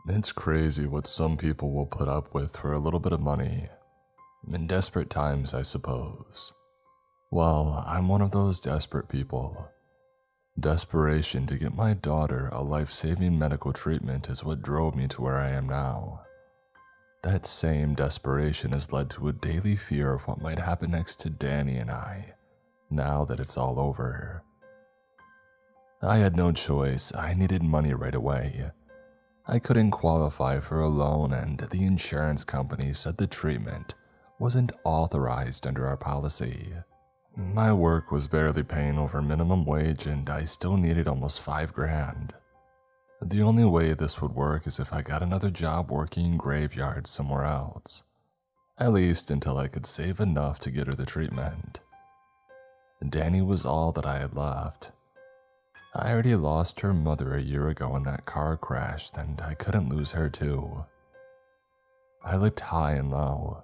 It's crazy what some people will put up with for a little bit of money. In desperate times, I suppose. Well, I'm one of those desperate people. Desperation to get my daughter a life-saving medical treatment is what drove me to where I am now. That same desperation has led to a daily fear of what might happen next to Danny and I, now that it's all over. I had no choice. I needed money right away. I couldn't qualify for a loan, and the insurance company said the treatment wasn't authorized under our policy. My work was barely paying over minimum wage, and I still needed almost $5,000. The only way this would work is if I got another job working graveyards somewhere else, at least until I could save enough to get her the treatment. Danny was all that I had left. I already lost her mother a year ago in that car crash, and I couldn't lose her too. I looked high and low.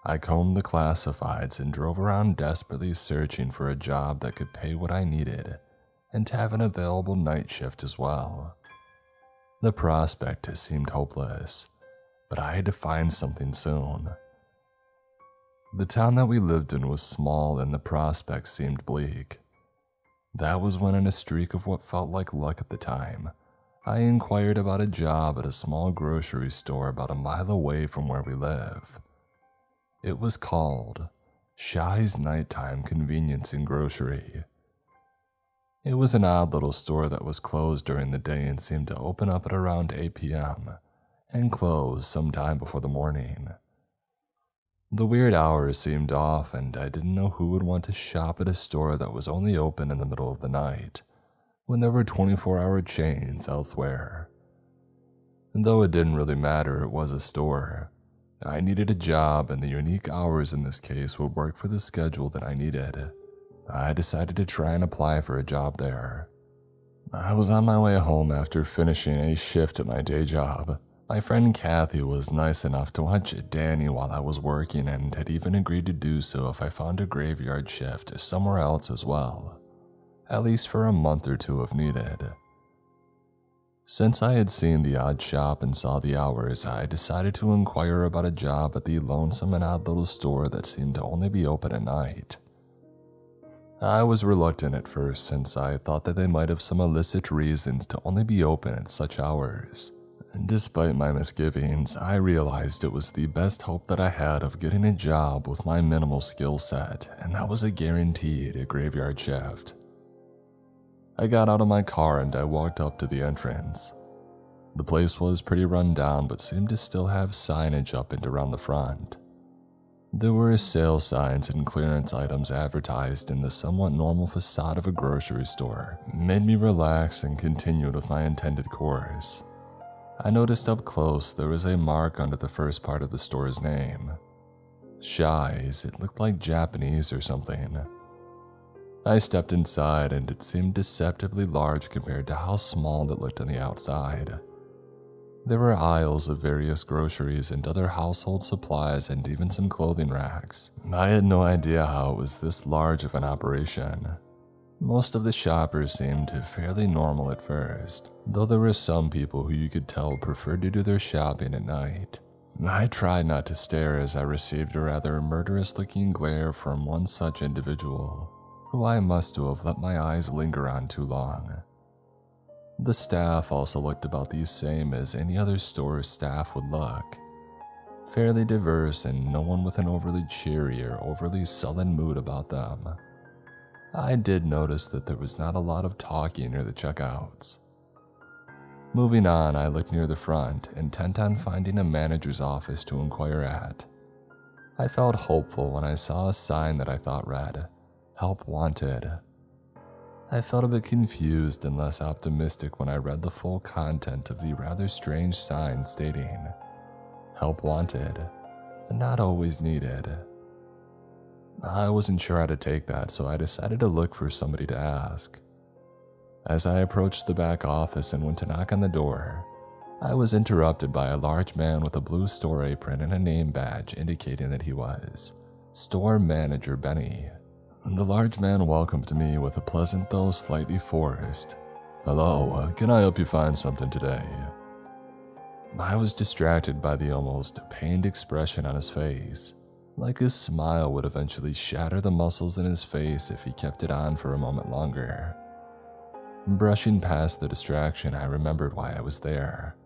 I combed the classifieds and drove around desperately searching for a job that could pay what I needed and to have an available night shift as well. The prospect seemed hopeless, but I had to find something soon. The town that we lived in was small and the prospect seemed bleak. That was when, in a streak of what felt like luck at the time, I inquired about a job at a small grocery store about a mile away from where we live. It was called Shy's Nighttime Convenience and Grocery. It was an odd little store that was closed during the day and seemed to open up at around 8 p.m. and close sometime before the morning. The weird hours seemed off, and I didn't know who would want to shop at a store that was only open in the middle of the night, when there were 24-hour chains elsewhere. And though it didn't really matter, it was a store. I needed a job, and the unique hours in this case would work for the schedule that I needed. I decided to try and apply for a job there. I was on my way home after finishing a shift at my day job. My friend Kathy was nice enough to watch Danny while I was working and had even agreed to do so if I found a graveyard shift somewhere else as well, at least for a month or two if needed. Since I had seen the odd shop and saw the hours, I decided to inquire about a job at the lonesome and odd little store that seemed to only be open at night. I was reluctant at first since I thought that they might have some illicit reasons to only be open at such hours. Despite my misgivings, I realized it was the best hope that I had of getting a job with my minimal skill set, and that was a guaranteed graveyard shift. I got out of my car and I walked up to the entrance. The place was pretty run down but seemed to still have signage up and around the front. There were sale signs and clearance items advertised in the somewhat normal facade of a grocery store. It made me relax and continued with my intended course. I noticed up close there was a mark under the first part of the store's name. Shy's. It looked like Japanese or something. I stepped inside and it seemed deceptively large compared to how small it looked on the outside. There were aisles of various groceries and other household supplies and even some clothing racks. I had no idea how it was this large of an operation. Most of the shoppers seemed fairly normal at first, though there were some people who you could tell preferred to do their shopping at night. I tried not to stare as I received a rather murderous-looking glare from one such individual, who I must have let my eyes linger on too long. The staff also looked about the same as any other store staff would look. Fairly diverse and no one with an overly cheery or overly sullen mood about them. I did notice that there was not a lot of talking near the checkouts. Moving on, I looked near the front, intent on finding a manager's office to inquire at. I felt hopeful when I saw a sign that I thought read, "Help Wanted." I felt a bit confused and less optimistic when I read the full content of the rather strange sign stating, "Help Wanted, but not always needed." I wasn't sure how to take that, so I decided to look for somebody to ask. As I approached the back office and went to knock on the door, I was interrupted by a large man with a blue store apron and a name badge indicating that he was Store Manager Benny. The large man welcomed me with a pleasant though slightly forced, "Hello, can I help you find something today?" I was distracted by the almost pained expression on his face, like his smile would eventually shatter the muscles in his face if he kept it on for a moment longer. Brushing past the distraction, I remembered why I was there.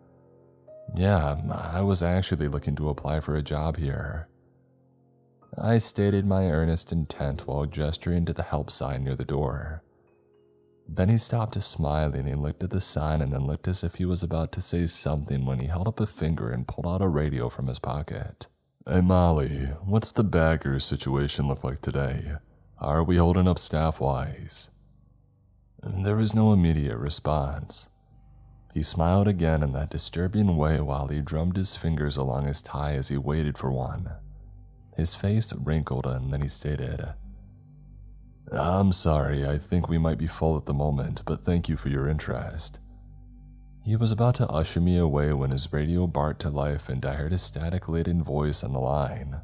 Yeah, I was actually looking to apply for a job here. I stated my earnest intent while gesturing to the help sign near the door. Then he stopped smiling and looked at the sign and then looked as if he was about to say something when he held up a finger and pulled out a radio from his pocket. Hey Molly, what's the bagger situation look like today? How are we holding up staff-wise? There was no immediate response. He smiled again in that disturbing way while he drummed his fingers along his tie as he waited for one. His face wrinkled and then he stated, I'm sorry, I think we might be full at the moment, but thank you for your interest. He was about to usher me away when his radio barked to life and I heard a static-laden voice on the line.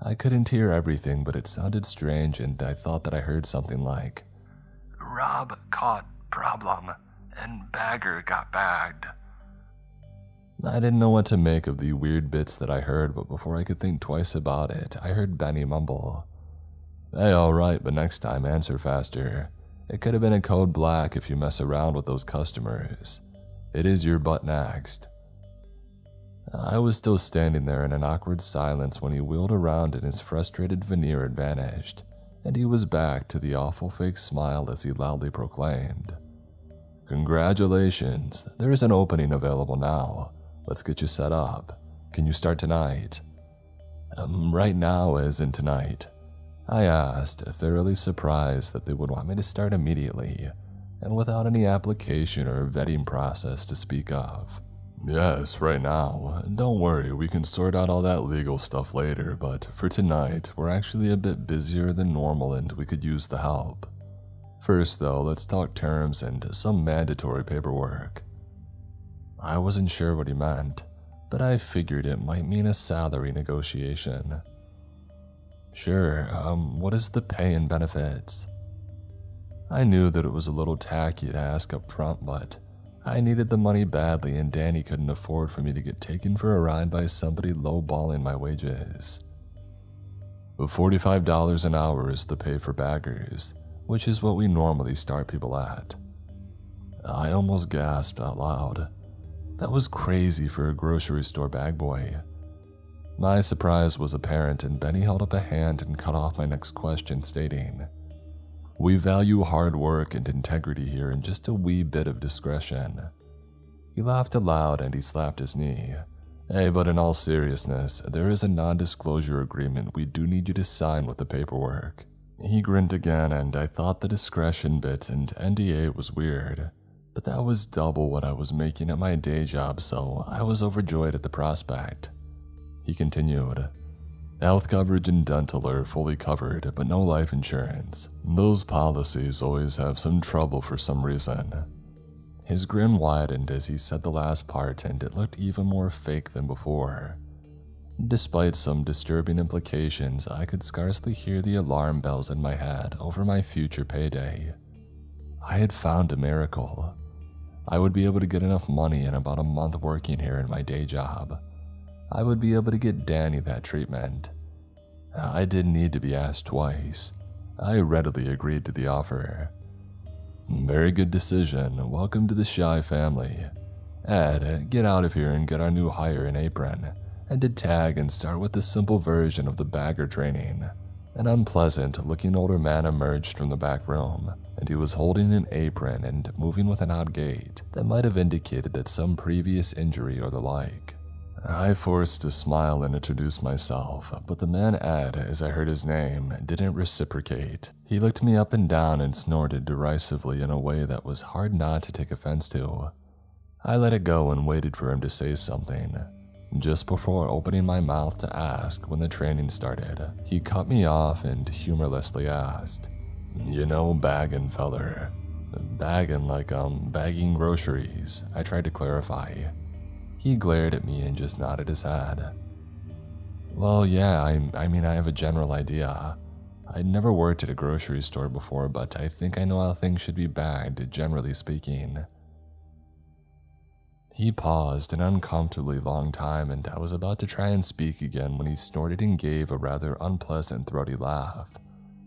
I couldn't hear everything, but it sounded strange and I thought that I heard something like, Rob caught problem, and bagger got bagged. I didn't know what to make of the weird bits that I heard, but before I could think twice about it, I heard Benny mumble, Hey, alright, but next time answer faster. It could have been a code black if you mess around with those customers. It is your butt next. I was still standing there in an awkward silence when he wheeled around and his frustrated veneer had vanished, and he was back to the awful fake smile as he loudly proclaimed, Congratulations, there is an opening available now. Let's get you set up. Can you start tonight? Right now as in tonight. I asked, thoroughly surprised that they would want me to start immediately, and without any application or vetting process to speak of. Yes, right now. Don't worry, we can sort out all that legal stuff later, but for tonight, we're actually a bit busier than normal and we could use the help. First though, let's talk terms and some mandatory paperwork. I wasn't sure what he meant, but I figured it might mean a salary negotiation. Sure, what is the pay and benefits? I knew that it was a little tacky to ask up front, but I needed the money badly and Danny couldn't afford for me to get taken for a ride by somebody lowballing my wages. $45 an hour is the pay for baggers, which is what we normally start people at. I almost gasped out loud. That was crazy for a grocery store bag boy. My surprise was apparent and Benny held up a hand and cut off my next question stating, We value hard work and integrity here and just a wee bit of discretion. He laughed aloud and he slapped his knee. Hey, but in all seriousness, there is a non-disclosure agreement we do need you to sign with the paperwork. He grinned again and I thought the discretion bit and NDA was weird, but that was double what I was making at my day job, so I was overjoyed at the prospect. He continued, Health coverage and dental are fully covered, but no life insurance. Those policies always have some trouble for some reason. His grin widened as he said the last part and it looked even more fake than before. Despite some disturbing implications, I could scarcely hear the alarm bells in my head over my future payday. I had found a miracle. I would be able to get enough money in about a month working here in my day job. I would be able to get Danny that treatment. I didn't need to be asked twice. I readily agreed to the offer. Very good decision. Welcome to the Shy family. Ed, get out of here and get our new hire an apron, and to tag and start with the simple version of the bagger training. An unpleasant-looking older man emerged from the back room, and he was holding an apron and moving with an odd gait that might have indicated that some previous injury or the like. I forced a smile and introduced myself, but the man Ed, as I heard his name, didn't reciprocate. He looked me up and down and snorted derisively in a way that was hard not to take offense to. I let it go and waited for him to say something. Just before opening my mouth to ask when the training started, he cut me off and humorlessly asked, You know, baggin' feller. Baggin' like bagging groceries, I tried to clarify. He glared at me and just nodded his head. Well, yeah, I mean I have a general idea. I'd never worked at a grocery store before, but I think I know how things should be bagged, generally speaking. He paused an uncomfortably long time, and I was about to try and speak again when he snorted and gave a rather unpleasant throaty laugh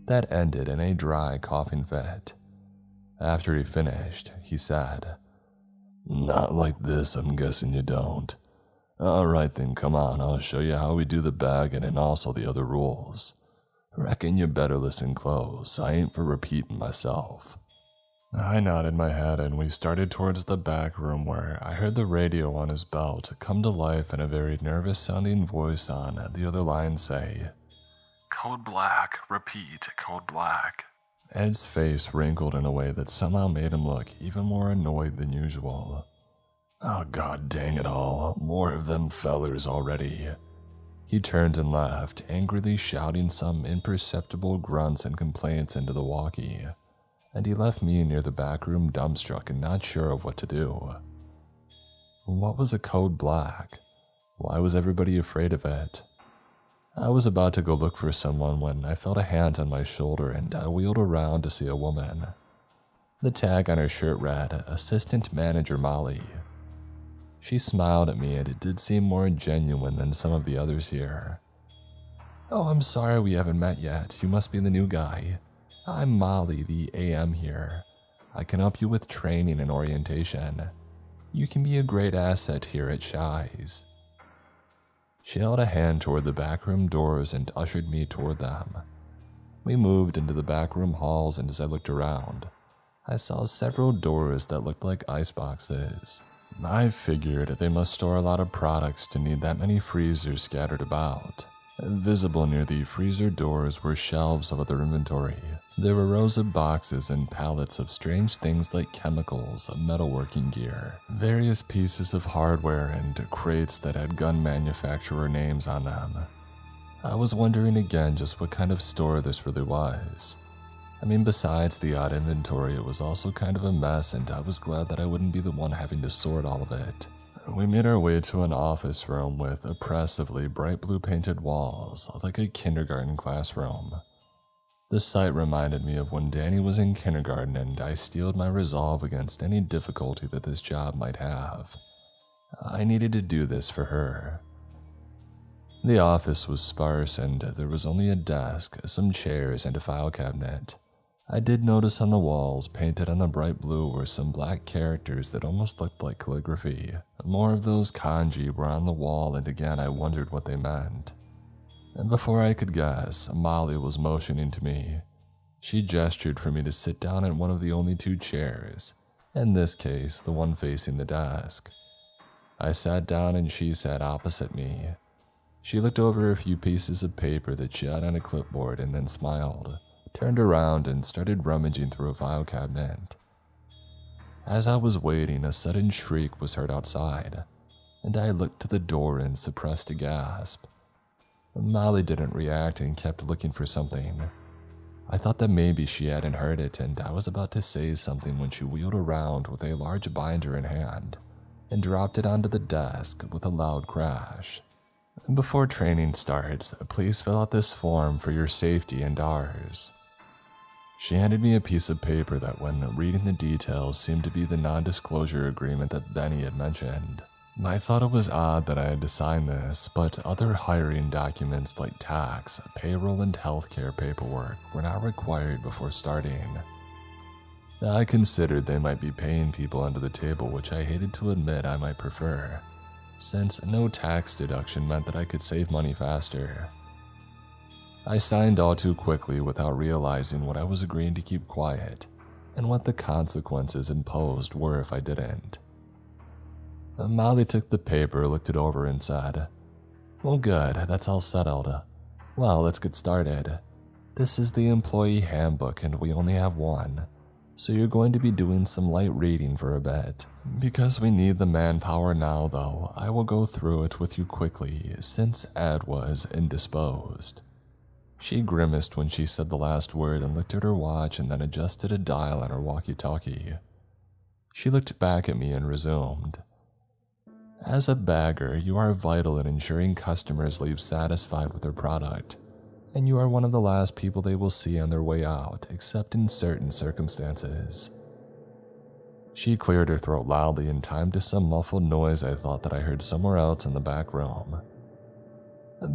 that ended in a dry coughing fit. After he finished, he said, "Not like this, I'm guessing you don't. Alright then, come on, I'll show you how we do the bagging and also the other rules. Reckon you better listen close, I ain't for repeating myself." I nodded my head and we started towards the back room where I heard the radio on his belt come to life and a very nervous sounding voice on the other line say, "Code black, repeat, code black." Ed's face wrinkled in a way that somehow made him look even more annoyed than usual. Oh god dang it all, more of them fellers already. He turned and left, angrily shouting some imperceptible grunts and complaints into the walkie, and he left me near the back room dumbstruck and not sure of what to do. What was a code black? Why was everybody afraid of it? I was about to go look for someone when I felt a hand on my shoulder and I wheeled around to see a woman. The tag on her shirt read, "Assistant Manager Molly." She smiled at me and it did seem more genuine than some of the others here. "Oh, I'm sorry we haven't met yet. You must be the new guy. I'm Molly, the AM here. I can help you with training and orientation. You can be a great asset here at Shy's." She held a hand toward the backroom doors and ushered me toward them. We moved into the backroom halls, and as I looked around, I saw several doors that looked like iceboxes. I figured they must store a lot of products to need that many freezers scattered about. Visible near the freezer doors were shelves of other inventory. There were rows of boxes and pallets of strange things like chemicals, metalworking gear, various pieces of hardware, and crates that had gun manufacturer names on them. I was wondering again just what kind of store this really was. I mean, besides the odd inventory, it was also kind of a mess, and I was glad that I wouldn't be the one having to sort all of it. We made our way to an office room with oppressively bright blue painted walls, like a kindergarten classroom. The sight reminded me of when Danny was in kindergarten, and I steeled my resolve against any difficulty that this job might have. I needed to do this for her. The office was sparse, and there was only a desk, some chairs, and a file cabinet. I did notice on the walls, painted on the bright blue, were some black characters that almost looked like calligraphy. More of those kanji were on the wall, and again I wondered what they meant. And before I could guess, Molly was motioning to me. She gestured for me to sit down in one of the only two chairs, in this case, the one facing the desk. I sat down and she sat opposite me. She looked over a few pieces of paper that she had on a clipboard and then smiled, turned around and started rummaging through a file cabinet. As I was waiting, a sudden shriek was heard outside, and I looked to the door and suppressed a gasp. Molly didn't react and kept looking for something. I thought that maybe she hadn't heard it, and I was about to say something when she wheeled around with a large binder in hand and dropped it onto the desk with a loud crash. "Before training starts, please fill out this form for your safety and ours." She handed me a piece of paper that, when reading the details, seemed to be the non-disclosure agreement that Benny had mentioned. I thought it was odd that I had to sign this, but other hiring documents like tax, payroll, and healthcare paperwork were not required before starting. I considered they might be paying people under the table, which I hated to admit I might prefer, since no tax deduction meant that I could save money faster. I signed all too quickly without realizing what I was agreeing to keep quiet, and what the consequences imposed were if I didn't. Molly took the paper, looked it over, and said, "Well, good, that's all settled. Well, let's get started. This is the employee handbook, and we only have one, so you're going to be doing some light reading for a bit. Because we need the manpower now, though, I will go through it with you quickly, since Ed was indisposed." She grimaced when she said the last word and looked at her watch and then adjusted a dial on her walkie-talkie. She looked back at me and resumed. "As a bagger, you are vital in ensuring customers leave satisfied with their product, and you are one of the last people they will see on their way out, except in certain circumstances." She cleared her throat loudly in time to some muffled noise I thought that I heard somewhere else in the back room.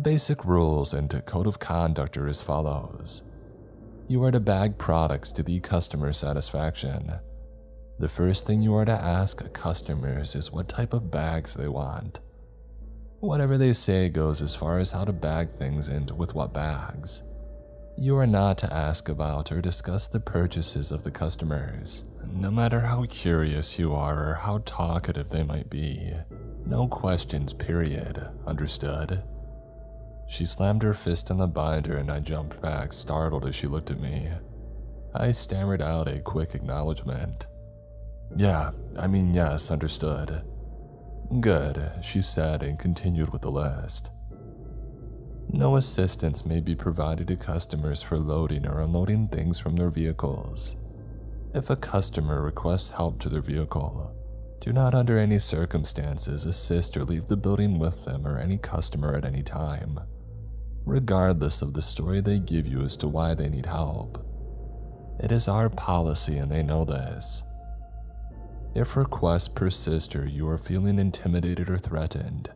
Basic rules and code of conduct are as follows. You are to bag products to the customer's satisfaction. The first thing you are to ask customers is what type of bags they want. Whatever they say goes as far as how to bag things and with what bags. You are not to ask about or discuss the purchases of the customers, no matter how curious you are or how talkative they might be. No questions, period. Understood? She slammed her fist on the binder and I jumped back, startled as she looked at me. I stammered out a quick acknowledgement. Yes, understood. Good, she said and continued with the list. No assistance may be provided to customers for loading or unloading things from their vehicles. If a customer requests help to their vehicle, do not under any circumstances assist or leave the building with them or any customer at any time, regardless of the story they give you as to why they need help. It is our policy and they know this. If requests persist or you are feeling intimidated or threatened,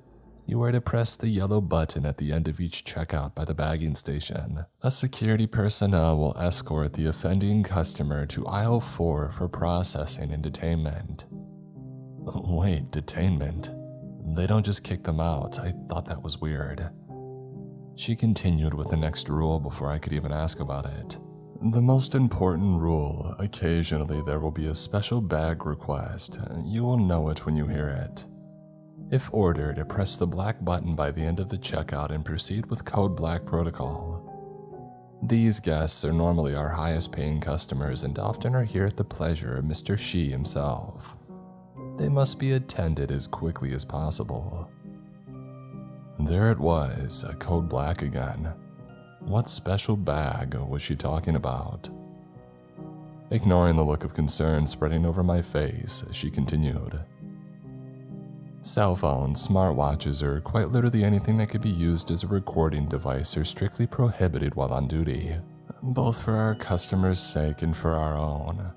you are to press the yellow button at the end of each checkout by the bagging station. A security personnel will escort the offending customer to aisle 4 for processing and detainment. Wait, detainment? They don't just kick them out. I thought that was weird. She continued with the next rule before I could even ask about it. The most important rule, occasionally there will be a special bag request. You will know it when you hear it. If ordered, press the black button by the end of the checkout and proceed with code black protocol. These guests are normally our highest paying customers and often are here at the pleasure of Mr. Shi himself. They must be attended as quickly as possible. There it was, code black again. What special bag was she talking about? Ignoring the look of concern spreading over my face, she continued. Cell phones, smartwatches, or quite literally anything that could be used as a recording device are strictly prohibited while on duty, both for our customers' sake and for our own.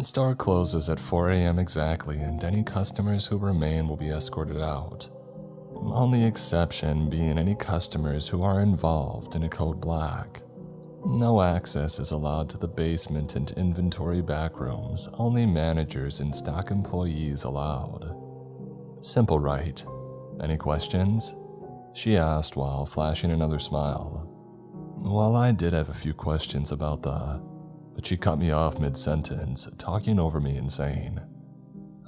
Store closes at 4 a.m. exactly, and any customers who remain will be escorted out. Only exception being any customers who are involved in a code black. No access is allowed to the basement and inventory backrooms, only managers and stock employees allowed. Simple, right? Any questions? She asked while flashing another smile. Well, I did have a few questions about but she cut me off mid-sentence, talking over me and saying,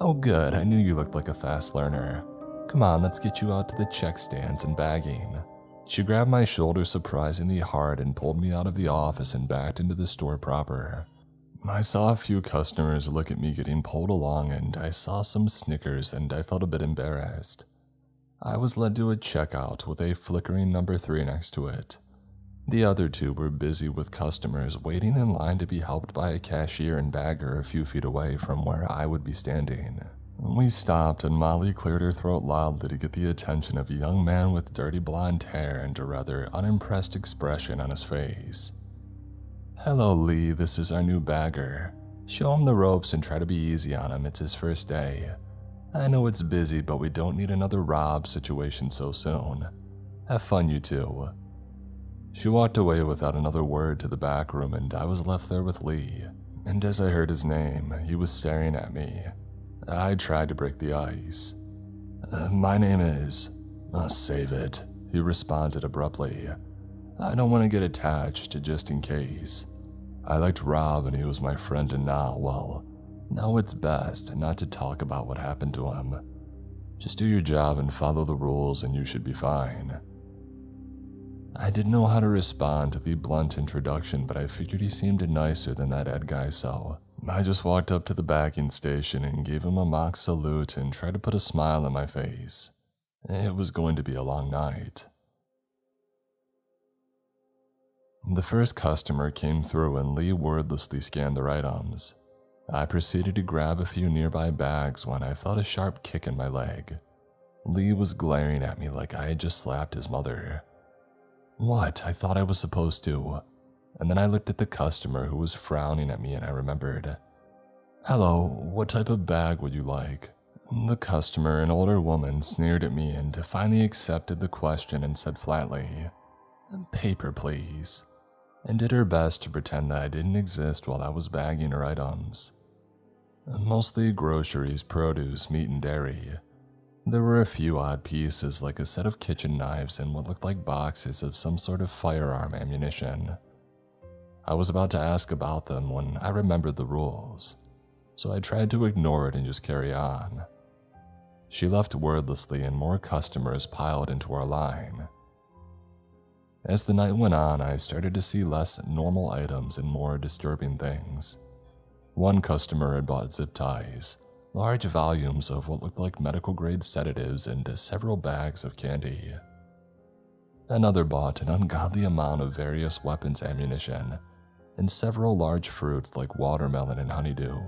"Oh good, I knew you looked like a fast learner. Come on, let's get you out to the check stands and bagging." She grabbed my shoulder surprisingly hard and pulled me out of the office and backed into the store proper. I saw a few customers look at me getting pulled along and I saw some snickers and I felt a bit embarrassed. I was led to a checkout with a flickering number 3 next to it. The other 2 were busy with customers waiting in line to be helped by a cashier and bagger a few feet away from where I would be standing. We stopped and Molly cleared her throat loudly to get the attention of a young man with dirty blonde hair and a rather unimpressed expression on his face. "Hello, Lee, this is our new bagger. Show him the ropes and try to be easy on him, it's his first day. I know it's busy, but we don't need another Rob situation so soon. Have fun, you two." She walked away without another word to the back room and I was left there with Lee. And as I heard his name, he was staring at me. I tried to break the ice. My name is... save it, he responded abruptly. I don't want to get attached, just in case. I liked Rob and he was my friend and now it's best not to talk about what happened to him. Just do your job and follow the rules and you should be fine. I didn't know how to respond to the blunt introduction, but I figured he seemed nicer than that Ed guy, so I just walked up to the bagging station and gave him a mock salute and tried to put a smile on my face. It was going to be a long night. The first customer came through and Lee wordlessly scanned their items. I proceeded to grab a few nearby bags when I felt a sharp kick in my leg. Lee was glaring at me like I had just slapped his mother. What? I thought I was supposed to. And then I looked at the customer who was frowning at me and I remembered. "Hello, what type of bag would you like?" The customer, an older woman, sneered at me and finally accepted the question and said flatly, "Paper, please," and did her best to pretend that I didn't exist while I was bagging her items. Mostly groceries, produce, meat, and dairy. There were a few odd pieces like a set of kitchen knives and what looked like boxes of some sort of firearm ammunition. I was about to ask about them when I remembered the rules, so I tried to ignore it and just carry on. She left wordlessly and more customers piled into our line. As the night went on, I started to see less normal items and more disturbing things. One customer had bought zip ties, large volumes of what looked like medical-grade sedatives, and several bags of candy. Another bought an ungodly amount of various weapons ammunition and several large fruits like watermelon and honeydew.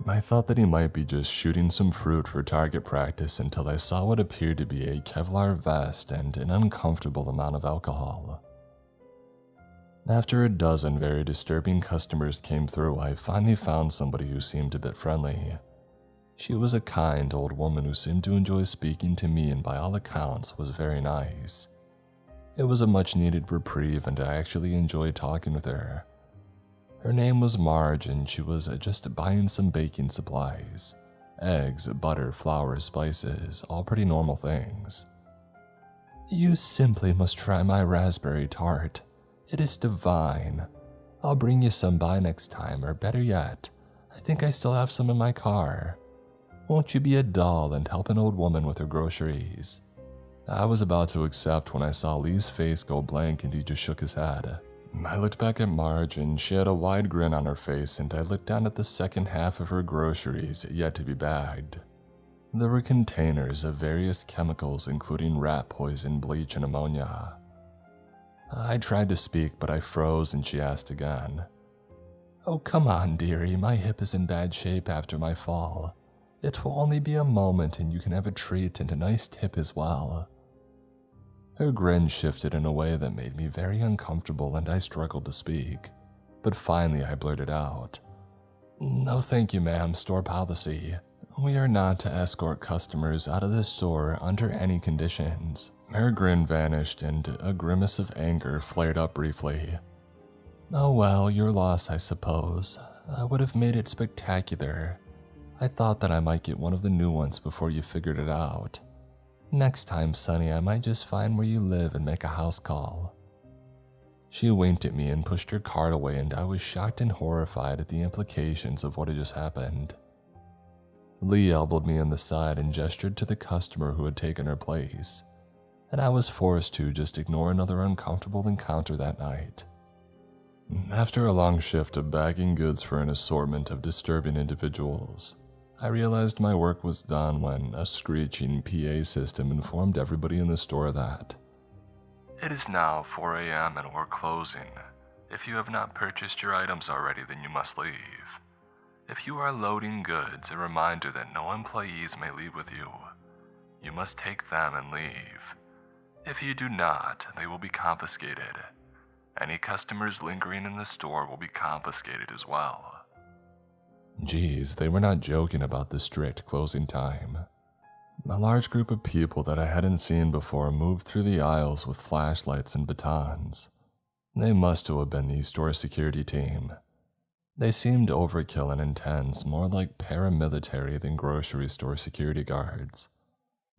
I thought that he might be just shooting some fruit for target practice until I saw what appeared to be a Kevlar vest and an uncomfortable amount of alcohol. After a dozen very disturbing customers came through, I finally found somebody who seemed a bit friendly. She was a kind old woman who seemed to enjoy speaking to me and by all accounts was very nice. It was a much needed reprieve and I actually enjoyed talking with her. Her name was Marge and she was just buying some baking supplies. Eggs, butter, flour, spices, all pretty normal things. "You simply must try my raspberry tart. It is divine. I'll bring you some by next time, or better yet, I think I still have some in my car. Won't you be a doll and help an old woman with her groceries?" I was about to accept when I saw Lee's face go blank and he just shook his head. I looked back at Marge and she had a wide grin on her face, and I looked down at the second half of her groceries yet to be bagged. There were containers of various chemicals including rat poison, bleach, and ammonia. I tried to speak but I froze and she asked again. "Oh, come on, dearie, my hip is in bad shape after my fall. It will only be a moment and you can have a treat and a nice tip as well." Her grin shifted in a way that made me very uncomfortable and I struggled to speak, but finally I blurted out, "No thank you, ma'am, store policy. We are not to escort customers out of the store under any conditions." Her grin vanished and a grimace of anger flared up briefly. "Oh well, your loss I suppose. I would have made it spectacular. I thought that I might get one of the new ones before you figured it out. Next time, Sonny, I might just find where you live and make a house call." She winked at me and pushed her cart away, and I was shocked and horrified at the implications of what had just happened. Lee elbowed me in the side and gestured to the customer who had taken her place, and I was forced to just ignore another uncomfortable encounter that night. After a long shift of bagging goods for an assortment of disturbing individuals, I realized my work was done when a screeching PA system informed everybody in the store that "It is now 4 a.m. and we're closing. If you have not purchased your items already, then you must leave. If you are loading goods, a reminder that no employees may leave with you. You must take them and leave. If you do not, they will be confiscated. Any customers lingering in the store will be confiscated as well." Geez, they were not joking about the strict closing time. A large group of people that I hadn't seen before moved through the aisles with flashlights and batons. They must have been the store security team. They seemed overkill and intense, more like paramilitary than grocery store security guards.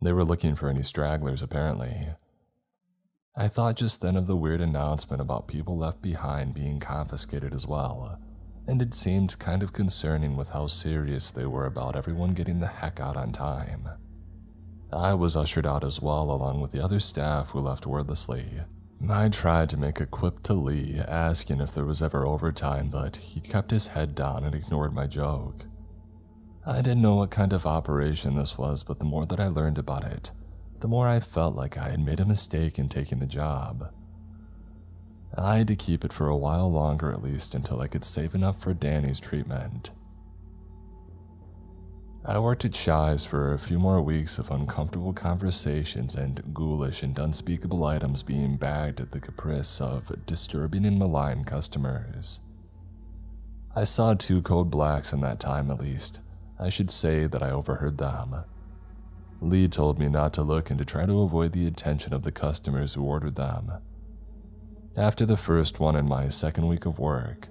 They were looking for any stragglers, apparently. I thought just then of the weird announcement about people left behind being confiscated as well, and it seemed kind of concerning with how serious they were about everyone getting the heck out on time. I was ushered out as well, along with the other staff who left wordlessly. I tried to make a quip to Lee, asking if there was ever overtime, but he kept his head down and ignored my joke. I didn't know what kind of operation this was, but the more that I learned about it, the more I felt like I had made a mistake in taking the job. I had to keep it for a while longer at least until I could save enough for Danny's treatment. I worked at Shy's for a few more weeks of uncomfortable conversations and ghoulish and unspeakable items being bagged at the caprice of disturbing and malign customers. I saw 2 code blacks in that time at least. I should say that I overheard them. Lee told me not to look and to try to avoid the attention of the customers who ordered them. After the first one in my second week of work,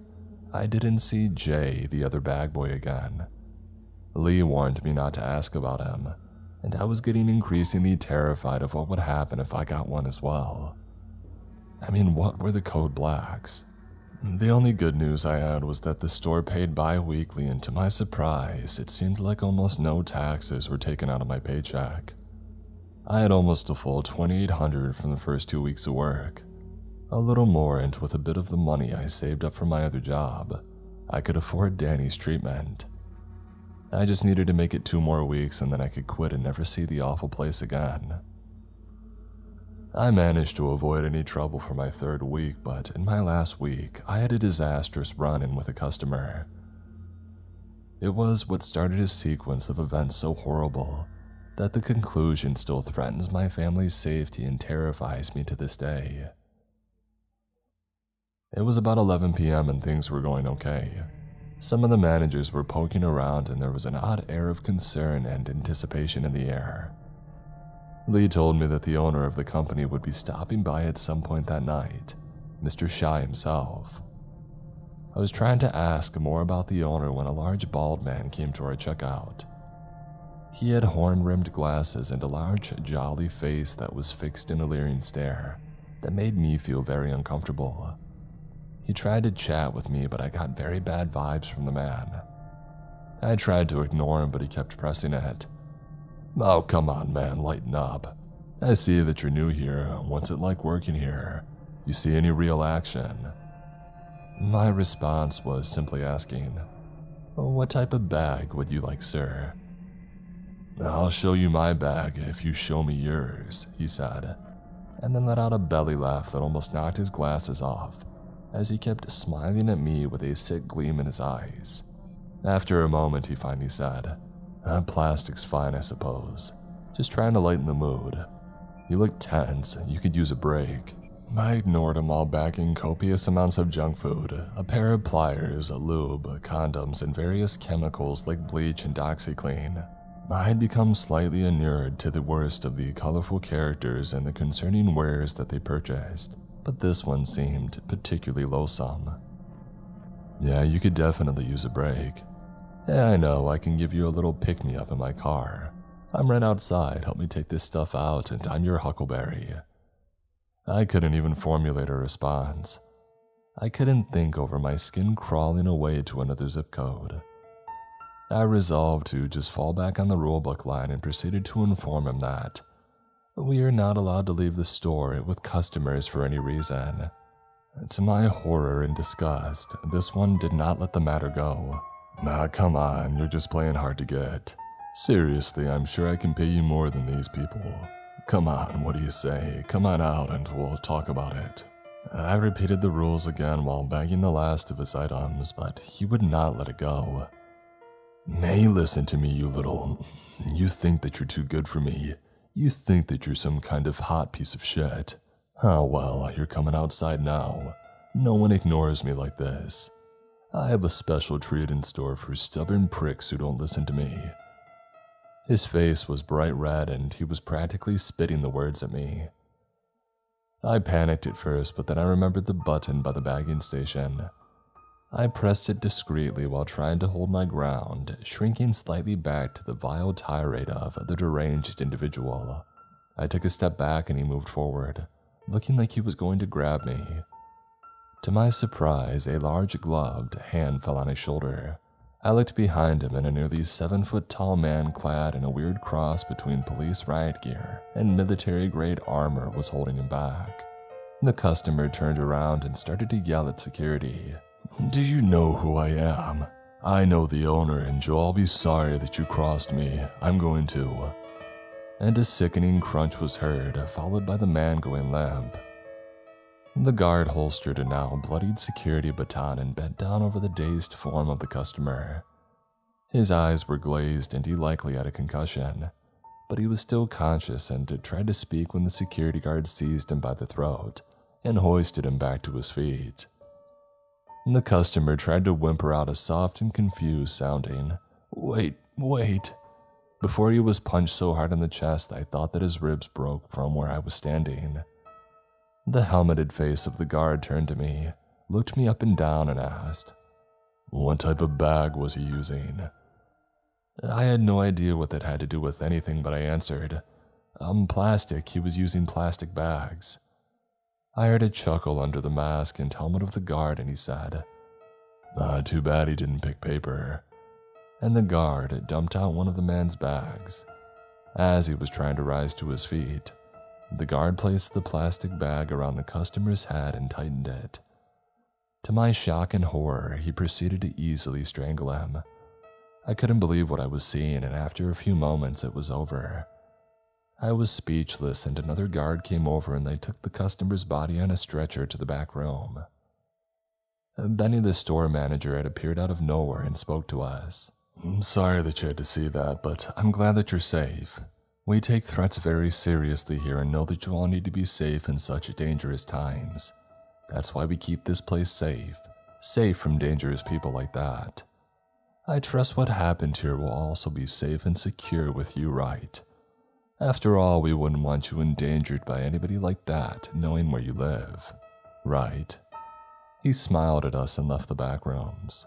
I didn't see Jay, the other bag boy, again. Lee warned me not to ask about him, and I was getting increasingly terrified of what would happen if I got one as well. I mean, what were the code blacks? The only good news I had was that the store paid bi-weekly, and to my surprise, it seemed like almost no taxes were taken out of my paycheck. I had almost a full $2,800 from the first 2 weeks of work. A little more, and with a bit of the money I saved up from my other job, I could afford Danny's treatment. I just needed to make it 2 more weeks and then I could quit and never see the awful place again. I managed to avoid any trouble for my 3rd week, but in my last week, I had a disastrous run-in with a customer. It was what started a sequence of events so horrible that the conclusion still threatens my family's safety and terrifies me to this day. It was about 11 p.m. and things were going okay. Some of the managers were poking around and there was an odd air of concern and anticipation in the air. Lee told me that the owner of the company would be stopping by at some point that night, Mr. Shy himself. I was trying to ask more about the owner when a large bald man came to our checkout. He had horn-rimmed glasses and a large, jolly face that was fixed in a leering stare that made me feel very uncomfortable. He tried to chat with me, but I got very bad vibes from the man. I tried to ignore him, but he kept pressing it. "Oh, come on, man, lighten up. I see that you're new here. What's it like working here? You see any real action?" My response was simply asking, "What type of bag would you like, sir?" "I'll show you my bag if you show me yours," he said, and then let out a belly laugh that almost knocked his glasses off, as he kept smiling at me with a sick gleam in his eyes. After a moment, he finally said, "Plastic's fine, I suppose. Just trying to lighten the mood. You look tense, you could use a break." I ignored him while bagging copious amounts of junk food, a pair of pliers, a lube, condoms, and various chemicals like bleach and OxyClean. I had become slightly inured to the worst of the colorful characters and the concerning wares that they purchased, but this one seemed particularly loathsome. "Yeah, you could definitely use a break. Yeah, I know, I can give you a little pick-me-up in my car. I'm right outside, help me take this stuff out, and I'm your huckleberry." I couldn't even formulate a response. I couldn't think over my skin crawling away to another zip code. I resolved to just fall back on the rulebook line and proceeded to inform him that we are not allowed to leave the store with customers for any reason. To my horror and disgust, this one did not let the matter go. Come on, you're just playing hard to get. Seriously, I'm sure I can pay you more than these people. Come on, what do you say? Come on out and we'll talk about it." I repeated the rules again while bagging the last of his items, but he would not let it go. "Hey, listen to me, you little... You think that you're too good for me. You think that you're some kind of hot piece of shit. Oh well, you're coming outside now. No one ignores me like this. I have a special treat in store for stubborn pricks who don't listen to me." His face was bright red and he was practically spitting the words at me. I panicked at first, but then I remembered the button by the bagging station. I pressed it discreetly while trying to hold my ground, shrinking slightly back to the vile tirade of the deranged individual. I took a step back and he moved forward, looking like he was going to grab me. To my surprise, a large gloved hand fell on his shoulder. I looked behind him and a nearly 7-foot-tall man clad in a weird cross between police riot gear and military-grade armor was holding him back. The customer turned around and started to yell at security. "Do you know who I am? I know the owner and you'll all be sorry that you crossed me. I'm going to." And a sickening crunch was heard, followed by the man going limp. The guard holstered a now bloodied security baton and bent down over the dazed form of the customer. His eyes were glazed and he likely had a concussion, but he was still conscious and tried to speak when the security guard seized him by the throat and hoisted him back to his feet. The customer tried to whimper out a soft and confused sounding, "Wait, wait," before he was punched so hard in the chest I thought that his ribs broke from where I was standing. The helmeted face of the guard turned to me, looked me up and down, and asked, "What type of bag was he using?" I had no idea what that had to do with anything, but I answered, "Plastic, he was using plastic bags." I heard a chuckle under the mask and helmet of the guard, and he said, "Too bad he didn't pick paper." And the guard dumped out one of the man's bags. As he was trying to rise to his feet, the guard placed the plastic bag around the customer's head and tightened it. To my shock and horror, he proceeded to easily strangle him. I couldn't believe what I was seeing, and after a few moments it was over. I was speechless, and another guard came over and they took the customer's body on a stretcher to the back room. Benny, the store manager, had appeared out of nowhere and spoke to us. "I'm sorry that you had to see that, but I'm glad that you're safe. We take threats very seriously here and know that you all need to be safe in such dangerous times. That's why we keep this place safe from dangerous people like that. I trust what happened here will also be safe and secure with you, right? After all, we wouldn't want you endangered by anybody like that knowing where you live, right?" He smiled at us and left the back rooms.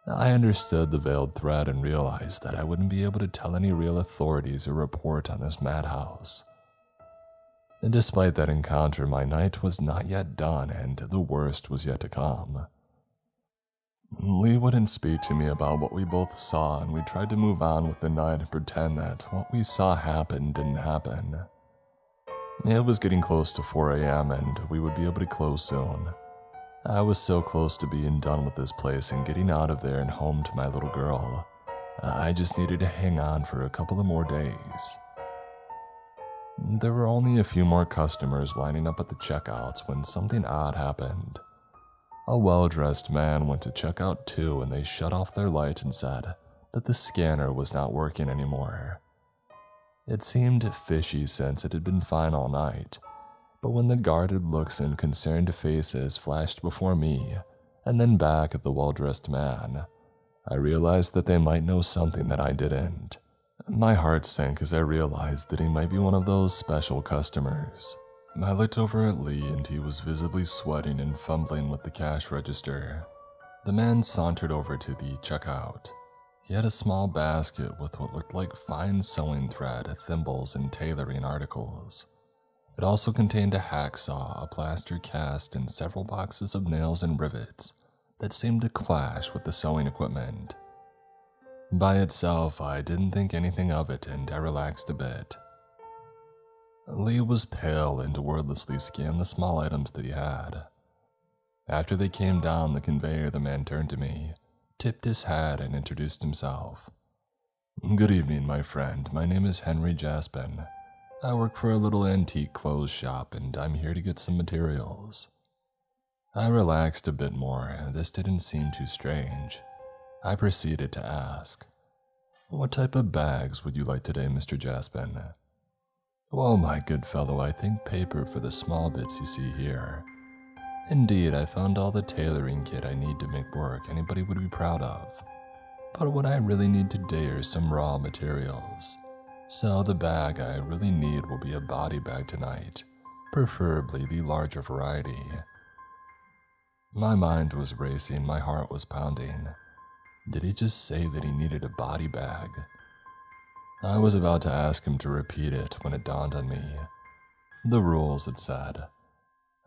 I understood the veiled threat and realized that I wouldn't be able to tell any real authorities or report on this madhouse. And despite that encounter, my night was not yet done and the worst was yet to come. Lee wouldn't speak to me about what we both saw, and we tried to move on with the night and pretend that what we saw happen didn't happen. It was getting close to 4 a.m. and we would be able to close soon. I was so close to being done with this place and getting out of there and home to my little girl. I just needed to hang on for a couple of more days. There were only a few more customers lining up at the checkouts when something odd happened. A well-dressed man went to check out too, and they shut off their light and said that the scanner was not working anymore. It seemed fishy since it had been fine all night, but when the guarded looks and concerned faces flashed before me and then back at the well-dressed man, I realized that they might know something that I didn't. My heart sank as I realized that he might be one of those special customers. I looked over at Lee and he was visibly sweating and fumbling with the cash register. The man sauntered over to the checkout. He had a small basket with what looked like fine sewing thread, thimbles, and tailoring articles. It also contained a hacksaw, a plaster cast, and several boxes of nails and rivets that seemed to clash with the sewing equipment. By itself, I didn't think anything of it and I relaxed a bit. Lee was pale and wordlessly scanned the small items that he had. After they came down the conveyor, the man turned to me, tipped his hat, and introduced himself. "Good evening, my friend. My name is Henry Jaspin. I work for a little antique clothes shop and I'm here to get some materials." I relaxed a bit more, and this didn't seem too strange. I proceeded to ask, "What type of bags would you like today, Mr. Jaspin?" "Well, my good fellow, I think paper for the small bits you see here. Indeed, I found all the tailoring kit I need to make work anybody would be proud of. But what I really need today are some raw materials. So the bag I really need will be a body bag tonight, preferably the larger variety." My mind was racing, my heart was pounding. Did he just say that he needed a body bag? I was about to ask him to repeat it when it dawned on me. The rules, it said.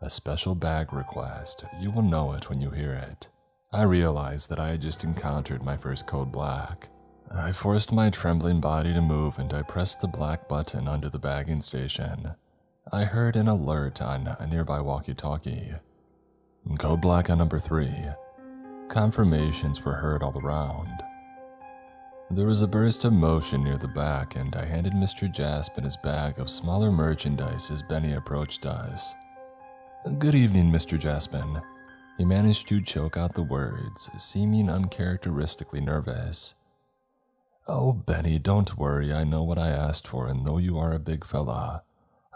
A special bag request. You will know it when you hear it. I realized that I had just encountered my first code black. I forced my trembling body to move and I pressed the black button under the bagging station. I heard an alert on a nearby walkie-talkie. "Code black on number 3. Confirmations were heard all around. There was a burst of motion near the back and I handed Mr. Jaspin his bag of smaller merchandise as Benny approached us. "Good evening, Mr. Jaspin." He managed to choke out the words, seeming uncharacteristically nervous. "Oh, Benny, don't worry, I know what I asked for, and though you are a big fella,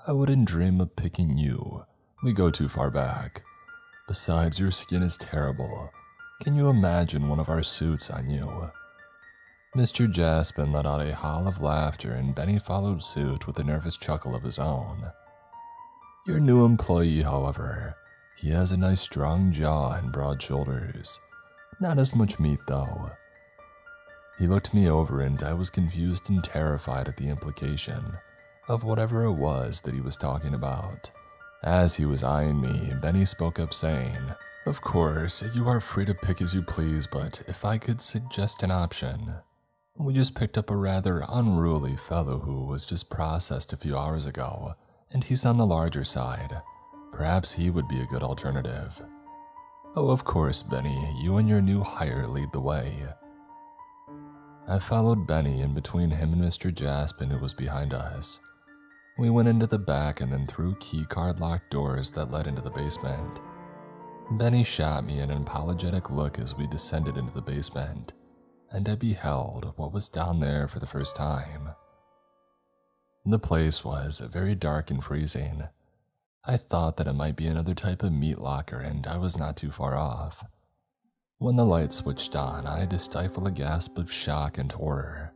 I wouldn't dream of picking you. We go too far back. Besides, your skin is terrible. Can you imagine one of our suits on you?" Mr. Jaspin let out a howl of laughter, and Benny followed suit with a nervous chuckle of his own. "Your new employee, however, he has a nice strong jaw and broad shoulders. Not as much meat, though." He looked me over, and I was confused and terrified at the implication of whatever it was that he was talking about. As he was eyeing me, Benny spoke up saying, "Of course, you are free to pick as you please, but if I could suggest an option. We just picked up a rather unruly fellow who was just processed a few hours ago, and he's on the larger side. Perhaps he would be a good alternative." "Oh, of course, Benny, you and your new hire lead the way." I followed Benny in between him and Mr. Jaspin, who was behind us. We went into the back and then through keycard locked doors that led into the basement. Benny shot me an apologetic look as we descended into the basement, and I beheld what was down there for the first time. The place was very dark and freezing. I thought that it might be another type of meat locker, and I was not too far off. When the light switched on, I had to stifle a gasp of shock and horror.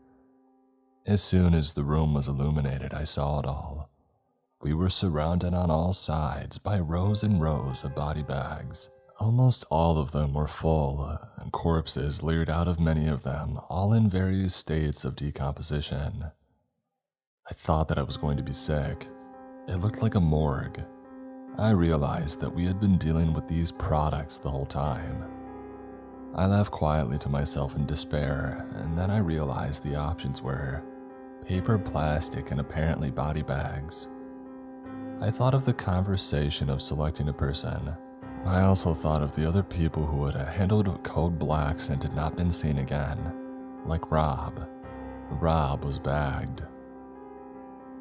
As soon as the room was illuminated, I saw it all. We were surrounded on all sides by rows and rows of body bags. Almost all of them were full, and corpses leered out of many of them, all in various states of decomposition. I thought that I was going to be sick. It looked like a morgue. I realized that we had been dealing with these products the whole time. I laughed quietly to myself in despair, and then I realized the options were paper, plastic, and apparently body bags. I thought of the conversation of selecting a person. I also thought of the other people who had handled code blacks and had not been seen again, like Rob. Rob was bagged.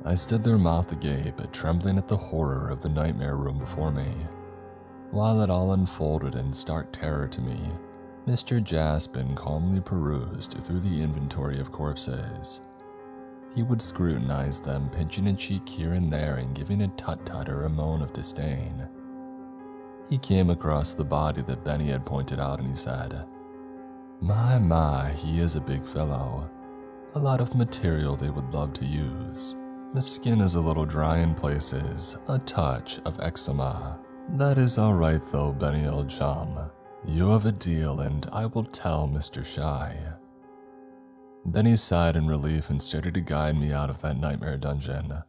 I stood there mouth agape, trembling at the horror of the nightmare room before me. While it all unfolded in stark terror to me, Mr. Jaspin calmly perused through the inventory of corpses. He would scrutinize them, pinching a cheek here and there and giving a tut-tut or a moan of disdain. He came across the body that Benny had pointed out and he said, My, he is a big fellow. A lot of material they would love to use. The skin is a little dry in places, a touch of eczema. That is all right though, Benny old chum. You have a deal and I will tell Mr. Shy." Benny sighed in relief and started to guide me out of that nightmare dungeon.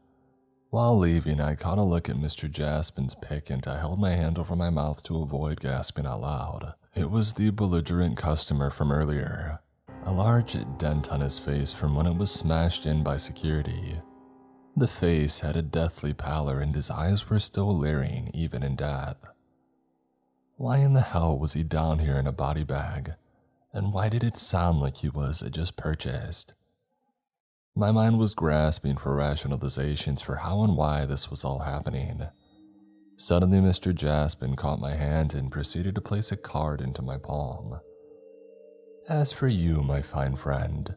While leaving, I caught a look at Mr. Jaspin's pick and I held my hand over my mouth to avoid gasping out loud. It was the belligerent customer from earlier, a large dent on his face from when it was smashed in by security. The face had a deathly pallor and his eyes were still leering even in death. Why in the hell was he down here in a body bag? And why did it sound like he was just purchased? My mind was grasping for rationalizations for how and why this was all happening. Suddenly, Mr. Jaspin caught my hand and proceeded to place a card into my palm. "As for you, my fine friend,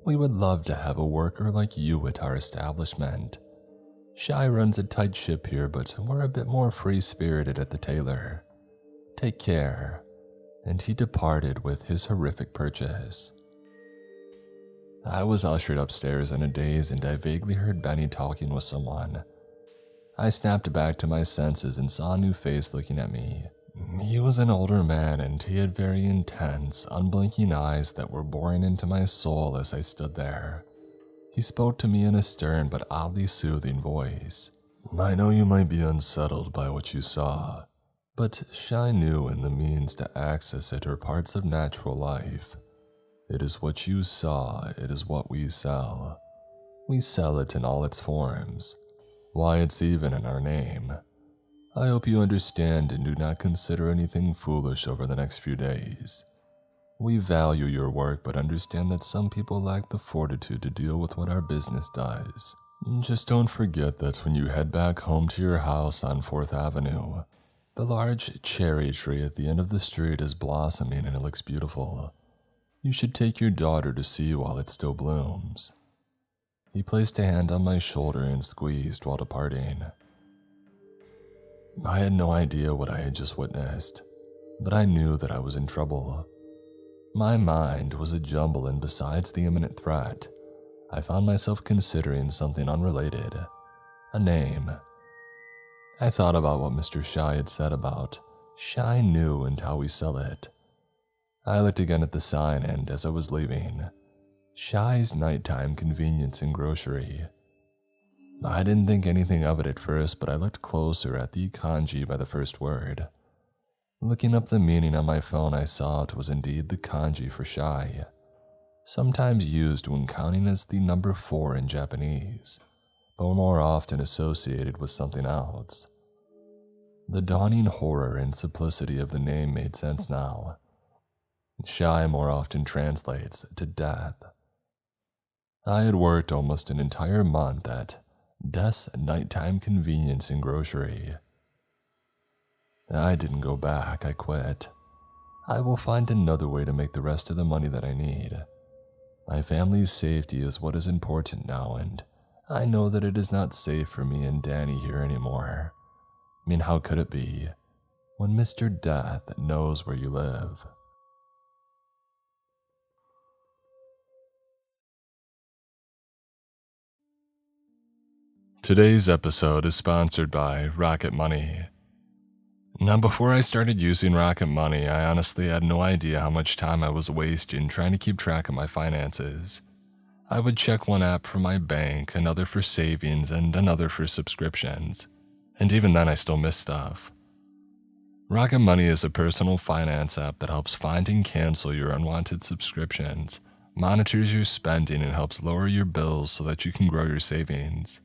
we would love to have a worker like you at our establishment. Shy runs a tight ship here, but we're a bit more free-spirited at the tailor. Take care." And he departed with his horrific purchase. I was ushered upstairs in a daze and I vaguely heard Benny talking with someone. I snapped back to my senses and saw a new face looking at me. He was an older man and he had very intense, unblinking eyes that were boring into my soul as I stood there. He spoke to me in a stern but oddly soothing voice. "I know you might be unsettled by what you saw, but Shy knew in the means to access it are parts of natural life. It is what you saw, it is what we sell. We sell it in all its forms. Why, it's even in our name. I hope you understand and do not consider anything foolish over the next few days. We value your work, but understand that some people lack the fortitude to deal with what our business does. Just don't forget that when you head back home to your house on 4th Avenue, the large cherry tree at the end of the street is blossoming and it looks beautiful. You should take your daughter to see while it still blooms." He placed a hand on my shoulder and squeezed while departing. I had no idea what I had just witnessed, but I knew that I was in trouble. My mind was a jumble, and besides the imminent threat, I found myself considering something unrelated, a name. I thought about what Mr. Shy had said about Shy New and how we sell it. I looked again at the sign, and as I was leaving, Shy's Nighttime Convenience and Grocery. I didn't think anything of it at first, but I looked closer at the kanji by the first word. Looking up the meaning on my phone, I saw it was indeed the kanji for shy, sometimes used when counting as the number 4 in Japanese, but more often associated with something else. The dawning horror and simplicity of the name made sense now. Shy more often translates to death. I had worked almost an entire month at Des Nighttime Convenience and Grocery. I didn't go back, I quit. I will find another way to make the rest of the money that I need. My family's safety is what is important now, and I know that it is not safe for me and Danny here anymore. I mean, how could it be when Mr. Death knows where you live? Today's episode is sponsored by Rocket Money. Now, before I started using Rocket Money, I honestly had no idea how much time I was wasting trying to keep track of my finances. I would check one app for my bank, another for savings, and another for subscriptions. And even then, I still missed stuff. Rocket Money is a personal finance app that helps find and cancel your unwanted subscriptions, monitors your spending, and helps lower your bills so that you can grow your savings.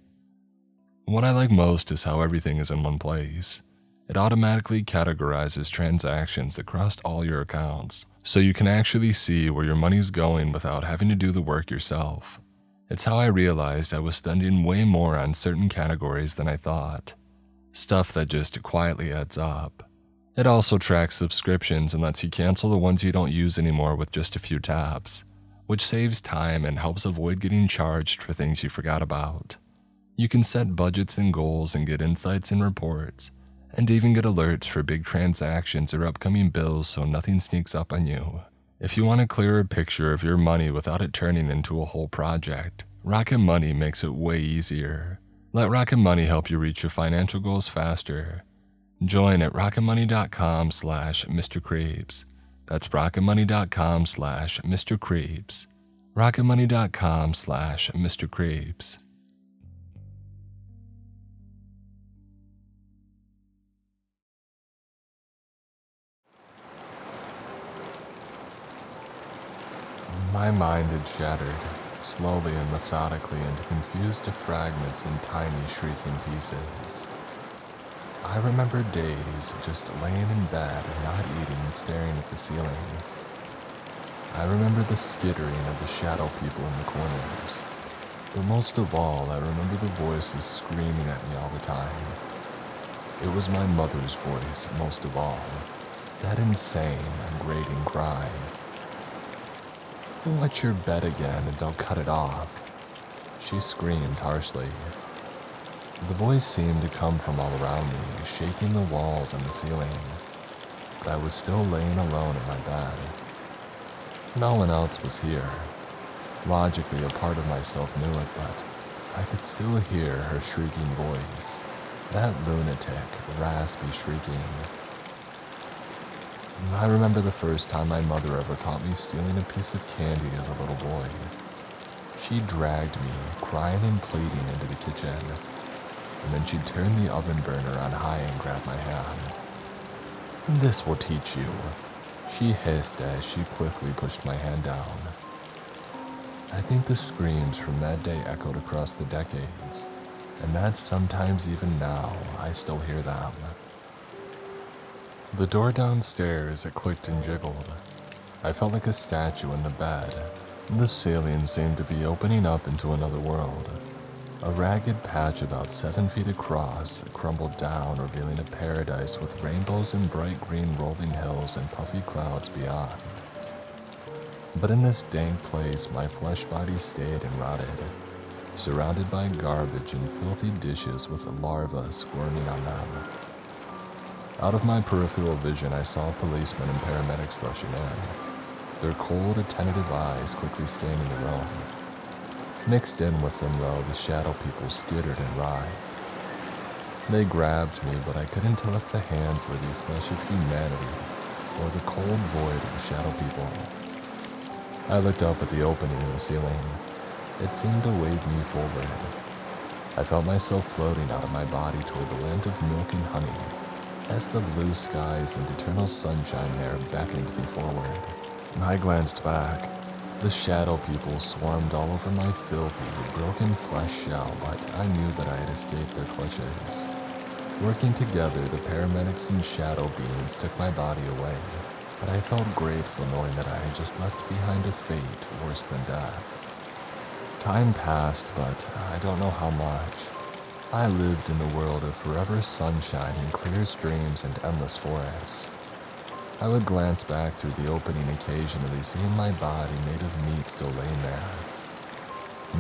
What I like most is how everything is in one place. It automatically categorizes transactions across all your accounts, so you can actually see where your money's going without having to do the work yourself. It's how I realized I was spending way more on certain categories than I thought. Stuff that just quietly adds up. It also tracks subscriptions and lets you cancel the ones you don't use anymore with just a few taps, which saves time and helps avoid getting charged for things you forgot about. You can set budgets and goals and get insights and reports, and even get alerts for big transactions or upcoming bills so nothing sneaks up on you. If you want a clearer picture of your money without it turning into a whole project, Rocket Money makes it way easier. Let Rocket Money help you reach your financial goals faster. Join at rocketmoney.com/Mr. Creeps. That's rocketmoney.com/Mr. Creeps. rocketmoney.com/Mr. Creeps. My mind had shattered, slowly and methodically, into confused fragments and tiny shrieking pieces. I remember days just laying in bed, not eating and staring at the ceiling. I remember the skittering of the shadow people in the corners. But most of all, I remember the voices screaming at me all the time. It was my mother's voice most of all, that insane, grating cry. "Wet your bed again and don't cut it off," she screamed harshly. The voice seemed to come from all around me, shaking the walls and the ceiling, but I was still laying alone in my bed. No one else was here. Logically, a part of myself knew it, but I could still hear her shrieking voice, that lunatic, raspy shrieking. I remember the first time my mother ever caught me stealing a piece of candy as a little boy. She dragged me, crying and pleading, into the kitchen, and then she'd turn the oven burner on high and grab my hand. "This will teach you," she hissed as she quickly pushed my hand down. I think the screams from that day echoed across the decades, and that sometimes even now I still hear them. The door downstairs, it clicked and jiggled. I felt like a statue in the bed. The ceiling seemed to be opening up into another world. A ragged patch about 7 feet across crumbled down, revealing a paradise with rainbows and bright green rolling hills and puffy clouds beyond. But in this dank place, my flesh body stayed and rotted, surrounded by garbage and filthy dishes with larvae squirming on them. Out of my peripheral vision, I saw policemen and paramedics rushing in, their cold, attentive eyes quickly scanning the room. Mixed in with them, though, the shadow people skittered and writhed. They grabbed me, but I couldn't tell if the hands were the flesh of humanity or the cold void of the shadow people. I looked up at the opening in the ceiling. It seemed to wave me forward. I felt myself floating out of my body toward the land of milk and honey, as the blue skies and eternal sunshine there beckoned me forward. I glanced back. The shadow people swarmed all over my filthy, broken flesh shell, but I knew that I had escaped their clutches. Working together, the paramedics and shadow beings took my body away, but I felt grateful knowing that I had just left behind a fate worse than death. Time passed, but I don't know how much. I lived in the world of forever sunshine and clear streams and endless forests. I would glance back through the opening occasionally, seeing my body made of meat still laying there.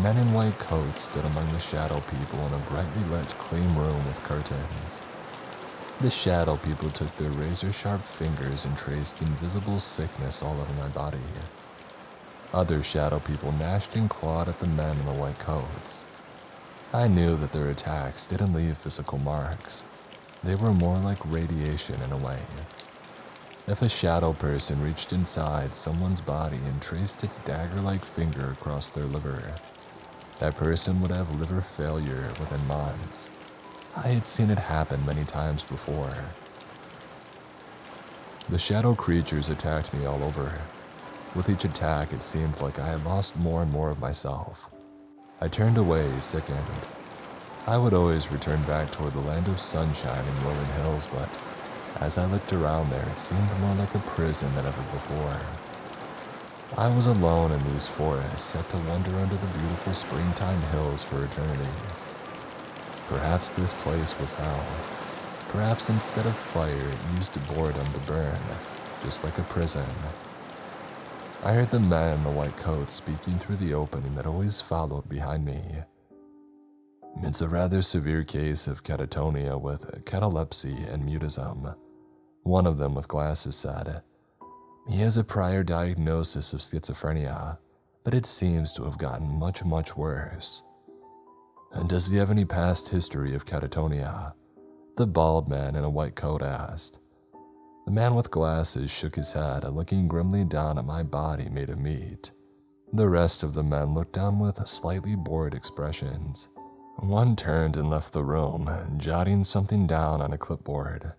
Men in white coats stood among the shadow people in a brightly lit, clean room with curtains. The shadow people took their razor-sharp fingers and traced invisible sickness all over my body. Other shadow people gnashed and clawed at the men in the white coats. I knew that their attacks didn't leave physical marks. They were more like radiation in a way. If a shadow person reached inside someone's body and traced its dagger-like finger across their liver, that person would have liver failure within months. I had seen it happen many times before. The shadow creatures attacked me all over. With each attack, it seemed like I had lost more and more of myself. I turned away, sickened. I would always return back toward the land of sunshine and rolling hills, but as I looked around there, it seemed more like a prison than ever before. I was alone in these forests, set to wander under the beautiful springtime hills for eternity. Perhaps this place was hell. Perhaps instead of fire, it used boredom to burn, just like a prison. I heard the man in the white coat speaking through the opening that always followed behind me. It's a rather severe case of catatonia with catalepsy and mutism. One of them with glasses said, "He has a prior diagnosis of schizophrenia, but it seems to have gotten much, much worse." "And does he have any past history of catatonia?" the bald man in a white coat asked. The man with glasses shook his head, looking grimly down at my body made of meat. The rest of the men looked down with slightly bored expressions. One turned and left the room, jotting something down on a clipboard.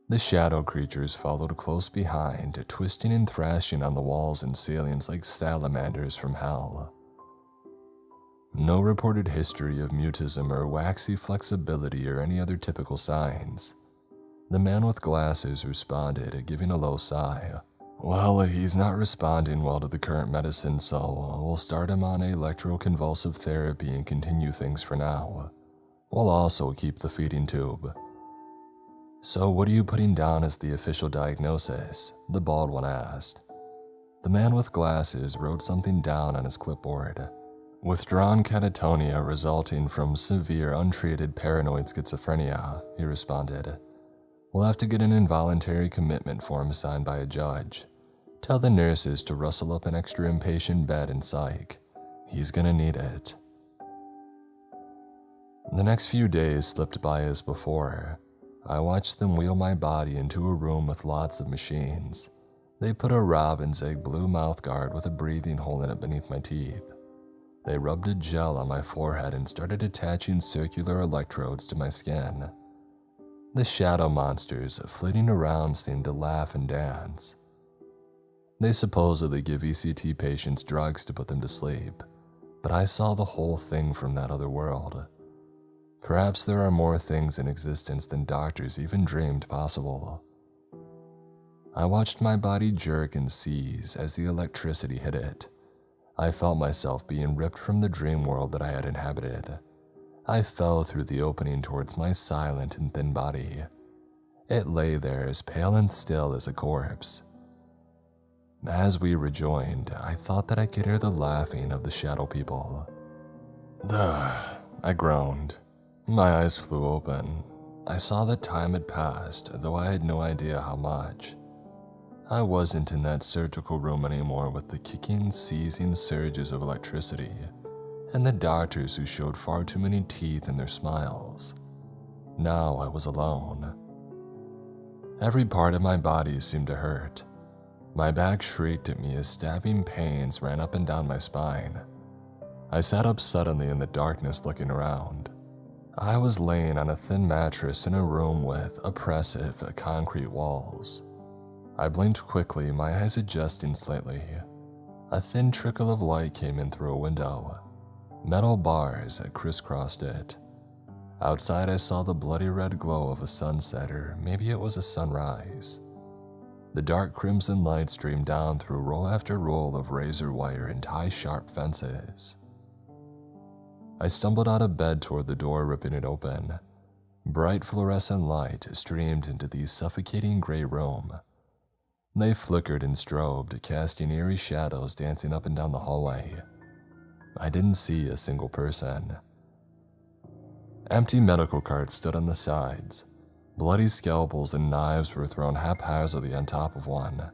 The shadow creatures followed close behind, twisting and thrashing on the walls and ceilings like salamanders from hell. No reported history of mutism or waxy flexibility or any other typical signs. The man with glasses responded, giving a low sigh. "Well, he's not responding well to the current medicine, so we'll start him on electroconvulsive therapy and continue things for now. We'll also keep the feeding tube." "So what are you putting down as the official diagnosis?" the bald one asked. The man with glasses wrote something down on his clipboard. "Withdrawn catatonia resulting from severe untreated paranoid schizophrenia," he responded. "We'll have to get an involuntary commitment form signed by a judge. Tell the nurses to rustle up an extra inpatient bed in psych. He's gonna need it." The next few days slipped by as before. I watched them wheel my body into a room with lots of machines. They put a robin's egg blue mouthguard with a breathing hole in it beneath my teeth. They rubbed a gel on my forehead and started attaching circular electrodes to my skin. The shadow monsters flitting around seemed to laugh and dance. They supposedly give ECT patients drugs to put them to sleep, but I saw the whole thing from that other world. Perhaps there are more things in existence than doctors even dreamed possible. I watched my body jerk and seize as the electricity hit it. I felt myself being ripped from the dream world that I had inhabited. I fell through the opening towards my silent and thin body. It lay there as pale and still as a corpse. As we rejoined, I thought that I could hear the laughing of the shadow people. "Duh," I groaned. My eyes flew open. I saw that time had passed, though I had no idea how much. I wasn't in that surgical room anymore with the kicking, seizing surges of electricity, and the doctors who showed far too many teeth in their smiles. Now I was alone. Every part of my body seemed to hurt. My back shrieked at me as stabbing pains ran up and down my spine. I sat up suddenly in the darkness looking around. I was laying on a thin mattress in a room with oppressive concrete walls. I blinked quickly, my eyes adjusting slightly. A thin trickle of light came in through a window. Metal bars crisscrossed it. Outside I saw the bloody red glow of a sunset, or maybe it was a sunrise. The dark crimson light streamed down through roll after roll of razor wire and high-sharp fences. I stumbled out of bed toward the door, ripping it open. Bright fluorescent light streamed into the suffocating gray room. They flickered and strobed, casting eerie shadows dancing up and down the hallway. I didn't see a single person. Empty medical carts stood on the sides. Bloody scalpels and knives were thrown haphazardly on top of one.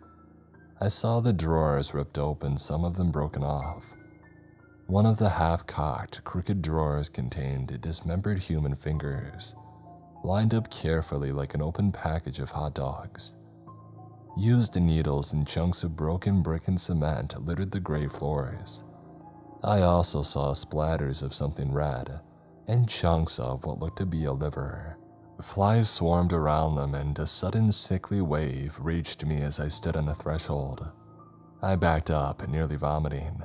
I saw the drawers ripped open, some of them broken off. One of the half-cocked, crooked drawers contained dismembered human fingers, lined up carefully like an open package of hot dogs. Used needles and chunks of broken brick and cement littered the gray floors. I also saw splatters of something red, and chunks of what looked to be a liver. Flies swarmed around them, and a sudden sickly wave reached me as I stood on the threshold. I backed up, nearly vomiting.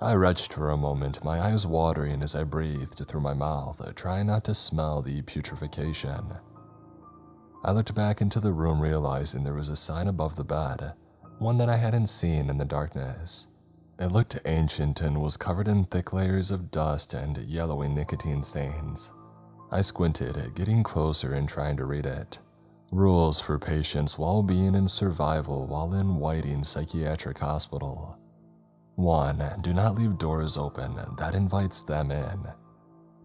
I retched for a moment, my eyes watering as I breathed through my mouth, trying not to smell the putrefaction. I looked back into the room, realizing there was a sign above the bed, one that I hadn't seen in the darkness. It looked ancient and was covered in thick layers of dust and yellowing nicotine stains. I squinted, getting closer and trying to read it. Rules for patients' well-being and survival while in Whiting Psychiatric Hospital. 1. Do not leave doors open, that invites them in.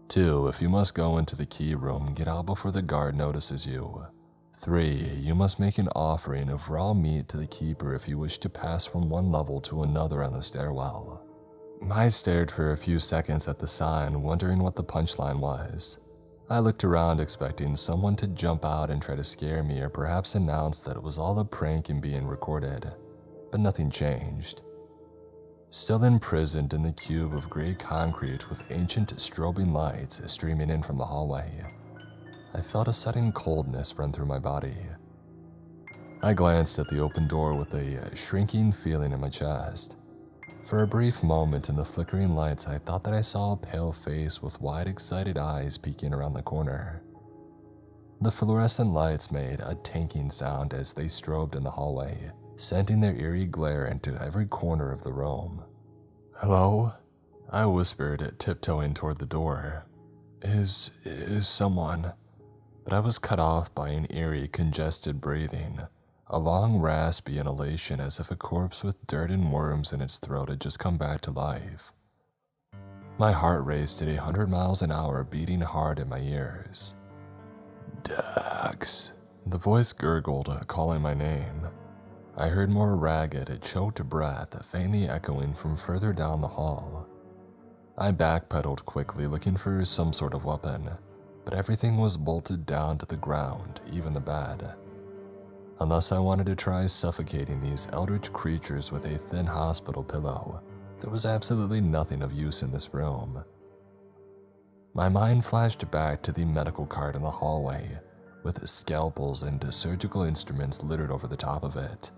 2. If you must go into the key room, get out before the guard notices you. 3. You must make an offering of raw meat to the keeper if you wish to pass from one level to another on the stairwell. I stared for a few seconds at the sign, wondering what the punchline was. I looked around expecting someone to jump out and try to scare me, or perhaps announce that it was all a prank and being recorded, but nothing changed. Still imprisoned in the cube of gray concrete with ancient strobing lights streaming in from the hallway, I felt a sudden coldness run through my body. I glanced at the open door with a shrinking feeling in my chest. For a brief moment in the flickering lights, I thought that I saw a pale face with wide, excited eyes peeking around the corner. The fluorescent lights made a tanking sound as they strobed in the hallway, sending their eerie glare into every corner of the room. "Hello?" I whispered, tiptoeing toward the door. Is someone?" But I was cut off by an eerie, congested breathing, a long, raspy inhalation as if a corpse with dirt and worms in its throat had just come back to life. My heart raced at 100 miles an hour, beating hard in my ears. "Dax," the voice gurgled, calling my name. I heard more ragged, choked breath faintly echoing from further down the hall. I backpedaled quickly, looking for some sort of weapon, but everything was bolted down to the ground, even the bed. Unless I wanted to try suffocating these eldritch creatures with a thin hospital pillow, there was absolutely nothing of use in this room. My mind flashed back to the medical cart in the hallway, with scalpels and surgical instruments littered over the top of it.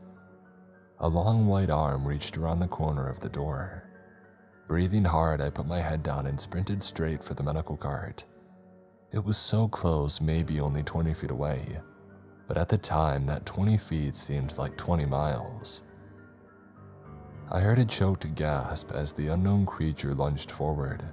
A long white arm reached around the corner of the door. Breathing hard, I put my head down and sprinted straight for the medical cart. It was so close, maybe only 20 feet away, but at the time, that 20 feet seemed like 20 miles. I heard a choked gasp as the unknown creature lunged forward,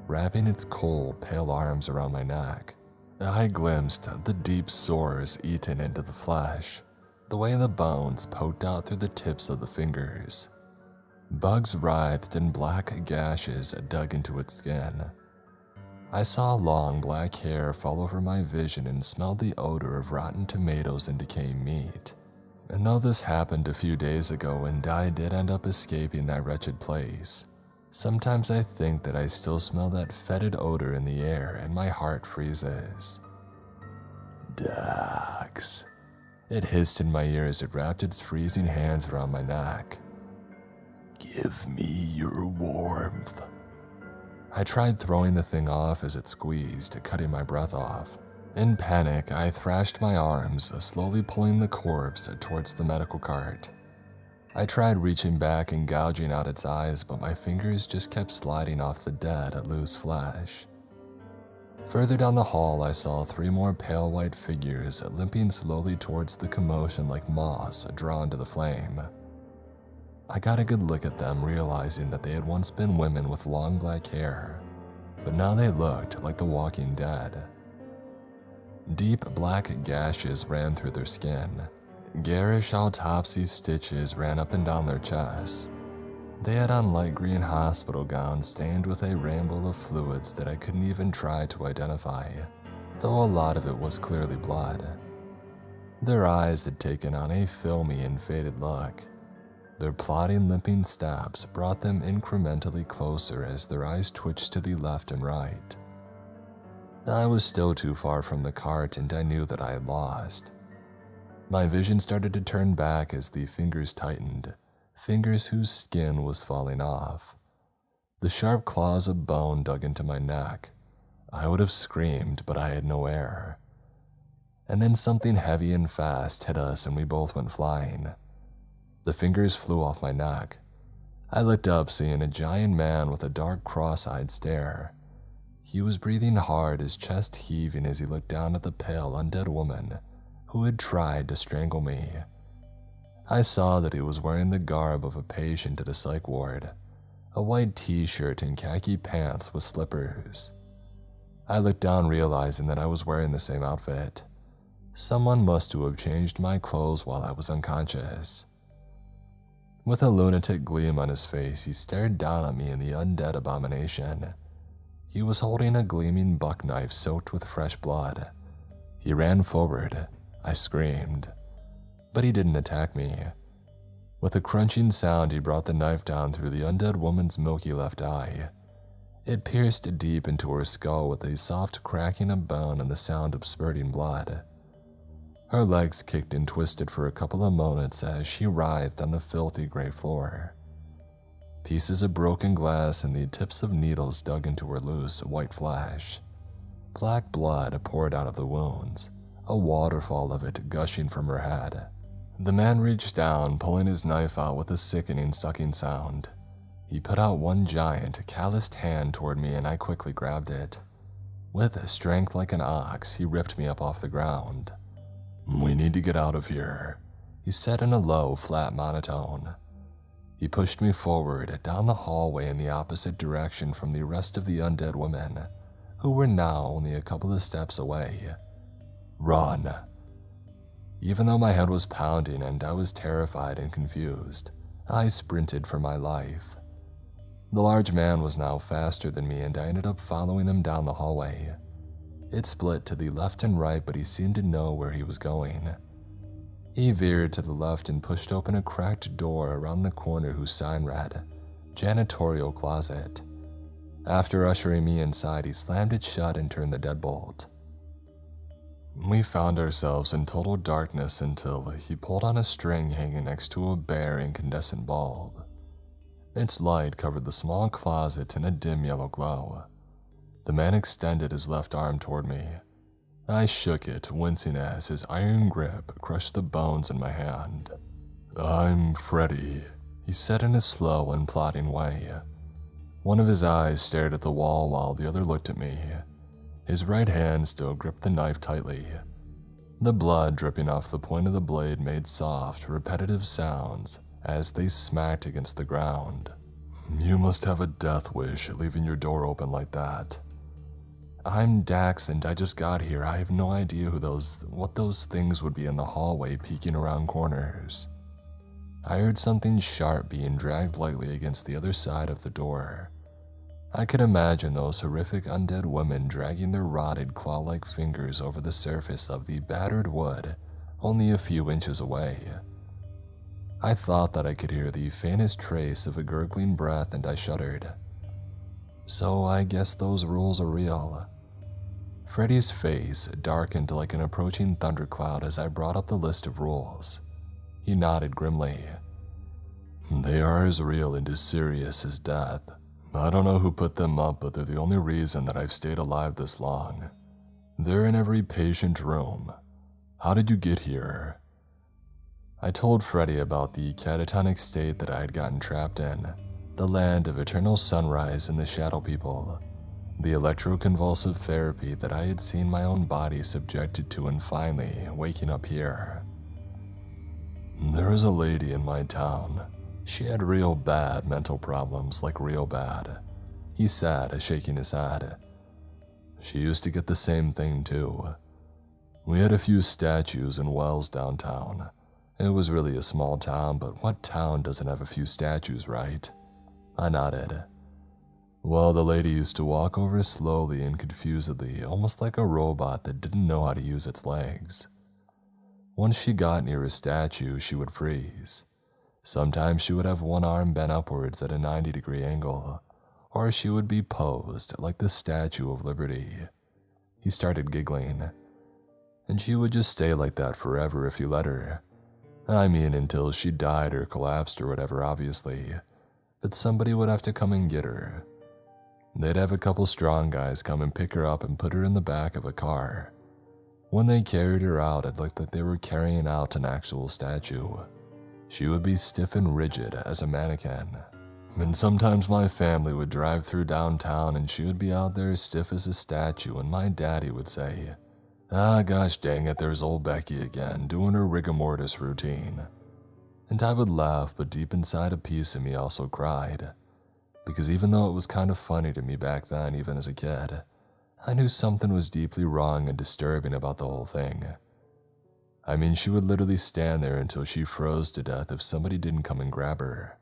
wrapping its cold, pale arms around my neck. I glimpsed the deep sores eaten into the flesh, the way the bones poked out through the tips of the fingers. Bugs writhed and black gashes dug into its skin. I saw long black hair fall over my vision and smelled the odor of rotten tomatoes and decaying meat. And though this happened a few days ago and I did end up escaping that wretched place, sometimes I think that I still smell that fetid odor in the air and my heart freezes. Dax. It hissed in my ear as it wrapped its freezing hands around my neck. Give me your warmth. I tried throwing the thing off as it squeezed, cutting my breath off. In panic, I thrashed my arms, slowly pulling the corpse towards the medical cart. I tried reaching back and gouging out its eyes, but my fingers just kept sliding off the dead, loose flesh. Further down the hall, I saw 3 more pale white figures limping slowly towards the commotion like moths drawn to the flame. I got a good look at them, realizing that they had once been women with long black hair, but now they looked like the walking dead. Deep black gashes ran through their skin. Garish autopsy stitches ran up and down their chests. They had on light green hospital gowns stained with a rainbow of fluids that I couldn't even try to identify, though a lot of it was clearly blood. Their eyes had taken on a filmy and faded look. Their plodding, limping steps brought them incrementally closer as their eyes twitched to the left and right. I was still too far from the cart and I knew that I had lost. My vision started to turn back as the fingers tightened, fingers whose skin was falling off. The sharp claws of bone dug into my neck. I would have screamed, but I had no air. And then something heavy and fast hit us and we both went flying. The fingers flew off my neck. I looked up, seeing a giant man with a dark cross-eyed stare. He was breathing hard, his chest heaving as he looked down at the pale, undead woman who had tried to strangle me. I saw that he was wearing the garb of a patient at a psych ward, a white t-shirt and khaki pants with slippers. I looked down, realizing that I was wearing the same outfit. Someone must have changed my clothes while I was unconscious. With a lunatic gleam on his face, he stared down at me in the undead abomination. He was holding a gleaming buck knife soaked with fresh blood. He ran forward. I screamed, but he didn't attack me. With a crunching sound, he brought the knife down through the undead woman's milky left eye. It pierced deep into her skull with a soft cracking of bone and the sound of spurting blood. Her legs kicked and twisted for a couple of moments as she writhed on the filthy gray floor. Pieces of broken glass and the tips of needles dug into her loose, white flesh. Black blood poured out of the wounds, a waterfall of it gushing from her head. The man reached down, pulling his knife out with a sickening sucking sound. He put out one giant, calloused hand toward me and I quickly grabbed it. With strength like an ox, he ripped me up off the ground. "We need to get out of here," he said in a low, flat monotone. He pushed me forward, down the hallway in the opposite direction from the rest of the undead women, who were now only a couple of steps away. "Run." Even though my head was pounding and I was terrified and confused, I sprinted for my life. The large man was now faster than me and I ended up following him down the hallway. It split to the left and right, but he seemed to know where he was going. He veered to the left and pushed open a cracked door around the corner whose sign read, "Janitorial Closet." After ushering me inside, he slammed it shut and turned the deadbolt. We found ourselves in total darkness until he pulled on a string hanging next to a bare incandescent bulb. Its light covered the small closet in a dim yellow glow. The man extended his left arm toward me. I shook it, wincing as his iron grip crushed the bones in my hand. "I'm Freddy," he said in a slow and plodding way. One of his eyes stared at the wall while the other looked at me. His right hand still gripped the knife tightly. The blood dripping off the point of the blade made soft, repetitive sounds as they smacked against the ground. "You must have a death wish leaving your door open like that." "I'm Dax and I just got here. I have no idea what those things would be in the hallway peeking around corners." I heard something sharp being dragged lightly against the other side of the door. I could imagine those horrific undead women dragging their rotted claw-like fingers over the surface of the battered wood only a few inches away. I thought that I could hear the faintest trace of a gurgling breath and I shuddered. So I guess those rules are real. Freddy's face darkened like an approaching thundercloud as I brought up the list of rules. He nodded grimly. They are as real and as serious as death. I don't know who put them up, but they're the only reason that I've stayed alive this long. They're in every patient room. How did you get here? I told Freddy about the catatonic state that I had gotten trapped in, the land of eternal sunrise and the shadow people, the electroconvulsive therapy that I had seen my own body subjected to, and finally waking up here. There is a lady in my town. She had real bad mental problems, like real bad. He said, shaking his head. She used to get the same thing too. We had a few statues and wells downtown. It was really a small town, but what town doesn't have a few statues, right? I nodded. Well, the lady used to walk over slowly and confusedly, almost like a robot that didn't know how to use its legs. Once she got near a statue, she would freeze. Sometimes she would have one arm bent upwards at a 90-degree angle, or she would be posed like the Statue of Liberty. He started giggling. And she would just stay like that forever if you let her. I mean, until she died or collapsed or whatever, obviously. But somebody would have to come and get her. They'd have a couple strong guys come and pick her up and put her in the back of a car. When they carried her out, it looked like they were carrying out an actual statue. She would be stiff and rigid as a mannequin. And sometimes my family would drive through downtown and she would be out there stiff as a statue, and my daddy would say, "Ah, gosh dang it, there's old Becky again, doing her rigor mortis routine." And I would laugh, but deep inside a piece of me also cried. Because even though it was kind of funny to me back then, even as a kid, I knew something was deeply wrong and disturbing about the whole thing. I mean, she would literally stand there until she froze to death if somebody didn't come and grab her.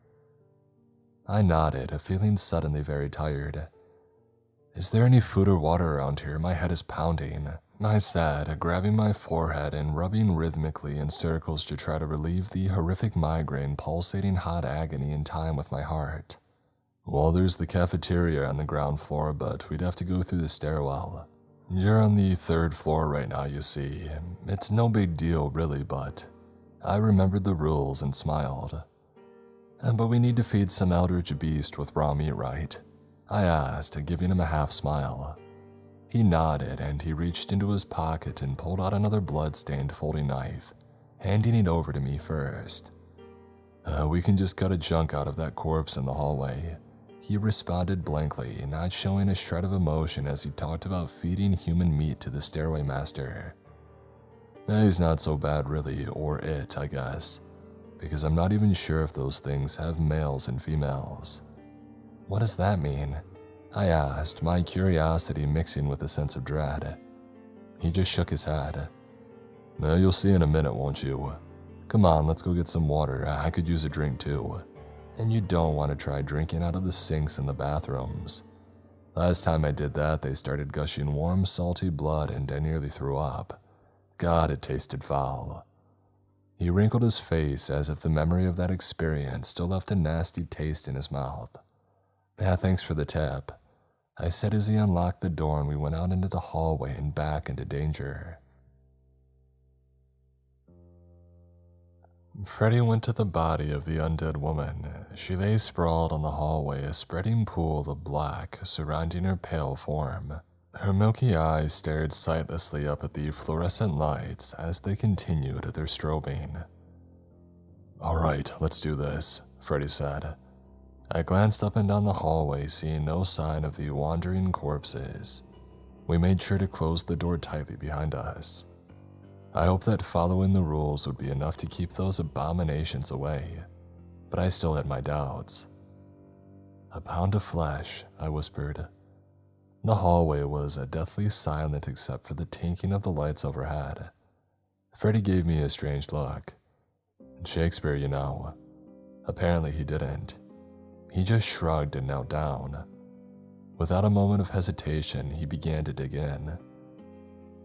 I nodded, feeling suddenly very tired. "Is there any food or water around here? My head is pounding," I said, grabbing my forehead and rubbing rhythmically in circles to try to relieve the horrific migraine pulsating hot agony in time with my heart. "Well, there's the cafeteria on the ground floor, but we'd have to go through the stairwell. You're on the 3rd floor right now, you see. It's no big deal, really, but..." I remembered the rules and smiled. "But we need to feed some eldritch beast with raw meat, right?" I asked, giving him a half smile. He nodded, and he reached into his pocket and pulled out another blood-stained folding knife, handing it over to me first. We can just cut a chunk out of that corpse in the hallway," he responded blankly, not showing a shred of emotion as he talked about feeding human meat to the stairway master. He's not so bad really, or it, I guess, because I'm not even sure if those things have males and females. "What does that mean?" I asked, my curiosity mixing with a sense of dread. He just shook his head. "You'll see in a minute, won't you? Come on, let's go get some water. I could use a drink too. And you don't want to try drinking out of the sinks in the bathrooms. Last time I did that, they started gushing warm, salty blood and I nearly threw up. God, it tasted foul." He wrinkled his face as if the memory of that experience still left a nasty taste in his mouth. "Yeah, thanks for the tip," I said as he unlocked the door and we went out into the hallway and back into danger. Freddy went to the body of the undead woman. She lay sprawled on the hallway, a spreading pool of black surrounding her pale form. Her milky eyes stared sightlessly up at the fluorescent lights as they continued their strobing. "All right, let's do this," Freddy said. I glanced up and down the hallway, seeing no sign of the wandering corpses. We made sure to close the door tightly behind us. I hoped that following the rules would be enough to keep those abominations away, but I still had my doubts. "A pound of flesh," I whispered. The hallway was deathly silent except for the tinking of the lights overhead. Freddy gave me a strange look. "Shakespeare, you know." Apparently he didn't. He just shrugged and knelt down. Without a moment of hesitation, he began to dig in.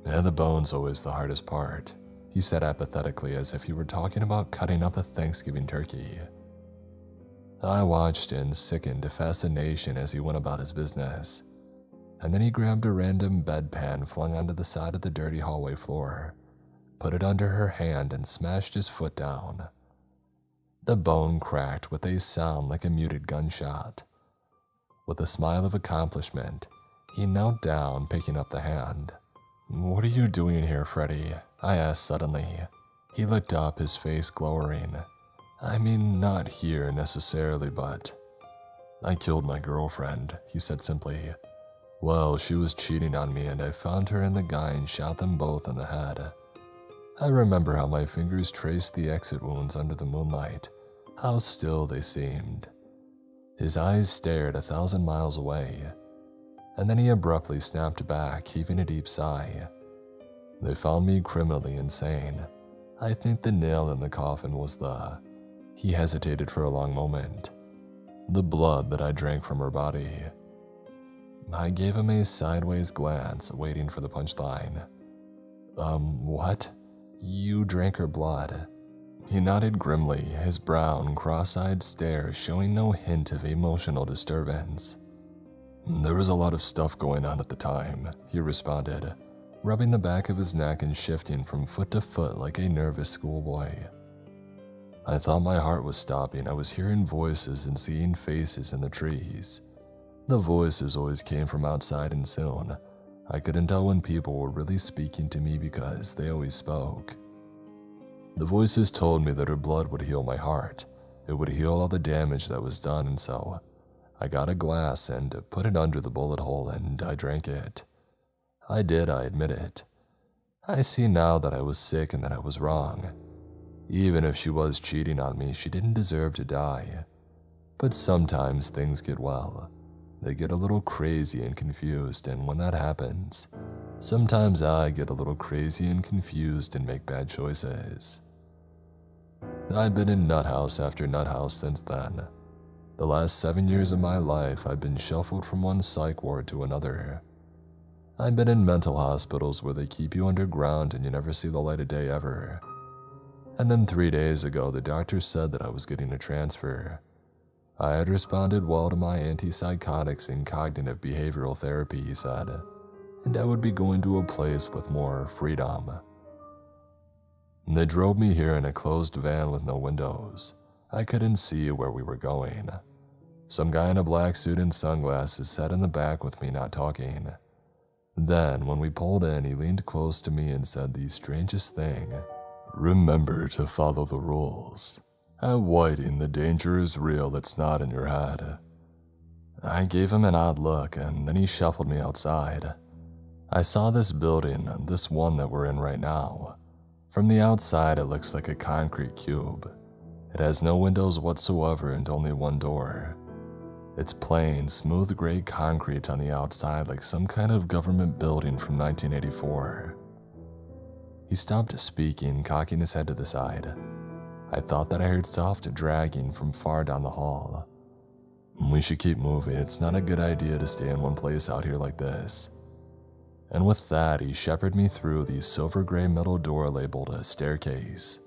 "Yeah, the bone's always the hardest part," he said apathetically, as if he were talking about cutting up a Thanksgiving turkey. I watched in sickened fascination as he went about his business, and then he grabbed a random bedpan flung onto the side of the dirty hallway floor, put it under her hand, and smashed his foot down. The bone cracked with a sound like a muted gunshot. With a smile of accomplishment, he knelt down, picking up the hand. "What are you doing here, Freddy?" I asked suddenly. He looked up, his face glowering. "I mean, not here necessarily, but..." "I killed my girlfriend," he said simply. "Well, she was cheating on me, and I found her and the guy and shot them both in the head. I remember how my fingers traced the exit wounds under the moonlight, how still they seemed." His eyes stared 1,000 miles away, and then he abruptly snapped back, heaving a deep sigh. "They found me criminally insane. I think the nail in the coffin was the..." He hesitated for a long moment. "The blood that I drank from her body." I gave him a sideways glance, waiting for the punchline. What? You drank her blood?" He nodded grimly, his brown, cross-eyed stare showing no hint of emotional disturbance. "There was a lot of stuff going on at the time," he responded, rubbing the back of his neck and shifting from foot to foot like a nervous schoolboy. "I thought my heart was stopping. I was hearing voices and seeing faces in the trees. The voices always came from outside, and soon I couldn't tell when people were really speaking to me because they always spoke. The voices told me that her blood would heal my heart. It would heal all the damage that was done, and so I got a glass and put it under the bullet hole and I drank it. I did, I admit it. I see now that I was sick and that I was wrong. Even if she was cheating on me, she didn't deserve to die. But sometimes things get they get a little crazy and confused, and when that happens, sometimes I get a little crazy and confused and make bad choices. I've been in nuthouse after nuthouse since then. The last 7 years of my life, I've been shuffled from one psych ward to another. I've been in mental hospitals where they keep you underground and you never see the light of day ever. And then 3 days ago, the doctor said that I was getting a transfer. I had responded well to my antipsychotics and cognitive behavioral therapy, he said, and I would be going to a place with more freedom. They drove me here in a closed van with no windows. I couldn't see where we were going. Some guy in a black suit and sunglasses sat in the back with me, not talking. Then, when we pulled in, he leaned close to me and said the strangest thing. "Remember to follow the rules. At Whiting, the danger is real, it's not in your head." I gave him an odd look, and then he shuffled me outside. I saw this building, this one that we're in right now. From the outside, it looks like a concrete cube. It has no windows whatsoever and only one door. It's plain, smooth gray concrete on the outside, like some kind of government building from 1984. He stopped speaking, cocking his head to the side. I thought that I heard soft dragging from far down the hall. "We should keep moving. It's not a good idea to stay in one place out here like this." And with that, he shepherded me through the silver gray metal door labeled a staircase.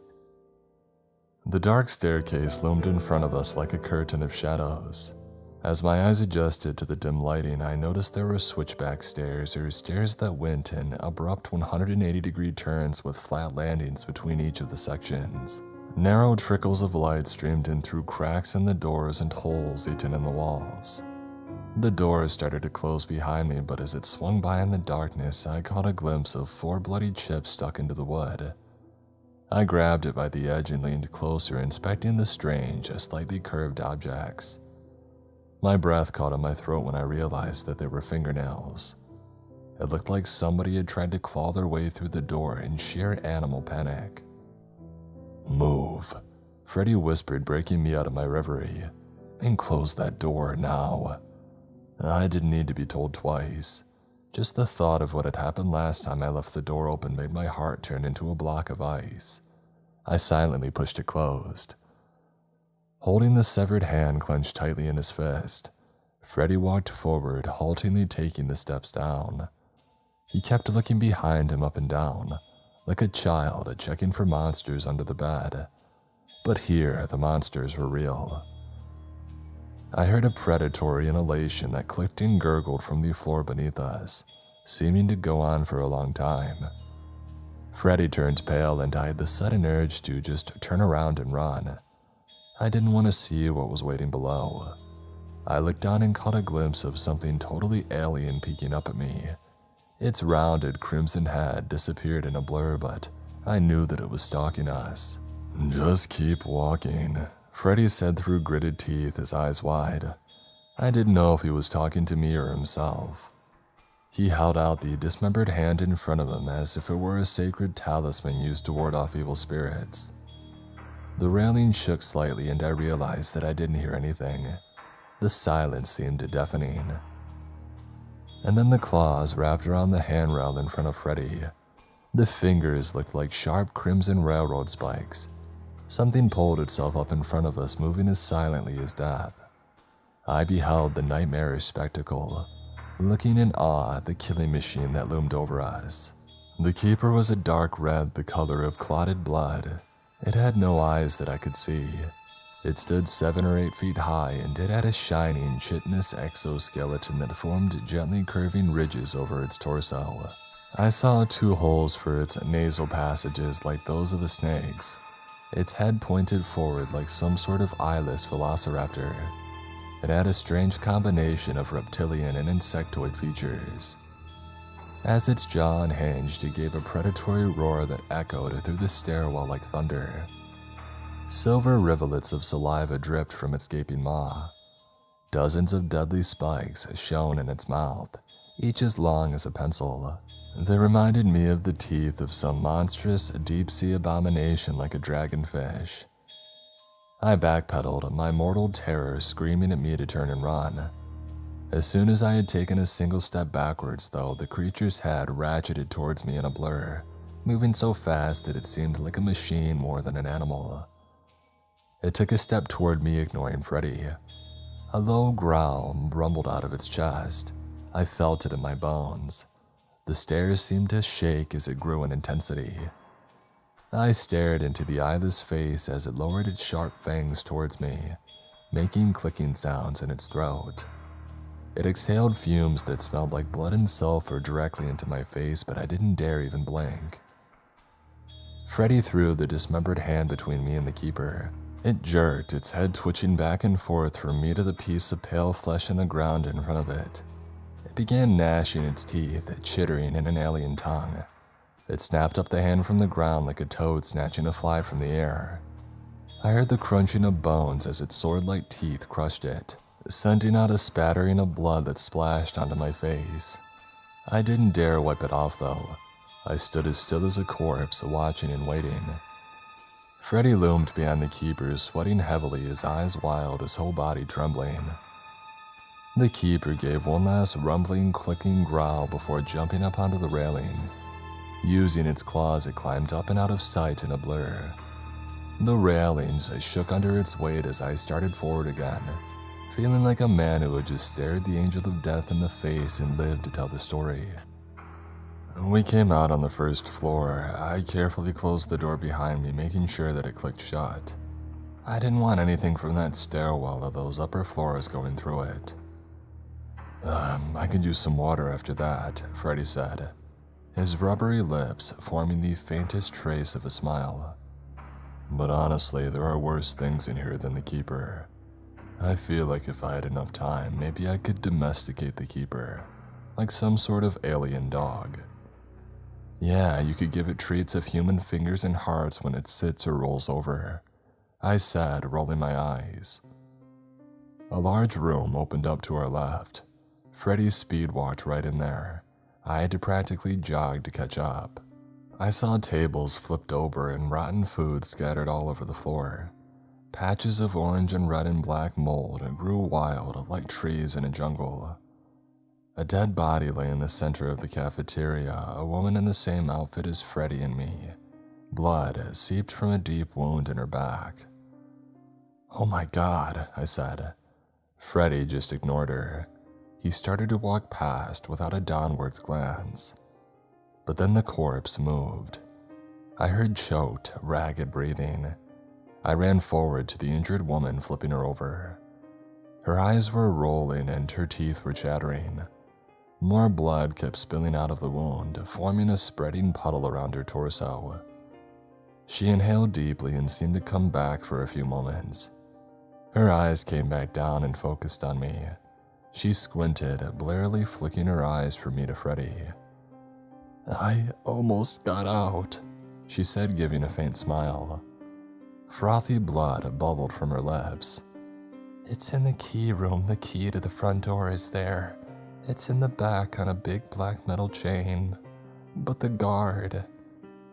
The dark staircase loomed in front of us like a curtain of shadows. As my eyes adjusted to the dim lighting, I noticed there were switchback stairs, or stairs that went in abrupt 180-degree turns with flat landings between each of the sections. Narrow trickles of light streamed in through cracks in the doors and holes eaten in the walls. The doors started to close behind me, but as it swung by in the darkness, I caught a glimpse of 4 bloody chips stuck into the wood. I grabbed it by the edge and leaned closer, inspecting the strange, slightly curved objects. My breath caught in my throat when I realized that they were fingernails. It looked like somebody had tried to claw their way through the door in sheer animal panic. "Move," Freddy whispered, breaking me out of my reverie. "And close that door now." I didn't need to be told twice. Just the thought of what had happened last time I left the door open made my heart turn into a block of ice. I silently pushed it closed. Holding the severed hand clenched tightly in his fist, Freddy walked forward, haltingly taking the steps down. He kept looking behind him up and down, like a child checking for monsters under the bed. But here, the monsters were real. I heard a predatory inhalation that clicked and gurgled from the floor beneath us, seeming to go on for a long time. Freddy turned pale and I had the sudden urge to just turn around and run. I didn't want to see what was waiting below. I looked down and caught a glimpse of something totally alien peeking up at me. Its rounded crimson head disappeared in a blur, but I knew that it was stalking us. "Just keep walking," Freddy said through gritted teeth, his eyes wide. I didn't know if he was talking to me or himself. He held out the dismembered hand in front of him as if it were a sacred talisman used to ward off evil spirits. The railing shook slightly and I realized that I didn't hear anything. The silence seemed deafening. And then the claws wrapped around the handrail in front of Freddy. The fingers looked like sharp crimson railroad spikes. Something pulled itself up in front of us, moving as silently as death. I beheld the nightmarish spectacle, looking in awe at the killing machine that loomed over us. The keeper was a dark red, the color of clotted blood. It had no eyes that I could see. It stood 7 or 8 feet high, and it had a shining, chitinous exoskeleton that formed gently curving ridges over its torso. I saw 2 holes for its nasal passages like those of a snake's. Its head pointed forward like some sort of eyeless velociraptor. It had a strange combination of reptilian and insectoid features. As its jaw unhinged, it gave a predatory roar that echoed through the stairwell like thunder. Silver rivulets of saliva dripped from its gaping maw. Dozens of deadly spikes shone in its mouth, each as long as a pencil. They reminded me of the teeth of some monstrous deep-sea abomination like a dragonfish. I backpedaled, my mortal terror screaming at me to turn and run. As soon as I had taken a single step backwards, though, the creature's head ratcheted towards me in a blur, moving so fast that it seemed like a machine more than an animal. It took a step toward me, ignoring Freddy. A low growl rumbled out of its chest. I felt it in my bones. The stairs seemed to shake as it grew in intensity. I stared into the eyeless face as it lowered its sharp fangs towards me, making clicking sounds in its throat. It exhaled fumes that smelled like blood and sulfur directly into my face, but I didn't dare even blink. Freddy threw the dismembered hand between me and the keeper. It jerked, its head twitching back and forth from me to the piece of pale flesh on the ground in front of it. It began gnashing its teeth, chittering in an alien tongue. It snapped up the hand from the ground like a toad snatching a fly from the air. I heard the crunching of bones as its sword-like teeth crushed it, sending out a spattering of blood that splashed onto my face. I didn't dare wipe it off though. I stood as still as a corpse, watching and waiting. Freddy loomed behind the keeper, sweating heavily, his eyes wild, his whole body trembling. The keeper gave one last rumbling, clicking growl before jumping up onto the railing. Using its claws, it climbed up and out of sight in a blur. The railings shook under its weight as I started forward again, feeling like a man who had just stared the angel of death in the face and lived to tell the story. We came out on the first floor. I carefully closed the door behind me, making sure that it clicked shut. I didn't want anything from that stairwell or those upper floors going through it. I could use some water after that," Freddy said, his rubbery lips forming the faintest trace of a smile. "But honestly, there are worse things in here than the keeper. I feel like if I had enough time, maybe I could domesticate the keeper, like some sort of alien dog. Yeah, you could give it treats of human fingers and hearts when it sits or rolls over," I said, rolling my eyes. A large room opened up to our left. Freddy speed walked right in there. I had to practically jog to catch up. I saw tables flipped over and rotten food scattered all over the floor. Patches of orange and red and black mold grew wild like trees in a jungle. A dead body lay in the center of the cafeteria, a woman in the same outfit as Freddy and me. Blood seeped from a deep wound in her back. "Oh my God," I said. Freddy just ignored her. He started to walk past without a downwards glance. But then the corpse moved. I heard choked, ragged breathing. I ran forward to the injured woman, flipping her over. Her eyes were rolling and her teeth were chattering. More blood kept spilling out of the wound, forming a spreading puddle around her torso. She inhaled deeply and seemed to come back for a few moments. Her eyes came back down and focused on me. She squinted, blearily flicking her eyes from me to Freddy. "I almost got out," she said, giving a faint smile. Frothy blood bubbled from her lips. "It's in the key room. The key to the front door is there. It's in the back on a big black metal chain. But the guard..."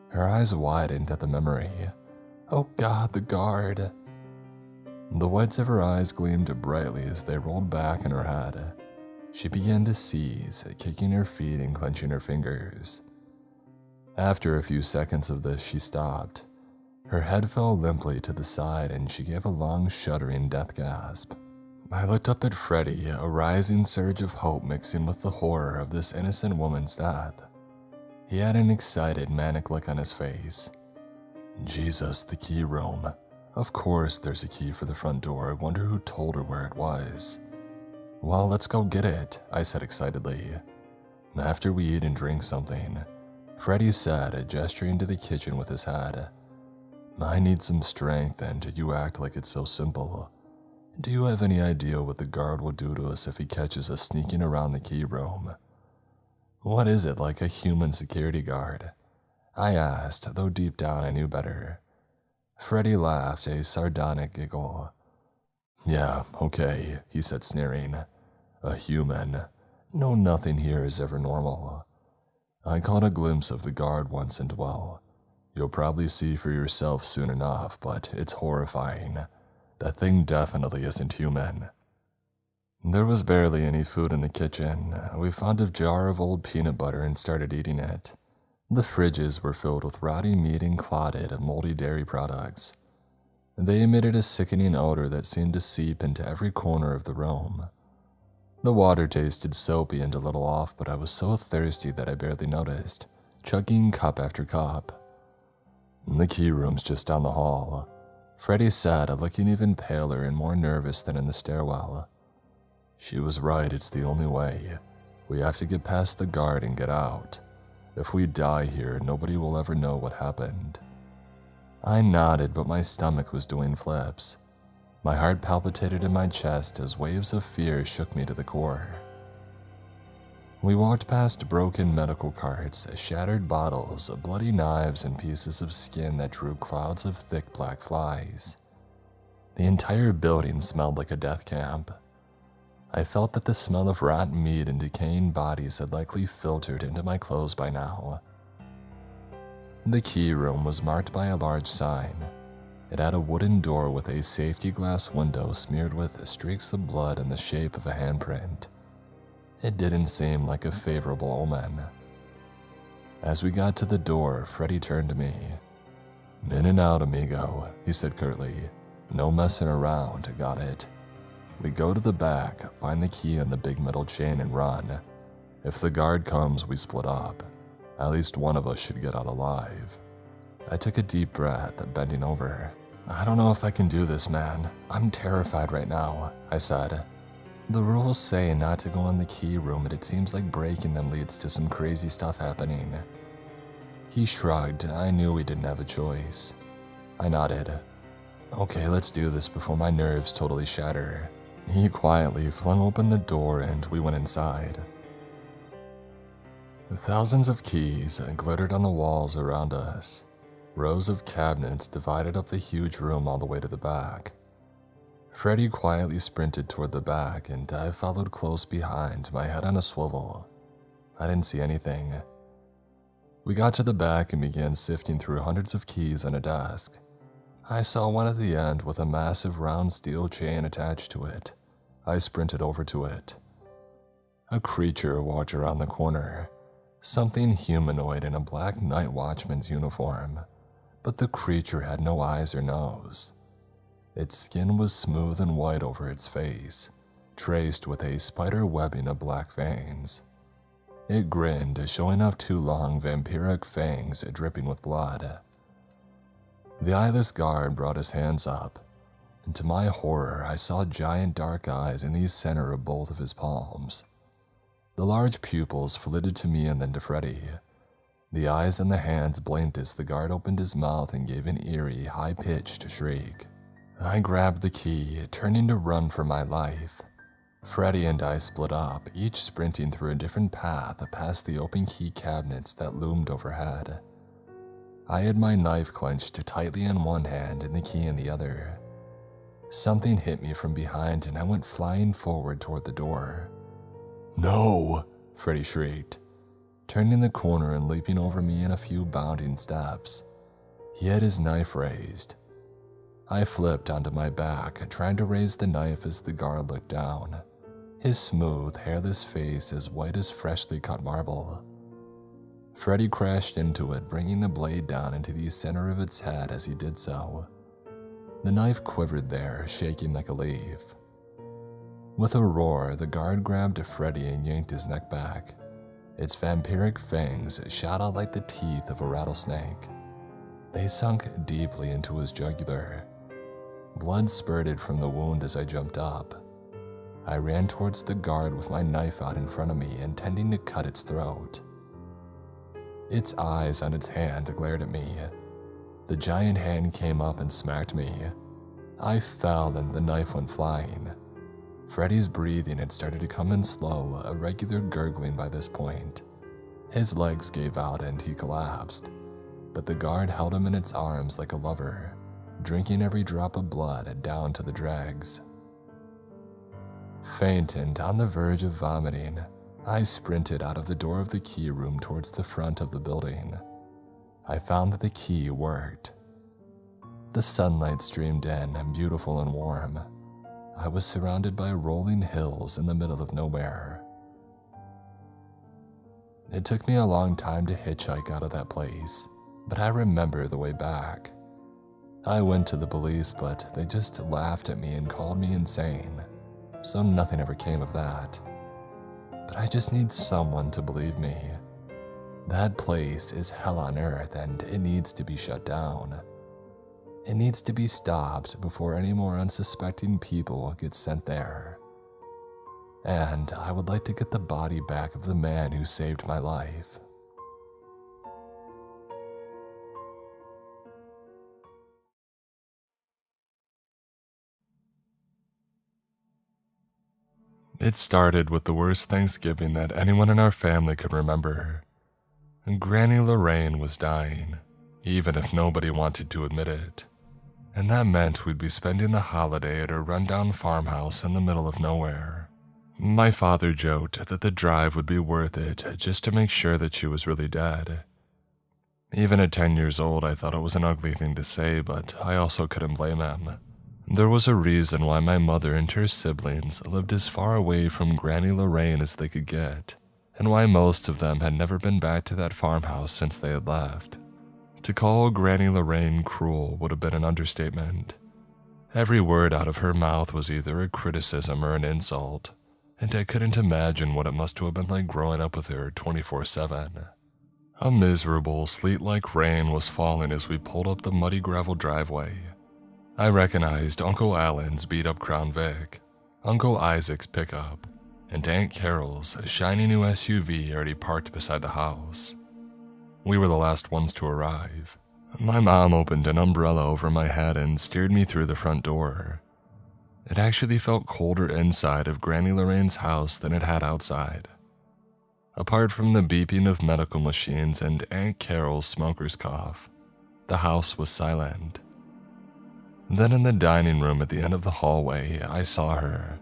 Her eyes widened at the memory. "Oh God, the guard." The whites of her eyes gleamed brightly as they rolled back in her head. She began to seize, kicking her feet and clenching her fingers. After a few seconds of this, she stopped. Her head fell limply to the side and she gave a long, shuddering death gasp. I looked up at Freddy, a rising surge of hope mixing with the horror of this innocent woman's death. He had an excited, manic look on his face. "Jesus, the key room. Of course there's a key for the front door. I wonder who told her where it was." "Well, let's go get it," I said excitedly. "After we eat and drink something," Freddy said, gesturing to the kitchen with his head. "I need some strength and you act like it's so simple. Do you have any idea what the guard will do to us if he catches us sneaking around the key room?" "What is it, like a human security guard?" I asked, though deep down I knew better. Freddy laughed, a sardonic giggle. "Yeah, okay," he said, sneering. "A human. No, nothing here is ever normal. I caught a glimpse of the guard once and well, you'll probably see for yourself soon enough, but it's horrifying. That thing definitely isn't human." There was barely any food in the kitchen. We found a jar of old peanut butter and started eating it. The fridges were filled with rotty meat and clotted, moldy dairy products. They emitted a sickening odor that seemed to seep into every corner of the room. The water tasted soapy and a little off, but I was so thirsty that I barely noticed, chugging cup after cup. "The key room's just down the hall," Freddy said, looking even paler and more nervous than in the stairwell. "She was right, it's the only way. We have to get past the guard and get out. If we die here, nobody will ever know what happened." I nodded, but my stomach was doing flips. My heart palpitated in my chest as waves of fear shook me to the core. We walked past broken medical carts, shattered bottles, bloody knives, and pieces of skin that drew clouds of thick black flies. The entire building smelled like a death camp. I felt that the smell of rotten meat and decaying bodies had likely filtered into my clothes by now. The key room was marked by a large sign. It had a wooden door with a safety glass window smeared with streaks of blood in the shape of a handprint. It didn't seem like a favorable omen. As we got to the door, Freddy turned to me. "In and out, amigo," he said curtly. "No messing around, got it? We go to the back, find the key on the big metal chain and run. If the guard comes, we split up. At least one of us should get out alive." I took a deep breath, bending over. "I don't know if I can do this, man. I'm terrified right now," I said. "The rules say not to go in the key room, and it seems like breaking them leads to some crazy stuff happening." He shrugged. I knew we didn't have a choice. I nodded. "Okay, let's do this before my nerves totally shatter." He quietly flung open the door and we went inside. Thousands of keys glittered on the walls around us. Rows of cabinets divided up the huge room all the way to the back. Freddy quietly sprinted toward the back and I followed close behind, my head on a swivel. I didn't see anything. We got to the back and began sifting through hundreds of keys on a desk. I saw one at the end with a massive round steel chain attached to it. I sprinted over to it. A creature walked around the corner. Something humanoid in a black night watchman's uniform. But the creature had no eyes or nose. Its skin was smooth and white over its face. traced with a spider webbing of black veins. It grinned, showing off 2 long vampiric fangs dripping with blood. The eyeless guard brought his hands up, and to my horror, I saw giant dark eyes in the center of both of his palms. The large pupils flitted to me and then to Freddy. The eyes and the hands blinked as the guard opened his mouth and gave an eerie, high-pitched shriek. I grabbed the key, turning to run for my life. Freddy and I split up, each sprinting through a different path past the open key cabinets that loomed overhead. I had my knife clenched tightly in one hand and the key in the other. Something hit me from behind and I went flying forward toward the door. "No!" Freddy shrieked, turning the corner and leaping over me in a few bounding steps. He had his knife raised. I flipped onto my back, trying to raise the knife as the guard looked down, his smooth, hairless face as white as freshly cut marble. Freddy crashed into it, bringing the blade down into the center of its head as he did so. The knife quivered there, shaking like a leaf. With a roar, the guard grabbed Freddy and yanked his neck back. Its vampiric fangs shot out like the teeth of a rattlesnake. They sunk deeply into his jugular. Blood spurted from the wound as I jumped up. I ran towards the guard with my knife out in front of me, intending to cut its throat. Its eyes on its hand glared at me. The giant hand came up and smacked me. I fell and the knife went flying. Freddy's breathing had started to come in slow, a regular gurgling by this point. His legs gave out and he collapsed, but the guard held him in its arms like a lover, drinking every drop of blood down to the dregs. Faint and on the verge of vomiting, I sprinted out of the door of the key room towards the front of the building. I found that the key worked. The sunlight streamed in, beautiful and warm. I was surrounded by rolling hills in the middle of nowhere. It took me a long time to hitchhike out of that place, but I remember the way back. I went to the police, but they just laughed at me and called me insane, so nothing ever came of that. But I just need someone to believe me. That place is hell on earth and it needs to be shut down. It needs to be stopped before any more unsuspecting people get sent there. And I would like to get the body back of the man who saved my life. It started with the worst Thanksgiving that anyone in our family could remember. Granny Lorraine was dying, even if nobody wanted to admit it. And that meant we'd be spending the holiday at a rundown farmhouse in the middle of nowhere. My father joked that the drive would be worth it just to make sure that she was really dead. Even at 10 years old, I thought it was an ugly thing to say, but I also couldn't blame him. There was a reason why my mother and her siblings lived as far away from Granny Lorraine as they could get, and why most of them had never been back to that farmhouse since they had left. To call Granny Lorraine cruel would have been an understatement. Every word out of her mouth was either a criticism or an insult, and I couldn't imagine what it must have been like growing up with her 24/7. A miserable, sleet-like rain was falling as we pulled up the muddy gravel driveway. I recognized Uncle Alan's beat-up Crown Vic, Uncle Isaac's pickup, and Aunt Carol's shiny new SUV already parked beside the house. We were the last ones to arrive. My mom opened an umbrella over my head and steered me through the front door. It actually felt colder inside of Granny Lorraine's house than it had outside. Apart from the beeping of medical machines and Aunt Carol's smoker's cough, the house was silent. Then in the dining room at the end of the hallway, I saw her.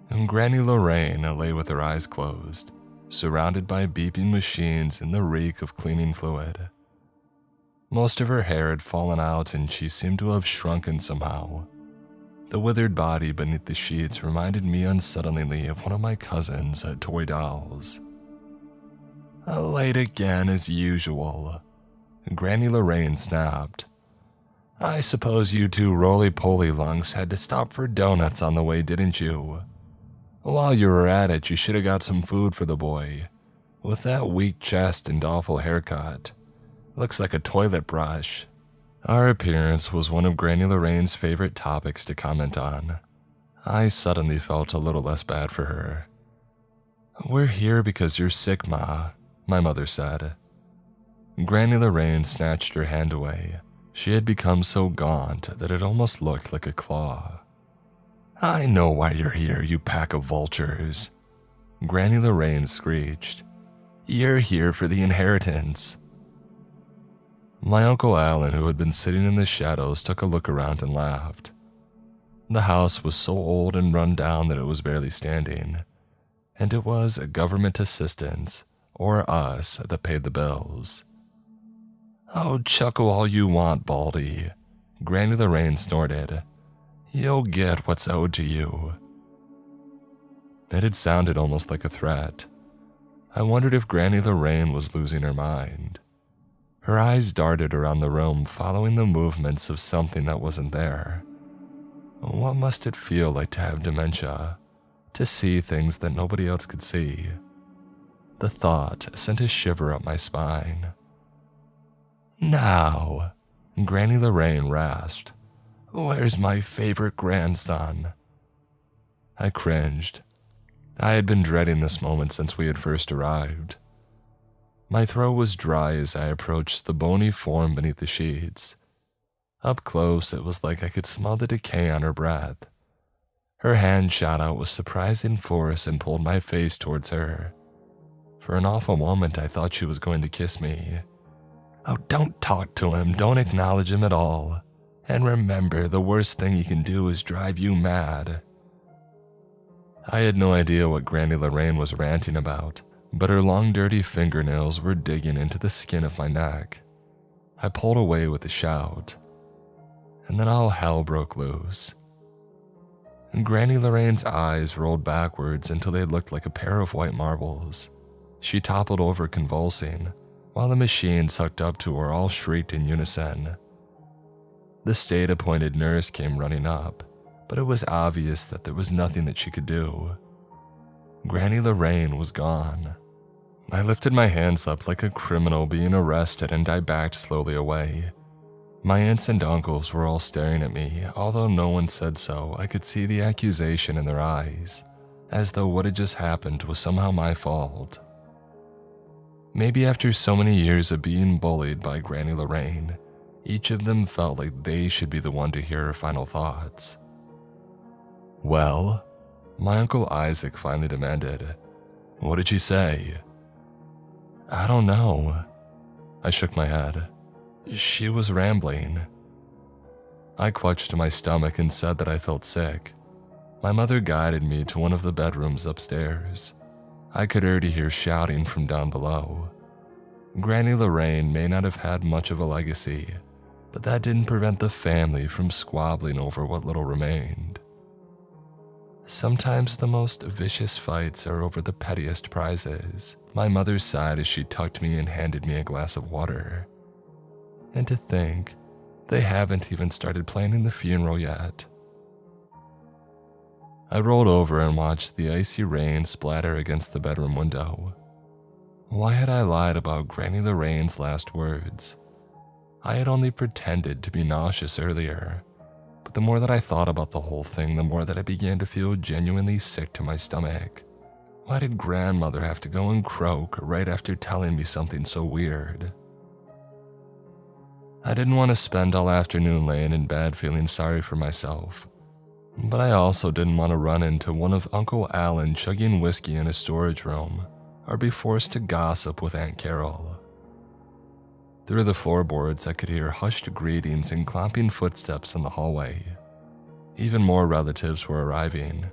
And Granny Lorraine lay with her eyes closed, surrounded by beeping machines and the reek of cleaning fluid. Most of her hair had fallen out and she seemed to have shrunken somehow. The withered body beneath the sheets reminded me unsettlingly of one of my cousin's toy dolls. Late again as usual, Granny Lorraine snapped. I suppose you two roly-poly lunks had to stop for donuts on the way, didn't you? While you were at it, you should have got some food for the boy. With that weak chest and awful haircut. Looks like a toilet brush. Our appearance was one of Granny Lorraine's favorite topics to comment on. I suddenly felt a little less bad for her. We're here because you're sick, Ma, my mother said. Granny Lorraine snatched her hand away. She had become so gaunt that it almost looked like a claw. I know why you're here, you pack of vultures. Granny Lorraine screeched. You're here for the inheritance. My Uncle Alan, who had been sitting in the shadows, took a look around and laughed. The house was so old and run down that it was barely standing, and it was government assistance, or us, that paid the bills. Oh, chuckle all you want, Baldy, Granny Lorraine snorted. You'll get what's owed to you. It had sounded almost like a threat. I wondered if Granny Lorraine was losing her mind. Her eyes darted around the room, following the movements of something that wasn't there. What must it feel like to have dementia? To see things that nobody else could see? The thought sent a shiver up my spine. Now, Granny Lorraine rasped, where's my favorite grandson? I cringed. I had been dreading this moment since we had first arrived. My throat was dry as I approached the bony form beneath the sheets. Up close, it was like I could smell the decay on her breath. Her hand shot out with surprising force and pulled my face towards her. For an awful moment, I thought she was going to kiss me. Oh, don't talk to him, don't acknowledge him at all. And remember, the worst thing he can do is drive you mad. I had no idea what Granny Lorraine was ranting about, but her long dirty fingernails were digging into the skin of my neck. I pulled away with a shout, and then all hell broke loose. Granny Lorraine's eyes rolled backwards until they looked like a pair of white marbles. She toppled over convulsing, while the machines hooked up to her all shrieked in unison. The state-appointed nurse came running up, but it was obvious that there was nothing that she could do. Granny Lorraine was gone. I lifted my hands up like a criminal being arrested and I backed slowly away. My aunts and uncles were all staring at me, although no one said so. I could see the accusation in their eyes, as though what had just happened was somehow my fault. Maybe after so many years of being bullied by Granny Lorraine, each of them felt like they should be the one to hear her final thoughts. Well, my Uncle Isaac finally demanded, what did she say? I don't know. I shook my head. She was rambling. I clutched my stomach and said that I felt sick. My mother guided me to one of the bedrooms upstairs. I could already hear shouting from down below. Granny Lorraine may not have had much of a legacy, but that didn't prevent the family from squabbling over what little remained. Sometimes the most vicious fights are over the pettiest prizes, my mother sighed as she tucked me and handed me a glass of water. And to think, they haven't even started planning the funeral yet. I rolled over and watched the icy rain splatter against the bedroom window. Why had I lied about Granny Lorraine's last words? I had only pretended to be nauseous earlier, but the more that I thought about the whole thing, the more that I began to feel genuinely sick to my stomach. Why did grandmother have to go and croak right after telling me something so weird? I didn't want to spend all afternoon laying in bed feeling sorry for myself, but I also didn't want to run into one of Uncle Alan chugging whiskey in a storage room or be forced to gossip with Aunt Carol. Through the floorboards, I could hear hushed greetings and clomping footsteps in the hallway. Even more relatives were arriving.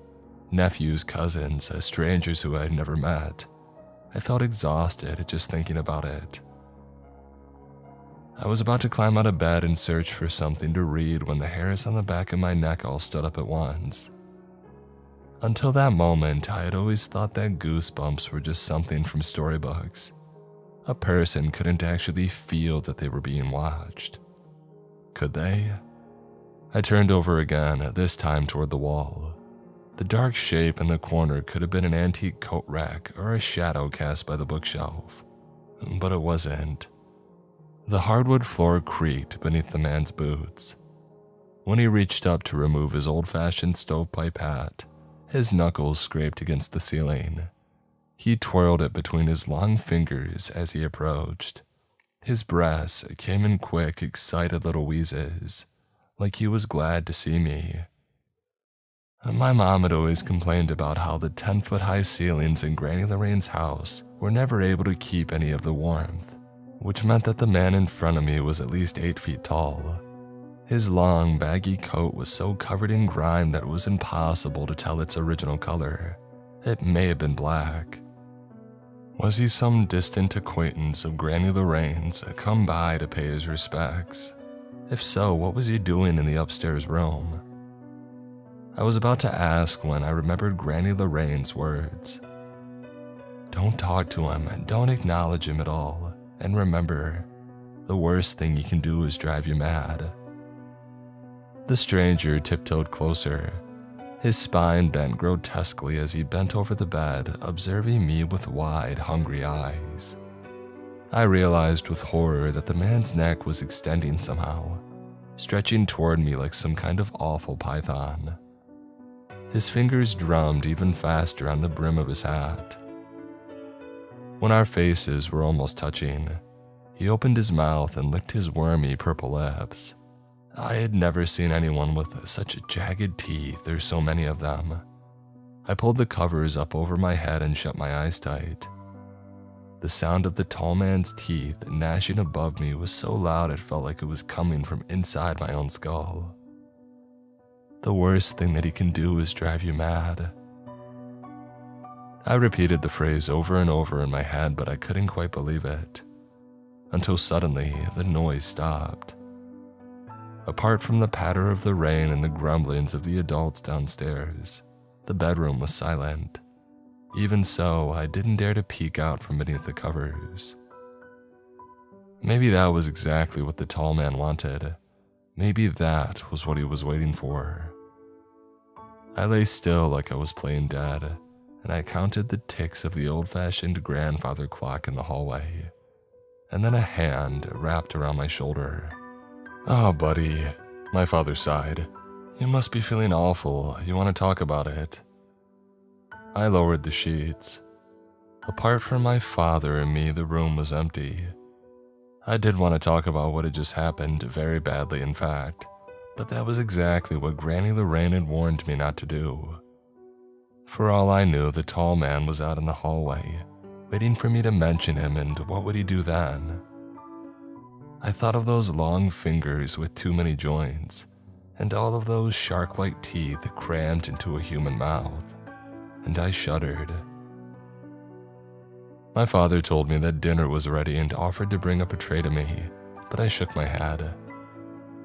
Nephews, cousins, strangers who I had never met. I felt exhausted just thinking about it. I was about to climb out of bed and search for something to read when the hairs on the back of my neck all stood up at once. Until that moment, I had always thought that goosebumps were just something from storybooks. A person couldn't actually feel that they were being watched. Could they? I turned over again, this time toward the wall. The dark shape in the corner could have been an antique coat rack or a shadow cast by the bookshelf, but it wasn't. The hardwood floor creaked beneath the man's boots. When he reached up to remove his old-fashioned stovepipe hat, his knuckles scraped against the ceiling. He twirled it between his long fingers as he approached. His breaths came in quick, excited little wheezes, like he was glad to see me. My mom had always complained about how the 10-foot-high ceilings in Granny Lorraine's house were never able to keep any of the warmth, which meant that the man in front of me was at least 8 feet tall. His long, baggy coat was so covered in grime that it was impossible to tell its original color. It may have been black. Was he some distant acquaintance of Granny Lorraine's come by to pay his respects? If so, what was he doing in the upstairs room? I was about to ask when I remembered Granny Lorraine's words. Don't talk to him, don't acknowledge him at all, and remember, the worst thing he can do is drive you mad. The stranger tiptoed closer. His spine bent grotesquely as he bent over the bed, observing me with wide, hungry eyes. I realized with horror that the man's neck was extending somehow, stretching toward me like some kind of awful python. His fingers drummed even faster on the brim of his hat. When our faces were almost touching, he opened his mouth and licked his wormy purple lips. I had never seen anyone with such jagged teeth or so many of them. I pulled the covers up over my head and shut my eyes tight. The sound of the tall man's teeth gnashing above me was so loud it felt like it was coming from inside my own skull. The worst thing that he can do is drive you mad. I repeated the phrase over and over in my head, but I couldn't quite believe it. Until suddenly, the noise stopped. Apart from the patter of the rain and the grumblings of the adults downstairs, the bedroom was silent. Even so, I didn't dare to peek out from beneath the covers. Maybe that was exactly what the tall man wanted. Maybe that was what he was waiting for. I lay still like I was playing dead, and I counted the ticks of the old-fashioned grandfather clock in the hallway, and then a hand wrapped around my shoulder. "Oh, buddy," my father sighed. "You must be feeling awful. You want to talk about it?" I lowered the sheets. Apart from my father and me, the room was empty. I did want to talk about what had just happened, very badly in fact, but that was exactly what Granny Lorraine had warned me not to do. For all I knew, the tall man was out in the hallway, waiting for me to mention him, and what would he do then? I thought of those long fingers with too many joints, and all of those shark-like teeth crammed into a human mouth, and I shuddered. My father told me that dinner was ready and offered to bring up a tray to me, but I shook my head.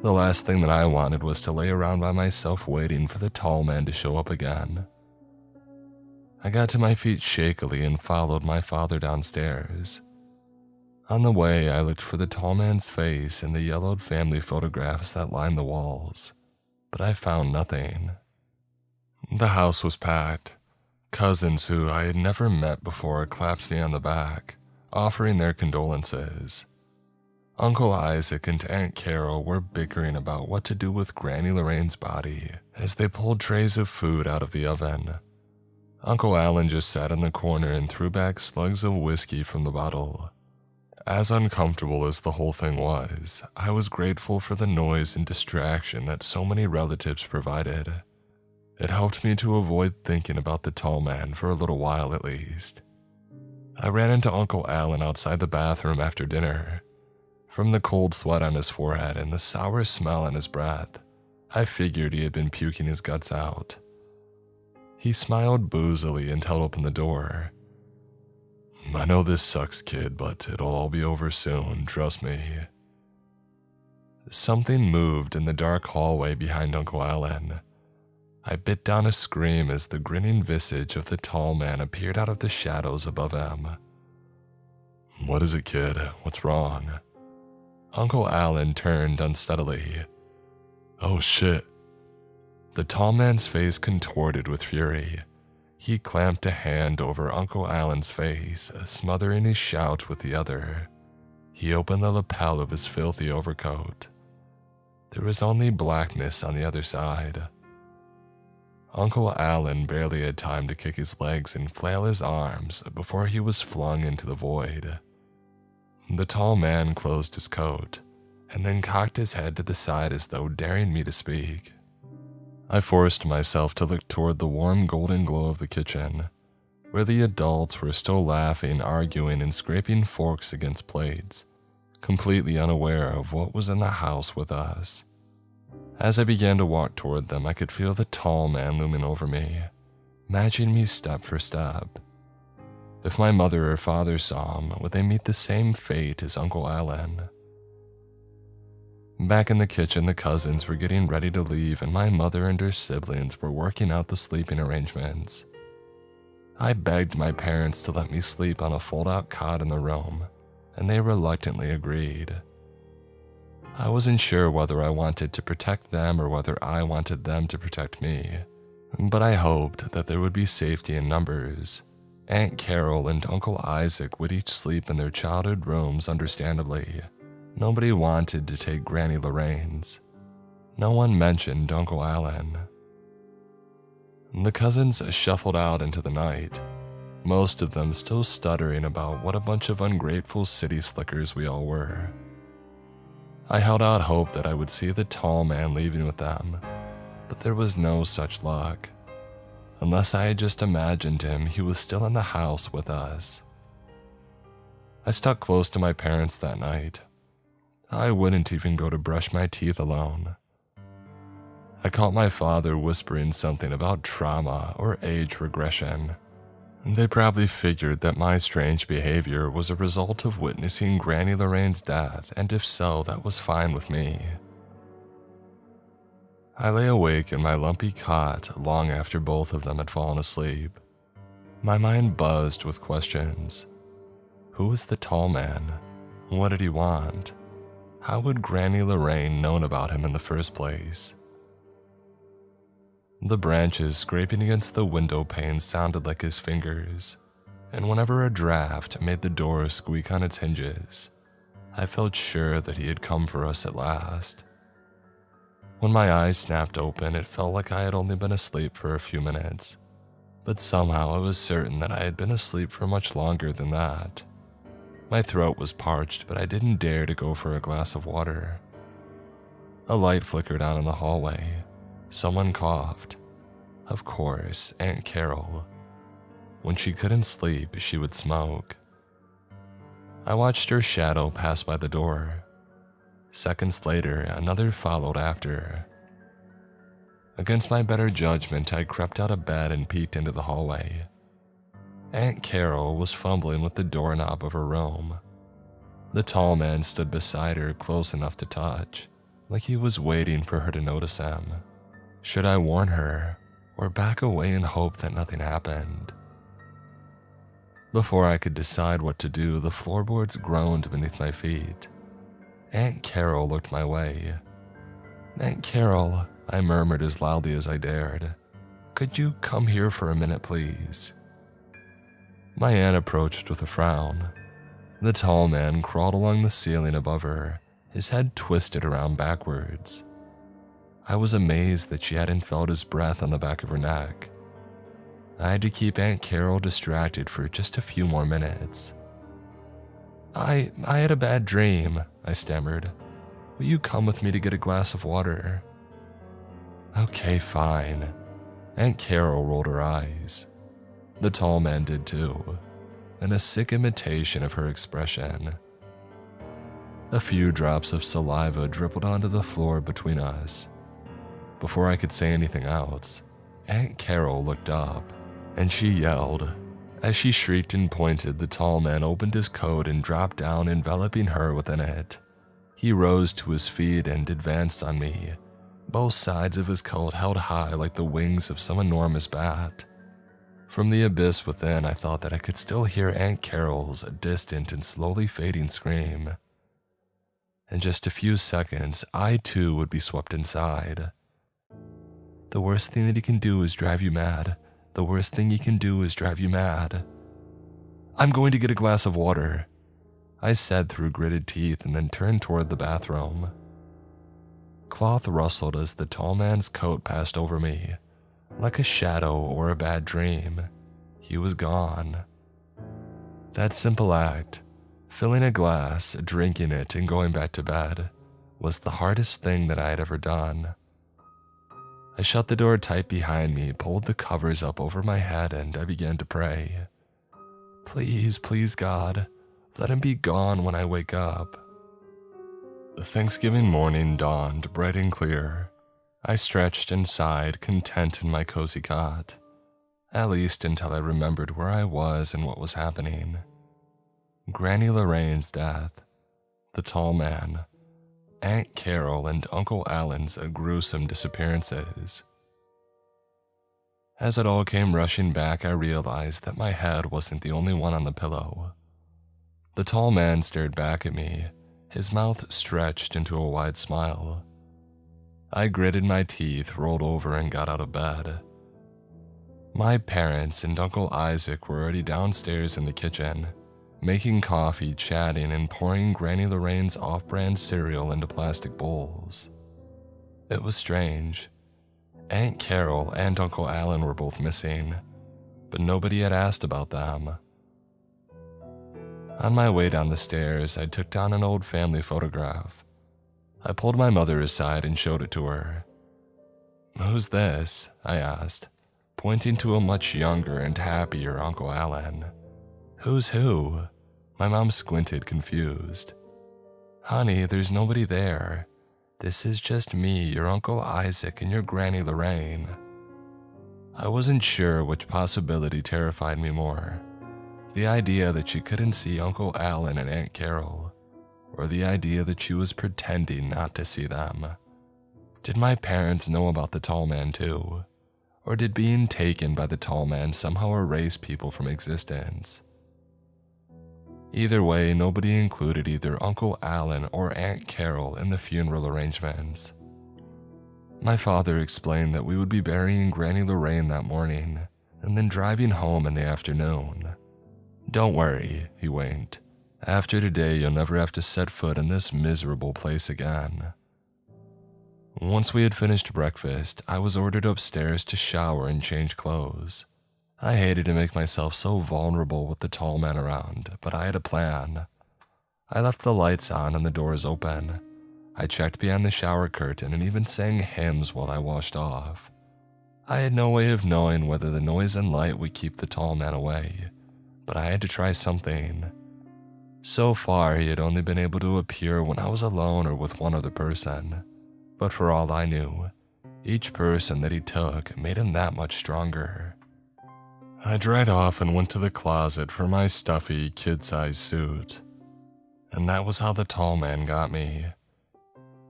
The last thing that I wanted was to lay around by myself waiting for the tall man to show up again. I got to my feet shakily and followed my father downstairs. On the way, I looked for the tall man's face in the yellowed family photographs that lined the walls, but I found nothing. The house was packed. Cousins who I had never met before clapped me on the back, offering their condolences. Uncle Isaac and Aunt Carol were bickering about what to do with Granny Lorraine's body as they pulled trays of food out of the oven. Uncle Alan just sat in the corner and threw back slugs of whiskey from the bottle. As uncomfortable as the whole thing was, I was grateful for the noise and distraction that so many relatives provided. It helped me to avoid thinking about the tall man for a little while at least. I ran into Uncle Alan outside the bathroom after dinner. From the cold sweat on his forehead and the sour smell on his breath, I figured he had been puking his guts out. He smiled boozily and held open the door. "I know this sucks, kid, but it'll all be over soon, trust me." Something moved in the dark hallway behind Uncle Alan. I bit down a scream as the grinning visage of the tall man appeared out of the shadows above him. "What is it, kid? What's wrong?" Uncle Alan turned unsteadily. "Oh shit." The tall man's face contorted with fury. He clamped a hand over Uncle Alan's face, smothering his shout with the other. He opened the lapel of his filthy overcoat. There was only blackness on the other side. Uncle Alan barely had time to kick his legs and flail his arms before he was flung into the void. The tall man closed his coat, and then cocked his head to the side as though daring me to speak. I forced myself to look toward the warm golden glow of the kitchen, where the adults were still laughing, arguing, and scraping forks against plates, completely unaware of what was in the house with us. As I began to walk toward them, I could feel the tall man looming over me, matching me step for step. If my mother or father saw him, would they meet the same fate as Uncle Alan? Back in the kitchen, the cousins were getting ready to leave, and my mother and her siblings were working out the sleeping arrangements. I begged my parents to let me sleep on a fold-out cot in the room, and they reluctantly agreed. I wasn't sure whether I wanted to protect them or whether I wanted them to protect me, but I hoped that there would be safety in numbers. Aunt Carol and Uncle Isaac would each sleep in their childhood rooms, understandably. Nobody wanted to take Granny Lorraine's. No one mentioned Uncle Alan. The cousins shuffled out into the night, most of them still stuttering about what a bunch of ungrateful city slickers we all were. I held out hope that I would see the tall man leaving with them, but there was no such luck. Unless I had just imagined him, he was still in the house with us. I stuck close to my parents that night. I wouldn't even go to brush my teeth alone. I caught my father whispering something about trauma or age regression. They probably figured that my strange behavior was a result of witnessing Granny Lorraine's death, and if so, that was fine with me. I lay awake in my lumpy cot long after both of them had fallen asleep. My mind buzzed with questions. Who was the tall man? What did he want? How would Granny Lorraine known about him in the first place? The branches scraping against the window pane sounded like his fingers, and whenever a draft made the door squeak on its hinges, I felt sure that he had come for us at last. When my eyes snapped open, it felt like I had only been asleep for a few minutes, but somehow I was certain that I had been asleep for much longer than that. My throat was parched, but I didn't dare to go for a glass of water. A light flickered on in the hallway. Someone coughed. Of course, Aunt Carol. When she couldn't sleep, she would smoke. I watched her shadow pass by the door. Seconds later, another followed after. Against my better judgment, I crept out of bed and peeked into the hallway. Aunt Carol was fumbling with the doorknob of her room. The tall man stood beside her, close enough to touch, like he was waiting for her to notice him. Should I warn her, or back away and hope that nothing happened? Before I could decide what to do, the floorboards groaned beneath my feet. Aunt Carol looked my way. "Aunt Carol," I murmured as loudly as I dared. "Could you come here for a minute, please?" My aunt approached with a frown. The tall man crawled along the ceiling above her, his head twisted around backwards. I was amazed that she hadn't felt his breath on the back of her neck. I had to keep Aunt Carol distracted for just a few more minutes. I had a bad dream," I stammered. "Will you come with me to get a glass of water?" "Okay, fine." Aunt Carol rolled her eyes. The tall man did too, in a sick imitation of her expression. A few drops of saliva dribbled onto the floor between us. Before I could say anything else, Aunt Carol looked up, and she yelled. As she shrieked and pointed, the tall man opened his coat and dropped down, enveloping her within it. He rose to his feet and advanced on me, both sides of his coat held high like the wings of some enormous bat. From the abyss within, I thought that I could still hear Aunt Carol's distant and slowly fading scream. In just a few seconds, I too would be swept inside. The worst thing that he can do is drive you mad. The worst thing he can do is drive you mad. I'm going to get a glass of water, I said through gritted teeth and then turned toward the bathroom. Cloth rustled as the tall man's coat passed over me. Like a shadow or a bad dream, he was gone. That simple act, filling a glass, drinking it, and going back to bed, was the hardest thing that I had ever done. I shut the door tight behind me, pulled the covers up over my head, and I began to pray. Please, please God, let him be gone when I wake up. The Thanksgiving morning dawned bright and clear. I stretched and sighed, content in my cozy cot, at least until I remembered where I was and what was happening. Granny Lorraine's death, the tall man, Aunt Carol, and Uncle Alan's gruesome disappearances. As it all came rushing back, I realized that my head wasn't the only one on the pillow. The tall man stared back at me, his mouth stretched into a wide smile. I gritted my teeth, rolled over, and got out of bed. My parents and Uncle Isaac were already downstairs in the kitchen, making coffee, chatting, and pouring Granny Lorraine's off-brand cereal into plastic bowls. It was strange. Aunt Carol and Uncle Alan were both missing, but nobody had asked about them. On my way down the stairs, I took down an old family photograph. I pulled my mother aside and showed it to her. "Who's this?" I asked, pointing to a much younger and happier Uncle Alan. "Who's who?" My mom squinted, confused. "Honey, there's nobody there. This is just me, your Uncle Isaac, and your Granny Lorraine." I wasn't sure which possibility terrified me more. The idea that she couldn't see Uncle Alan and Aunt Carol, or the idea that she was pretending not to see them. Did my parents know about the tall man too? Or did being taken by the tall man somehow erase people from existence? Either way, nobody included either Uncle Alan or Aunt Carol in the funeral arrangements. My father explained that we would be burying Granny Lorraine that morning, and then driving home in the afternoon. "Don't worry," he winked. "After today, you'll never have to set foot in this miserable place again." Once we had finished breakfast, I was ordered upstairs to shower and change clothes. I hated to make myself so vulnerable with the tall man around, but I had a plan. I left the lights on and the doors open. I checked behind the shower curtain and even sang hymns while I washed off. I had no way of knowing whether the noise and light would keep the tall man away, but I had to try something. So far, he had only been able to appear when I was alone or with one other person, but for all I knew, each person that he took made him that much stronger. I dried off and went to the closet for my stuffy, kid-sized suit. And that was how the tall man got me.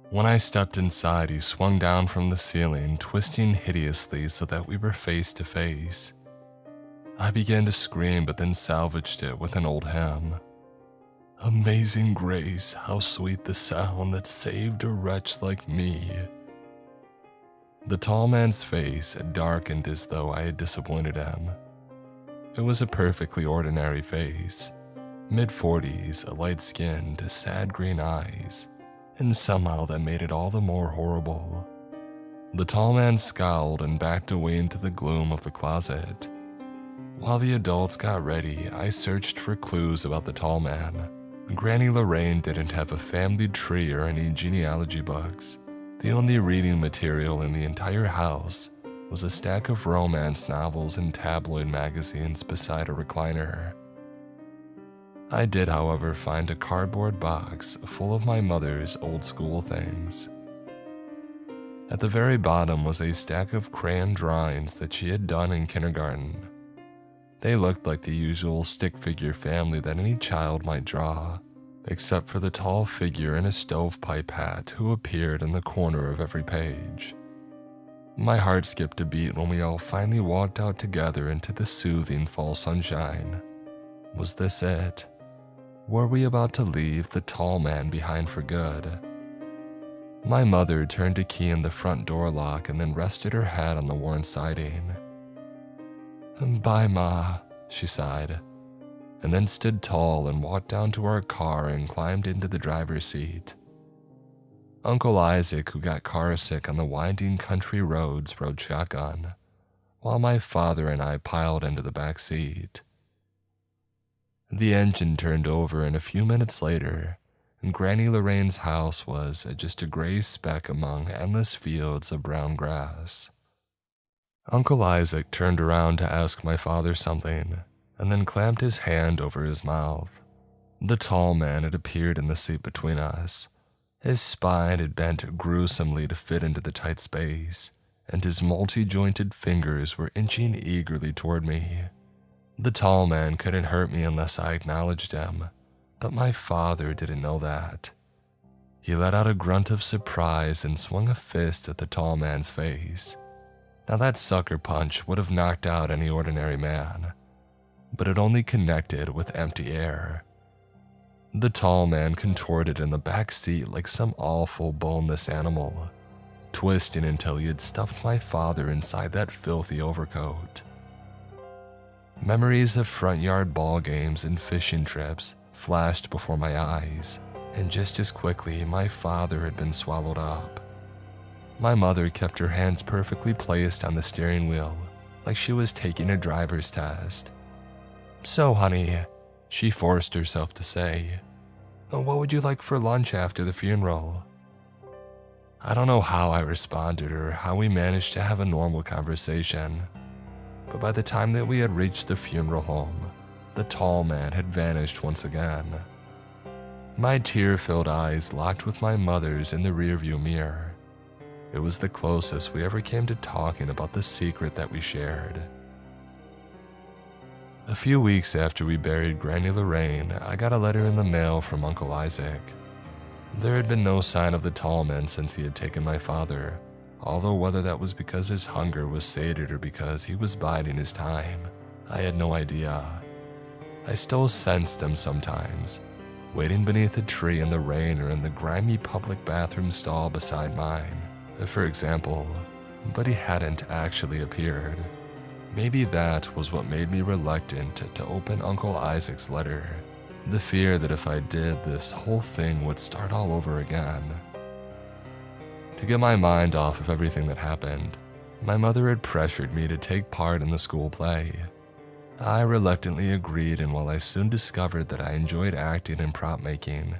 When I stepped inside, he swung down from the ceiling, twisting hideously so that we were face to face. I began to scream, but then salvaged it with an old hymn. "Amazing grace, how sweet the sound that saved a wretch like me." The tall man's face darkened as though I had disappointed him. It was a perfectly ordinary face, mid-40s, light-skinned, sad green eyes, and somehow that made it all the more horrible. The tall man scowled and backed away into the gloom of the closet. While the adults got ready, I searched for clues about the tall man. Granny Lorraine didn't have a family tree or any genealogy books. The only reading material in the entire house was a stack of romance novels and tabloid magazines beside a recliner. I did, however, find a cardboard box full of my mother's old school things. At the very bottom was a stack of crayon drawings that she had done in kindergarten. They looked like the usual stick figure family that any child might draw, except for the tall figure in a stovepipe hat who appeared in the corner of every page. My heart skipped a beat when we all finally walked out together into the soothing fall sunshine. Was this it? Were we about to leave the tall man behind for good? My mother turned a key in the front door lock and then rested her head on the worn siding. "Bye, Ma," she sighed, and then stood tall and walked down to our car and climbed into the driver's seat. Uncle Isaac, who got car sick on the winding country roads, rode shotgun, while my father and I piled into the back seat. The engine turned over, and a few minutes later, Granny Lorraine's house was just a gray speck among endless fields of brown grass. Uncle Isaac turned around to ask my father something, and then clamped his hand over his mouth. The tall man had appeared in the seat between us. His spine had bent gruesomely to fit into the tight space, and his multi-jointed fingers were inching eagerly toward me. The tall man couldn't hurt me unless I acknowledged him, but my father didn't know that. He let out a grunt of surprise and swung a fist at the tall man's face. Now that sucker punch would have knocked out any ordinary man, but it only connected with empty air. The tall man contorted in the back seat like some awful boneless animal, twisting until he had stuffed my father inside that filthy overcoat. Memories of front yard ball games and fishing trips flashed before my eyes, and just as quickly my father had been swallowed up. My mother kept her hands perfectly placed on the steering wheel, like she was taking a driver's test. "So, honey," she forced herself to say, "what would you like for lunch after the funeral?" I don't know how I responded or how we managed to have a normal conversation, but by the time that we had reached the funeral home, the tall man had vanished once again. My tear-filled eyes locked with my mother's in the rearview mirror. It was the closest we ever came to talking about the secret that we shared. A few weeks after we buried Granny Lorraine, I got a letter in the mail from Uncle Isaac. There had been no sign of the tall man since he had taken my father, although whether that was because his hunger was sated or because he was biding his time, I had no idea. I still sensed him sometimes, waiting beneath a tree in the rain or in the grimy public bathroom stall beside mine, for example, but he hadn't actually appeared. Maybe that was what made me reluctant to open Uncle Isaac's letter, the fear that if I did, this whole thing would start all over again. To get my mind off of everything that happened, my mother had pressured me to take part in the school play. I reluctantly agreed, and while I soon discovered that I enjoyed acting and prop making,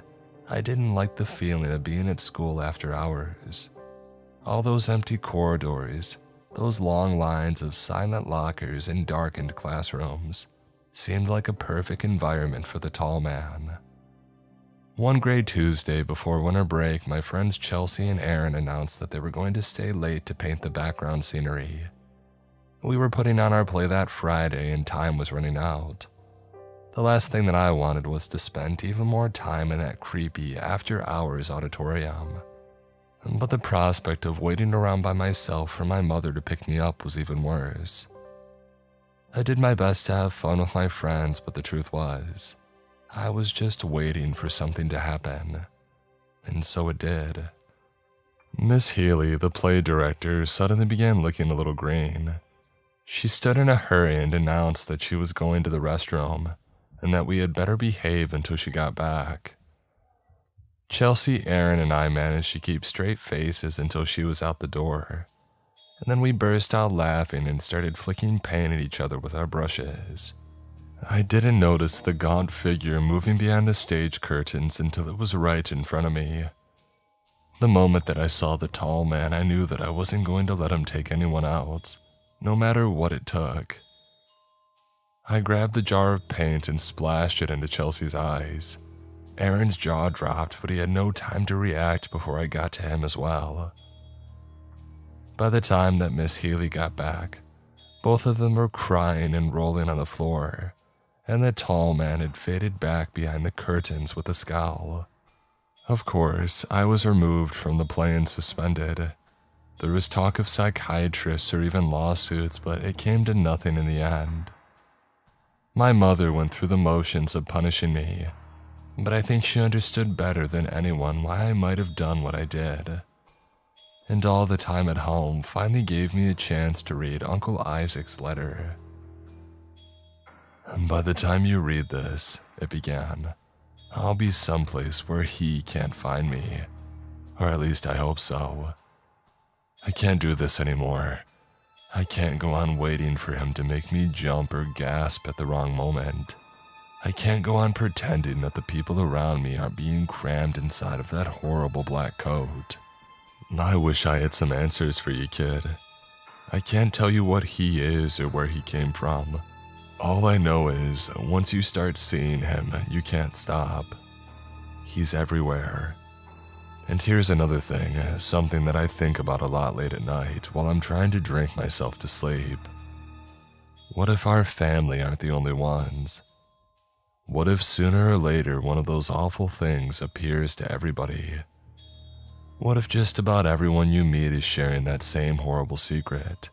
I didn't like the feeling of being at school after hours. All those empty corridors, those long lines of silent lockers and darkened classrooms, seemed like a perfect environment for the tall man. One gray Tuesday before winter break, my friends Chelsea and Aaron announced that they were going to stay late to paint the background scenery. We were putting on our play that Friday and time was running out. The last thing that I wanted was to spend even more time in that creepy after-hours auditorium. But the prospect of waiting around by myself for my mother to pick me up was even worse. I did my best to have fun with my friends, but the truth was, I was just waiting for something to happen. And so it did. Miss Healy, the play director, suddenly began looking a little green. She stood in a hurry and announced that she was going to the restroom, and that we had better behave until she got back. Chelsea, Aaron, and I managed to keep straight faces until she was out the door, and then we burst out laughing and started flicking paint at each other with our brushes. I didn't notice the gaunt figure moving behind the stage curtains until it was right in front of me. The moment that I saw the tall man, I knew that I wasn't going to let him take anyone else, no matter what it took. I grabbed the jar of paint and splashed it into Chelsea's eyes. Aaron's jaw dropped, but he had no time to react before I got to him as well. By the time that Miss Healy got back, both of them were crying and rolling on the floor, and the tall man had faded back behind the curtains with a scowl. Of course, I was removed from the play and suspended. There was talk of psychiatrists or even lawsuits, but it came to nothing in the end. My mother went through the motions of punishing me, but I think she understood better than anyone why I might have done what I did. and all the time at home finally gave me a chance to read Uncle Isaac's letter. By the time you read this, it began, I'll be someplace where he can't find me, or at least I hope so. I can't do this anymore. I can't go on waiting for him to make me jump or gasp at the wrong moment. I can't go on pretending that the people around me aren't being crammed inside of that horrible black coat. I wish I had some answers for you, kid. I can't tell you what he is or where he came from. All I know is, once you start seeing him, you can't stop. He's everywhere. And here's another thing, something that I think about a lot late at night while I'm trying to drink myself to sleep. What if our family aren't the only ones? What if sooner or later one of those awful things appears to everybody? What if just about everyone you meet is sharing that same horrible secret,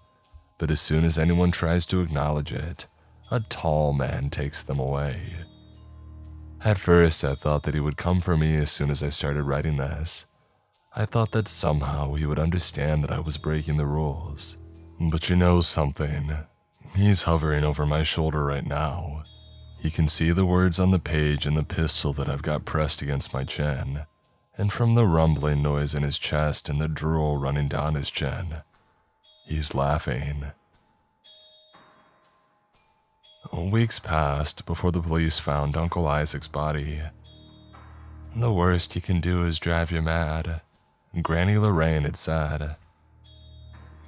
but as soon as anyone tries to acknowledge it, a tall man takes them away? At first, I thought that he would come for me as soon as I started writing this. I thought that somehow he would understand that I was breaking the rules. But you know something? He's hovering over my shoulder right now. He can see the words on the page and the pistol that I've got pressed against my chin. And from the rumbling noise in his chest and the drool running down his chin, he's laughing. Weeks passed before the police found Uncle Isaac's body. The worst he can do is drive you mad, Granny Lorraine had said.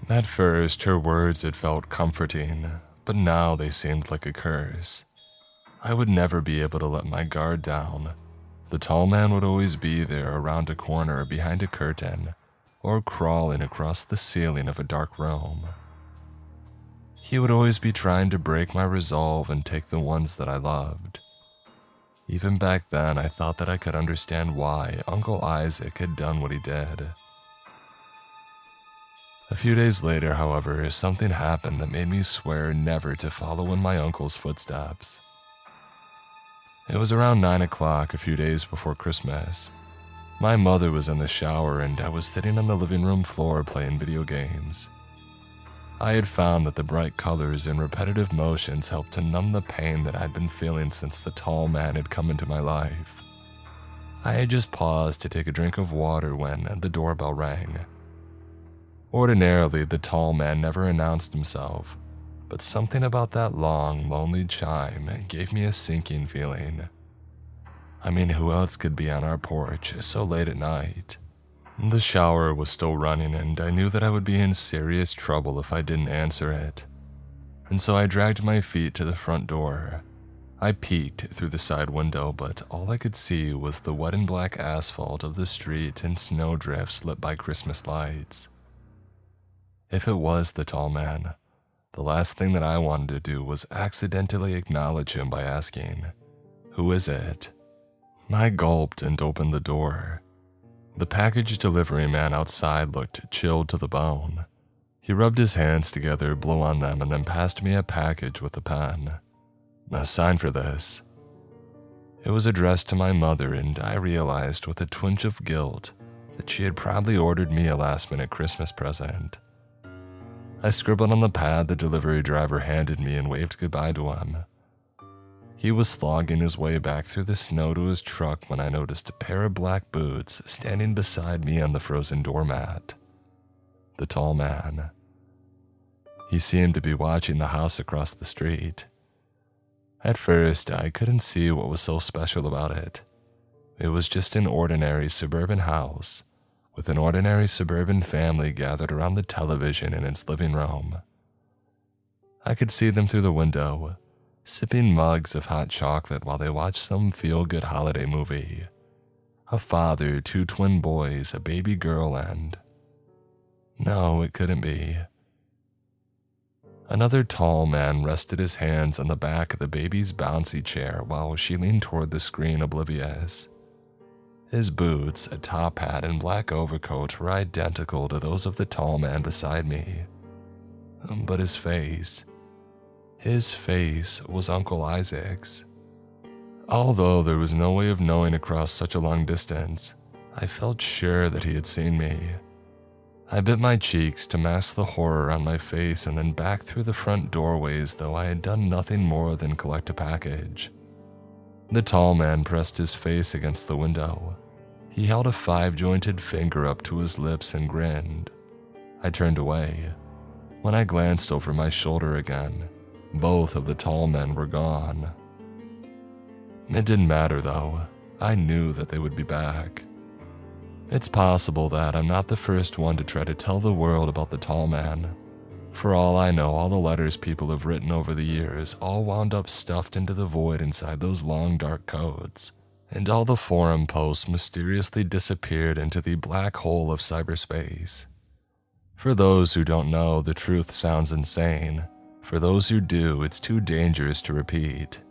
At first, her words had felt comforting, but now they seemed like a curse. I would never be able to let my guard down. The tall man would always be there around a corner behind a curtain, or crawling across the ceiling of a dark room. He would always be trying to break my resolve and take the ones that I loved. Even back then, I thought that I could understand why Uncle Isaac had done what he did. A few days later, however, something happened that made me swear never to follow in my uncle's footsteps. It was around 9 o'clock a few days before Christmas. My mother was in the shower and I was sitting on the living room floor playing video games. I had found that the bright colors and repetitive motions helped to numb the pain that I'd been feeling since the tall man had come into my life. I had just paused to take a drink of water when the doorbell rang. Ordinarily, the tall man never announced himself, but something about that long, lonely chime gave me a sinking feeling. I mean, who else could be on our porch so late at night? The shower was still running, and I knew that I would be in serious trouble if I didn't answer it. And so I dragged my feet to the front door. I peeked through the side window, but all I could see was the wet and black asphalt of the street and snowdrifts lit by Christmas lights. If it was the tall man, the last thing that I wanted to do was accidentally acknowledge him by asking, "Who is it?" I gulped and opened the door. The package delivery man outside looked chilled to the bone. He rubbed his hands together, blew on them, and then passed me a package with a pen. "Sign for this." It was addressed to my mother, and I realized with a twinge of guilt that she had probably ordered me a last-minute Christmas present. I scribbled on the pad the delivery driver handed me and waved goodbye to him. He was slogging his way back through the snow to his truck when I noticed a pair of black boots standing beside me on the frozen doormat. The tall man. He seemed to be watching the house across the street. At first, I couldn't see what was so special about it. It was just an ordinary suburban house, with an ordinary suburban family gathered around the television in its living room. I could see them through the window, sipping mugs of hot chocolate while they watched some feel-good holiday movie. A father, 2 twin boys, a baby girl, and... No, it couldn't be. Another tall man rested his hands on the back of the baby's bouncy chair while she leaned toward the screen oblivious. His boots, a top hat, and black overcoat were identical to those of the tall man beside me. But his face was Uncle Isaac's. Although there was no way of knowing across such a long distance, I felt sure that he had seen me. I bit my cheeks to mask the horror on my face and then back through the front doorways, though I had done nothing more than collect a package. The tall man pressed his face against the window. He held a 5-jointed finger up to his lips and grinned. I turned away. When I glanced over my shoulder again, both of the tall men were gone. It didn't matter though. I knew that they would be back. It's possible that I'm not the first one to try to tell the world about the tall man. For all I know, all the letters people have written over the years all wound up stuffed into the void inside those long dark codes, and all the forum posts mysteriously disappeared into the black hole of cyberspace. For those who don't know, the truth sounds insane. For those who do, it's too dangerous to repeat.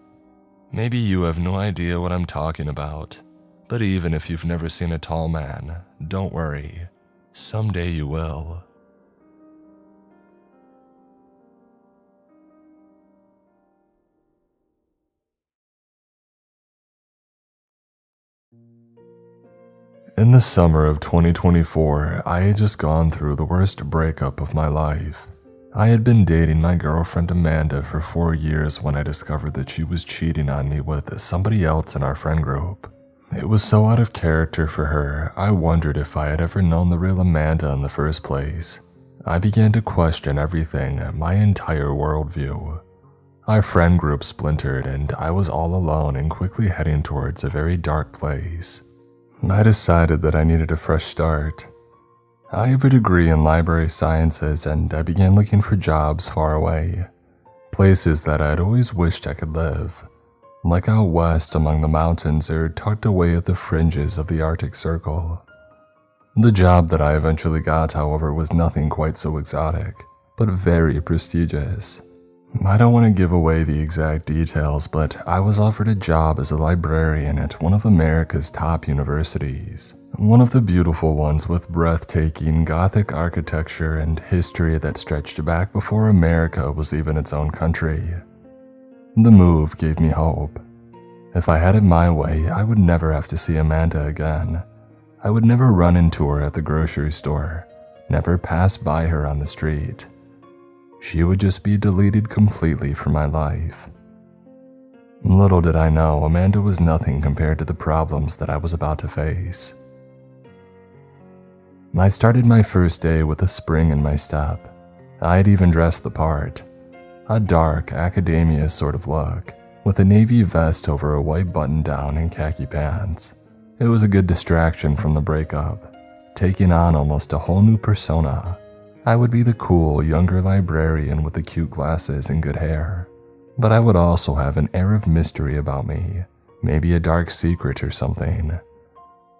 Maybe you have no idea what I'm talking about, but even if you've never seen a tall man, don't worry. Someday you will. In the summer of 2024, I had just gone through the worst breakup of my life. I had been dating my girlfriend Amanda for 4 years when I discovered that she was cheating on me with somebody else in our friend group. It was so out of character for her, I wondered if I had ever known the real Amanda in the first place. I began to question everything, my entire worldview. Our friend group splintered and I was all alone and quickly heading towards a very dark place. I decided that I needed a fresh start. I have a degree in library sciences and I began looking for jobs far away, places that I had always wished I could live, like out west among the mountains or tucked away at the fringes of the Arctic Circle. The job that I eventually got, however, was nothing quite so exotic, but very prestigious. I don't want to give away the exact details, but I was offered a job as a librarian at one of America's top universities. One of the beautiful ones with breathtaking Gothic architecture and history that stretched back before America was even its own country. The move gave me hope. If I had it my way, I would never have to see Amanda again. I would never run into her at the grocery store, never pass by her on the street. She would just be deleted completely from my life. Little did I know, Amanda was nothing compared to the problems that I was about to face. I started my first day with a spring in my step. I had even dressed the part. A dark, academia sort of look, with a navy vest over a white button-down and khaki pants. It was a good distraction from the breakup, taking on almost a whole new persona. I would be the cool, younger librarian with the cute glasses and good hair. But I would also have an air of mystery about me, maybe a dark secret or something.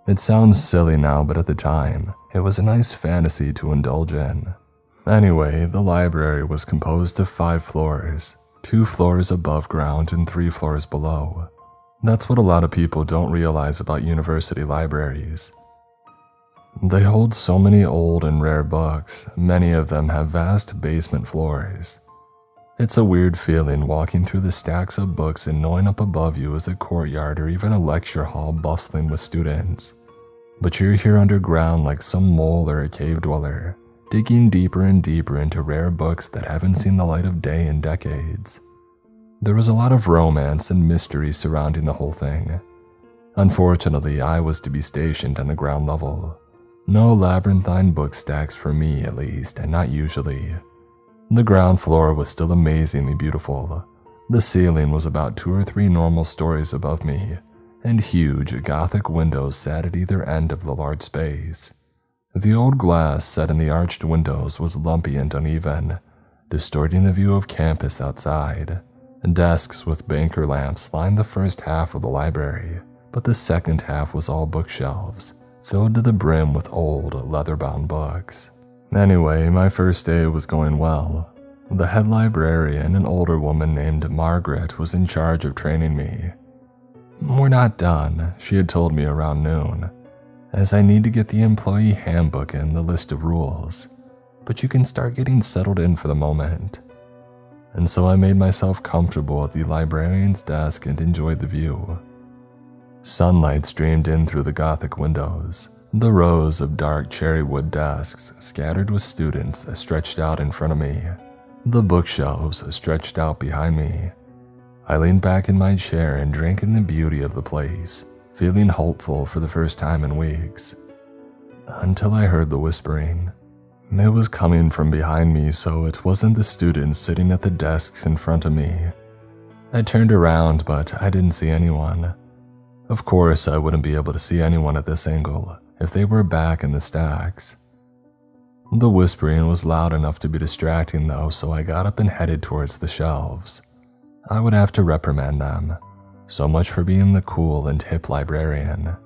It sounds silly now, but at the time, it was a nice fantasy to indulge in. Anyway, the library was composed of 5 floors, 2 floors above ground and 3 floors below. That's what a lot of people don't realize about university libraries. They hold so many old and rare books, many of them have vast basement floors. It's a weird feeling walking through the stacks of books and knowing up above you is a courtyard or even a lecture hall bustling with students. But you're here underground like some mole or a cave dweller, digging deeper and deeper into rare books that haven't seen the light of day in decades. There was a lot of romance and mystery surrounding the whole thing. Unfortunately, I was to be stationed on the ground level. No labyrinthine book stacks for me, at least, and not usually. The ground floor was still amazingly beautiful. The ceiling was about 2 or 3 normal stories above me, and huge Gothic windows sat at either end of the large space. The old glass set in the arched windows was lumpy and uneven, distorting the view of campus outside. Desks with banker lamps lined the first half of the library, but the second half was all bookshelves, filled to the brim with old, leather-bound books. Anyway, my first day was going well. The head librarian, an older woman named Margaret, was in charge of training me. "We're not done," she had told me around noon, "as I need to get the employee handbook and the list of rules, but you can start getting settled in for the moment." And so I made myself comfortable at the librarian's desk and enjoyed the view. Sunlight streamed in through the Gothic windows, The rows of dark cherry wood desks scattered with students stretched out in front of me. The bookshelves stretched out behind me. I leaned back in my chair and drank in the beauty of the place, feeling hopeful for the first time in weeks. Until I heard the whispering. It was coming from behind me, so it wasn't the students sitting at the desks in front of me. I turned around, but I didn't see anyone. Of course, I wouldn't be able to see anyone at this angle if they were back in the stacks. The whispering was loud enough to be distracting though, so I got up and headed towards the shelves. I would have to reprimand them. So much for being the cool and hip librarian.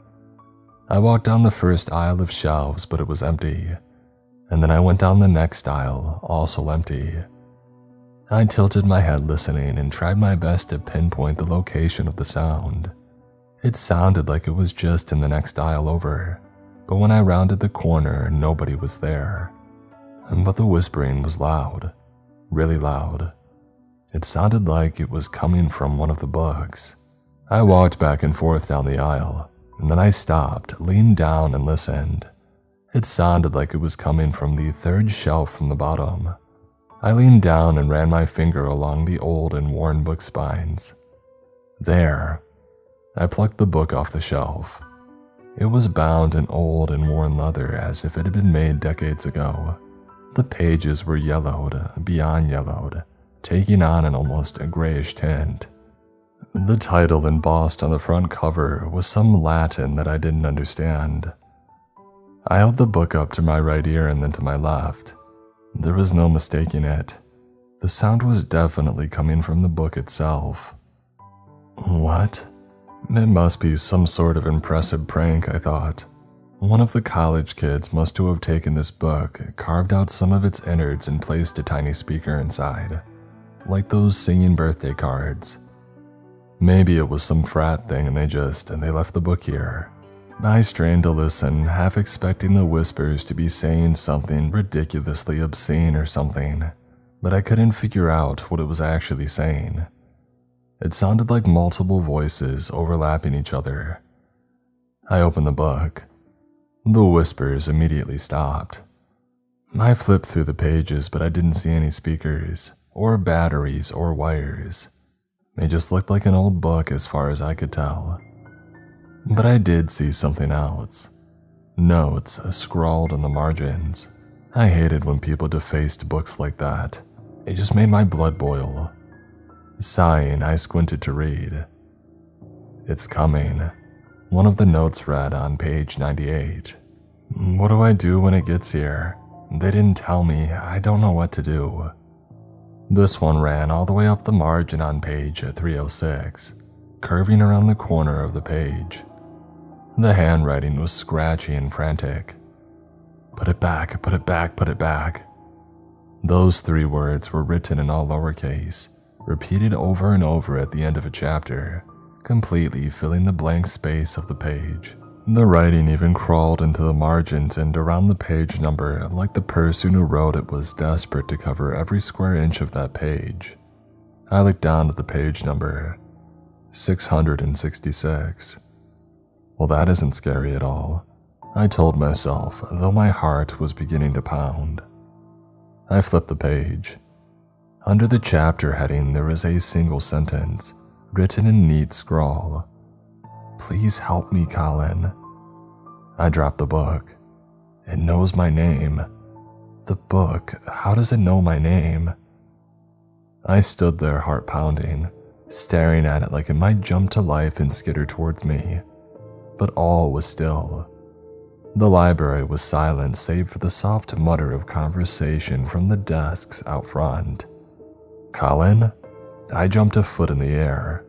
I walked down the first aisle of shelves, but it was empty. And then I went down the next aisle, also empty. I tilted my head listening and tried my best to pinpoint the location of the sound. It sounded like it was just in the next aisle over, but when I rounded the corner, nobody was there. But the whispering was loud, really loud. It sounded like it was coming from one of the books. I walked back and forth down the aisle, and then I stopped, leaned down, and listened. It sounded like it was coming from the third shelf from the bottom. I leaned down and ran my finger along the old and worn book spines. There. I plucked the book off the shelf. It was bound in old and worn leather as if it had been made decades ago. The pages were yellowed, beyond yellowed, taking on an almost grayish tint. The title embossed on the front cover was some Latin that I didn't understand. I held the book up to my right ear and then to my left. There was no mistaking it. The sound was definitely coming from the book itself. What? It must be some sort of impressive prank, I thought. One of the college kids must have taken this book, carved out some of its innards and placed a tiny speaker inside, like those singing birthday cards. Maybe it was some frat thing and they left the book here. I strained to listen, half expecting the whispers to be saying something ridiculously obscene or something, but I couldn't figure out what it was actually saying. It sounded like multiple voices overlapping each other. I opened the book. The whispers immediately stopped. I flipped through the pages, but I didn't see any speakers, or batteries, or wires. It just looked like an old book as far as I could tell. But I did see something else. Notes scrawled on the margins. I hated when people defaced books like that. It just made my blood boil. Sighing, I squinted to read. "It's coming." One of the notes read on page 98. What do I do when it gets here? They didn't tell me. I don't know what to do. This one ran all the way up the margin on page 306, curving around the corner of the page. The handwriting was scratchy and frantic. "Put it back, put it back, put it back." Those 3 words were written in all lowercase, repeated over and over at the end of a chapter, completely filling the blank space of the page. The writing even crawled into the margins and around the page number like the person who wrote it was desperate to cover every square inch of that page. I looked down at the page number, 666. Well, that isn't scary at all, I told myself, though my heart was beginning to pound. I flipped the page. Under the chapter heading, there was a single sentence, written in neat scrawl. "Please help me, Colin." I dropped the book. It knows my name. The book, how does it know my name? I stood there, heart pounding, staring at it like it might jump to life and skitter towards me. But all was still. The library was silent save for the soft mutter of conversation from the desks out front. "Colin?" I jumped a foot in the air.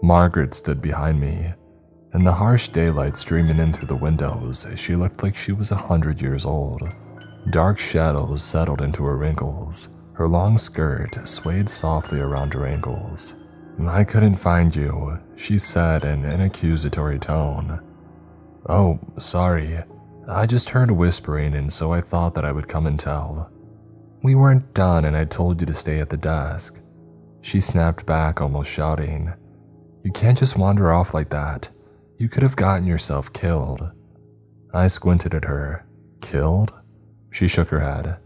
Margaret stood behind me. In the harsh daylight streaming in through the windows, she looked like she was 100 years old. Dark shadows settled into her wrinkles. Her long skirt swayed softly around her ankles. "I couldn't find you," she said in an accusatory tone. "Oh, sorry. I just heard whispering and so I thought that I would come and tell. We weren't done and I told you to stay at the desk." She snapped back, almost shouting. "You can't just wander off like that. You could have gotten yourself killed." I squinted at her. Killed? She shook her head.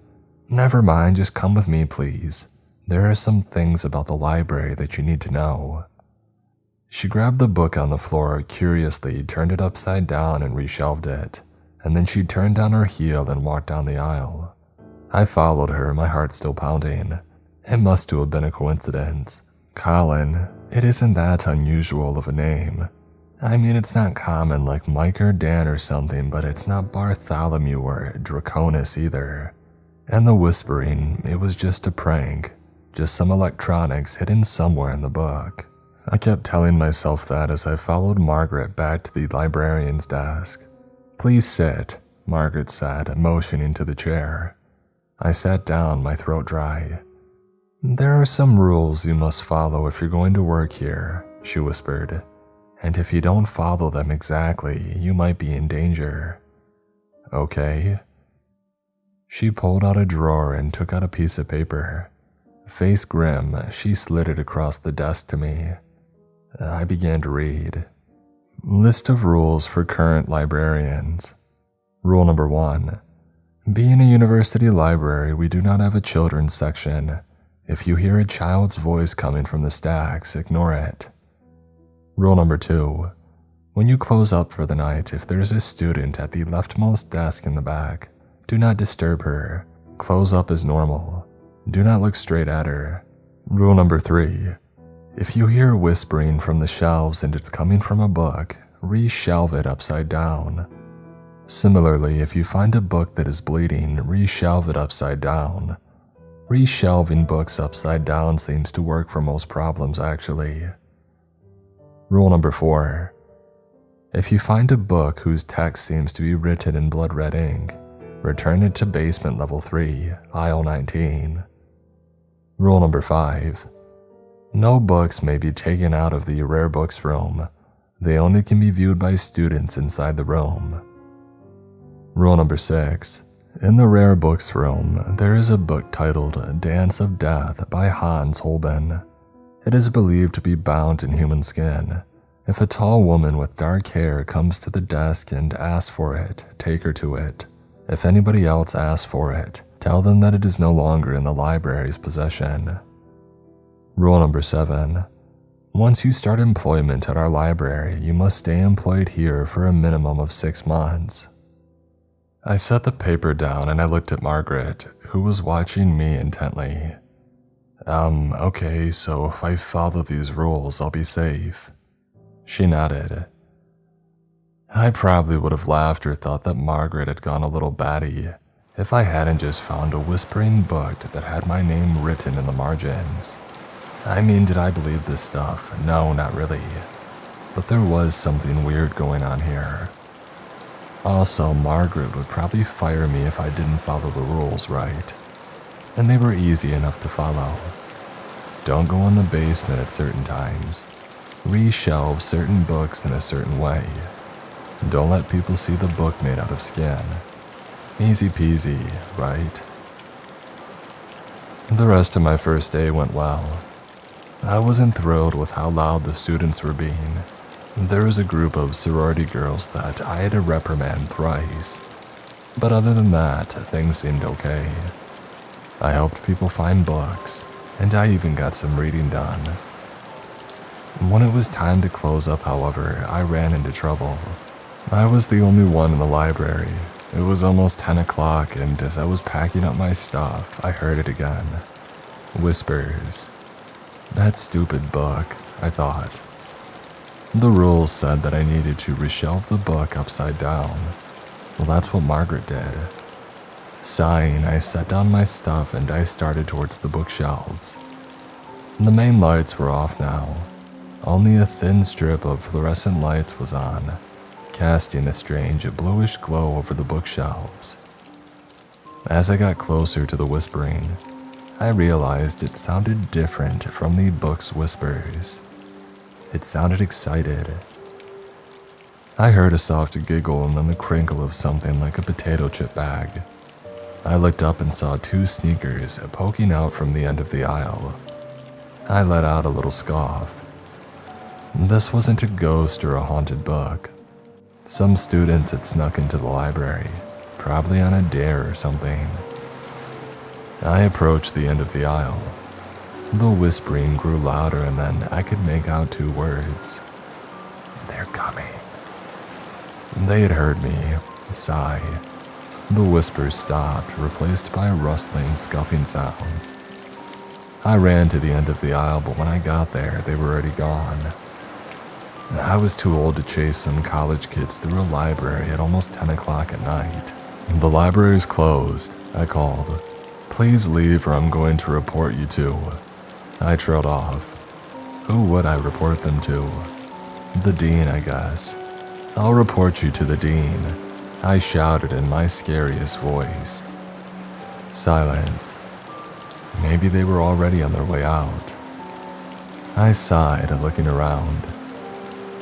Never mind, just come with me, please. There are some things about the library that you need to know. She grabbed the book on the floor, curiously turned it upside down and reshelved it, and then she turned on her heel and walked down the aisle. I followed her, my heart still pounding. It must have been a coincidence. Colin, it isn't that unusual of a name. I mean, it's not common like Mike or Dan or something, but it's not Bartholomew or Draconis either. And the whispering, it was just a prank, just some electronics hidden somewhere in the book. I kept telling myself that as I followed Margaret back to the librarian's desk. Please sit, Margaret said, motioning to the chair. I sat down, my throat dry. There are some rules you must follow if you're going to work here, she whispered. And if you don't follow them exactly, you might be in danger. Okay. She pulled out a drawer and took out a piece of paper. Face grim, she slid it across the desk to me. I began to read. List of rules for current librarians. Rule number 1. Being a university library, we do not have a children's section. If you hear a child's voice coming from the stacks, ignore it. Rule number 2. When you close up for the night, if there's a student at the leftmost desk in the back, do not disturb her. Close up as normal. Do not look straight at her. Rule number 3. If you hear whispering from the shelves and it's coming from a book, reshelve it upside down. Similarly, if you find a book that is bleeding, reshelve it upside down. Reshelving books upside down seems to work for most problems, actually. Rule number 4. If you find a book whose text seems to be written in blood red ink, return it to basement level 3, aisle 19. Rule number 5. No books may be taken out of the rare books room. They only can be viewed by students inside the room. Rule number 6. In the rare books room, there is a book titled Dance of Death by Hans Holbein. It is believed to be bound in human skin. If a tall woman with dark hair comes to the desk and asks for it, take her to it. If anybody else asks for it, tell them that it is no longer in the library's possession. Rule number 7. Once you start employment at our library, you must stay employed here for a minimum of 6 months. I set the paper down and I looked at Margaret, who was watching me intently. Okay, so if I follow these rules, I'll be safe. She nodded. I probably would have laughed or thought that Margaret had gone a little batty if I hadn't just found a whispering book that had my name written in the margins. I mean, did I believe this stuff? No, not really. But there was something weird going on here. Also, Margaret would probably fire me if I didn't follow the rules right. And they were easy enough to follow. Don't go in the basement at certain times. Reshelve certain books in a certain way. Don't let people see the book made out of skin. Easy peasy, right? The rest of my first day went well. I wasn't thrilled with how loud the students were being. There was a group of sorority girls that I had to reprimand thrice. But other than that, things seemed okay. I helped people find books, and I even got some reading done. When it was time to close up, however, I ran into trouble. I was the only one in the library. It was almost 10 o'clock, and as I was packing up my stuff, I heard it again. Whispers. That stupid book, I thought. The rules said that I needed to reshelve the book upside down. Well, that's what Margaret did. Sighing, I set down my stuff and I started towards the bookshelves. The main lights were off now. Only a thin strip of fluorescent lights was on, casting a strange bluish glow over the bookshelves. As I got closer to the whispering, I realized it sounded different from the book's whispers. It sounded excited. I heard a soft giggle and then the crinkle of something like a potato chip bag. I looked up and saw 2 sneakers poking out from the end of the aisle. I let out a little scoff. This wasn't a ghost or a haunted book. Some students had snuck into the library, probably on a dare or something. I approached the end of the aisle. The whispering grew louder, and then I could make out 2 words. "They're coming." They had heard me. Sigh. The whispers stopped, replaced by rustling, scuffing sounds. I ran to the end of the aisle, but when I got there, they were already gone. I was too old to chase some college kids through a library at almost 10 o'clock at night. "The library's closed," I called. "Please leave or I'm going to report you to." I trailed off. Who would I report them to? The dean, I guess. "I'll report you to the dean," I shouted in my scariest voice. Silence. Maybe they were already on their way out. I sighed, looking around.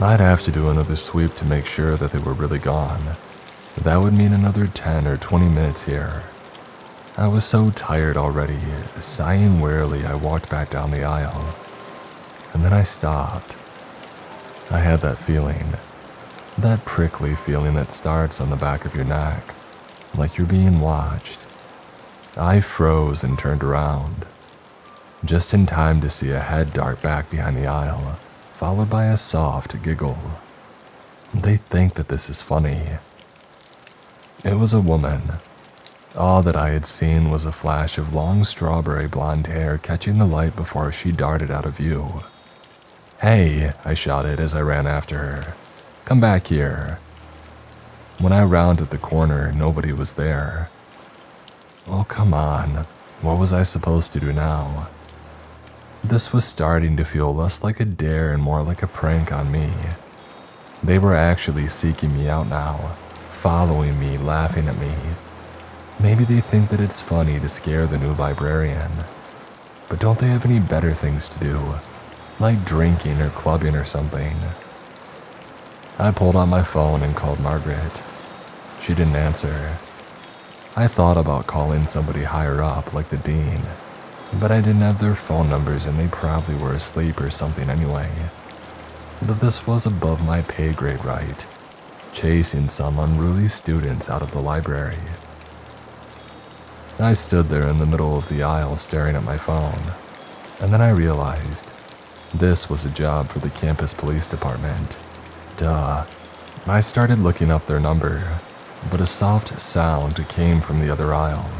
I'd have to do another sweep to make sure that they were really gone. That would mean another 10 or 20 minutes here. I was so tired already. Sighing wearily, I walked back down the aisle. And then I stopped. I had that feeling. That prickly feeling that starts on the back of your neck, like you're being watched. I froze and turned around, just in time to see a head dart back behind the aisle, followed by a soft giggle. They think that this is funny. It was a woman. All that I had seen was a flash of long strawberry blonde hair catching the light before she darted out of view. "Hey," I shouted as I ran after her. "Come back here." When I rounded the corner, nobody was there. Oh, come on. What was I supposed to do now? This was starting to feel less like a dare and more like a prank on me. They were actually seeking me out now, following me, laughing at me. Maybe they think that it's funny to scare the new librarian. But don't they have any better things to do, like drinking or clubbing or something? I pulled out my phone and called Margaret. She didn't answer. I thought about calling somebody higher up, like the dean, but I didn't have their phone numbers and they probably were asleep or something anyway. But this was above my pay grade, right? Chasing some unruly students out of the library. I stood there in the middle of the aisle staring at my phone, and then I realized this was a job for the campus police department. Duh. I started looking up their number, but a soft sound came from the other aisle.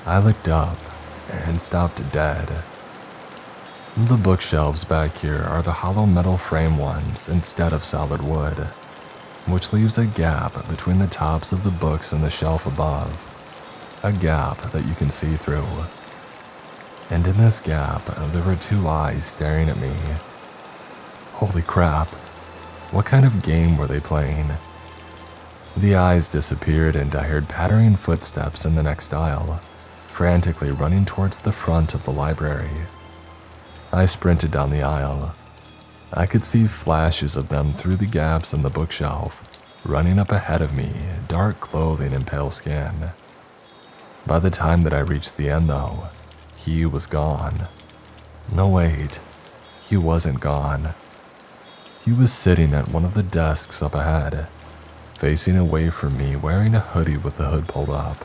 I looked up and stopped dead. The bookshelves back here are the hollow metal frame ones instead of solid wood, which leaves a gap between the tops of the books and the shelf above. A gap that you can see through. And in this gap, there were 2 eyes staring at me. Holy crap. What kind of game were they playing? The eyes disappeared and I heard pattering footsteps in the next aisle, frantically running towards the front of the library. I sprinted down the aisle. I could see flashes of them through the gaps in the bookshelf, running up ahead of me, dark clothing and pale skin. By the time that I reached the end, though, he was gone. No, wait. He wasn't gone. He was sitting at one of the desks up ahead, facing away from me, wearing a hoodie with the hood pulled up.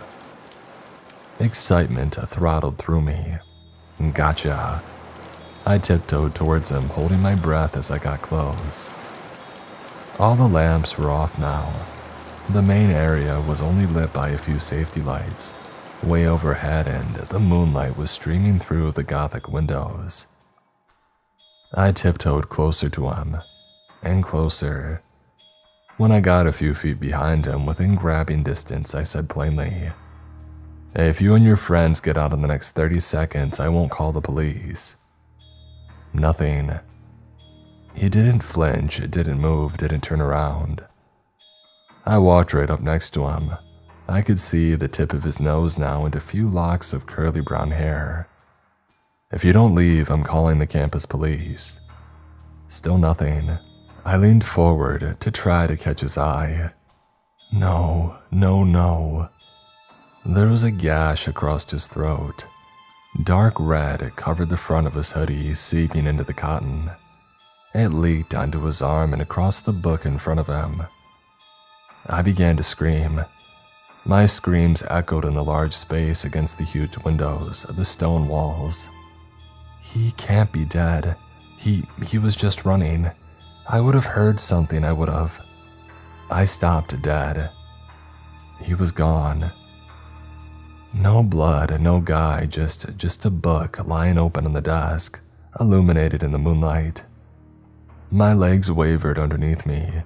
Excitement throttled through me. Gotcha. I tiptoed towards him, holding my breath as I got close. All the lamps were off now. The main area was only lit by a few safety lights way overhead, and the moonlight was streaming through the Gothic windows. I tiptoed closer to him, and closer. When I got a few feet behind him, within grabbing distance, I said plainly, "If you and your friends get out in the next 30 seconds, I won't call the police." Nothing. He didn't flinch, didn't move, didn't turn around. I walked right up next to him. I could see the tip of his nose now and a few locks of curly brown hair. "If you don't leave, I'm calling the campus police." Still nothing. I leaned forward to try to catch his eye. No, no, no. There was a gash across his throat. Dark red covered the front of his hoodie, seeping into the cotton. It leaked onto his arm and across the book in front of him. I began to scream. My screams echoed in the large space against the huge windows, the stone walls. He can't be dead. He was just running. I would have heard something, I would have. I stopped dead. He was gone. No blood, no guy, just a book lying open on the desk, illuminated in the moonlight. My legs wavered underneath me.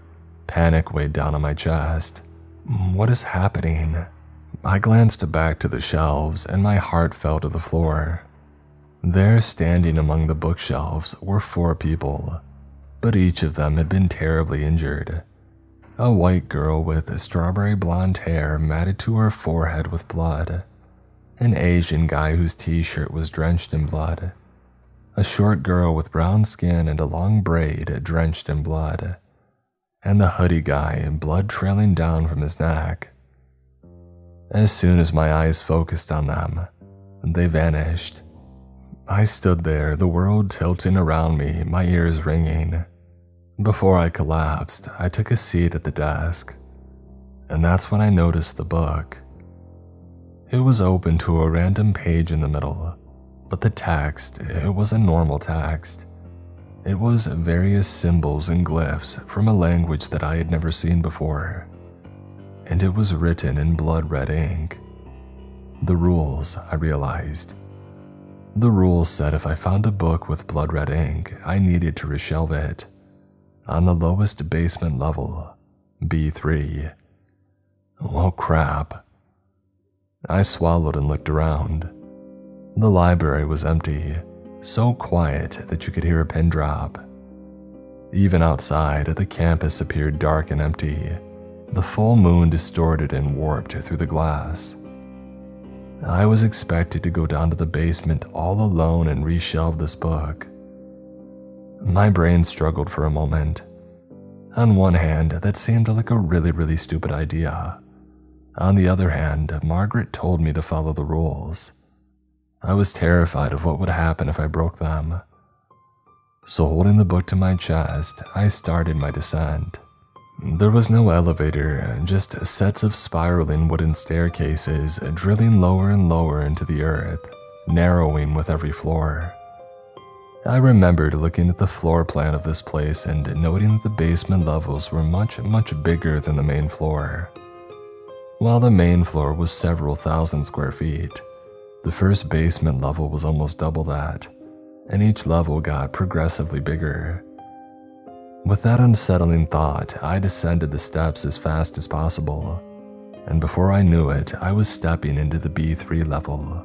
Panic weighed down on my chest. What is happening? I glanced back to the shelves and my heart fell to the floor. There, standing among the bookshelves, were 4 people, but each of them had been terribly injured. A white girl with strawberry blonde hair matted to her forehead with blood. An Asian guy whose t-shirt was drenched in blood. A short girl with brown skin and a long braid drenched in blood. And the hoodie guy, blood trailing down from his neck. As soon as my eyes focused on them, they vanished. I stood there, the world tilting around me, my ears ringing. Before I collapsed, I took a seat at the desk, and that's when I noticed the book. It was open to a random page in the middle, but the text, it was a normal text. It was various symbols and glyphs from a language that I had never seen before, and it was written in blood-red ink. The rules, I realized. The rules said if I found a book with blood-red ink, I needed to reshelve it. On the lowest basement level, B3. Well, crap. I swallowed and looked around. The library was empty, so quiet that you could hear a pin drop. Even outside, the campus appeared dark and empty, the full moon distorted and warped through the glass. I was expected to go down to the basement all alone and reshelve this book. My brain struggled for a moment. On one hand, that seemed like a really stupid idea. On the other hand, Margaret told me to follow the rules. I was terrified of what would happen if I broke them. So holding the book to my chest, I started my descent. There was no elevator, just sets of spiraling wooden staircases drilling lower and lower into the earth, narrowing with every floor. I remembered looking at the floor plan of this place and noting that the basement levels were much bigger than the main floor. While the main floor was several thousand square feet, the first basement level was almost double that, and each level got progressively bigger. With that unsettling thought, I descended the steps as fast as possible, and before I knew it, I was stepping into the B3 level.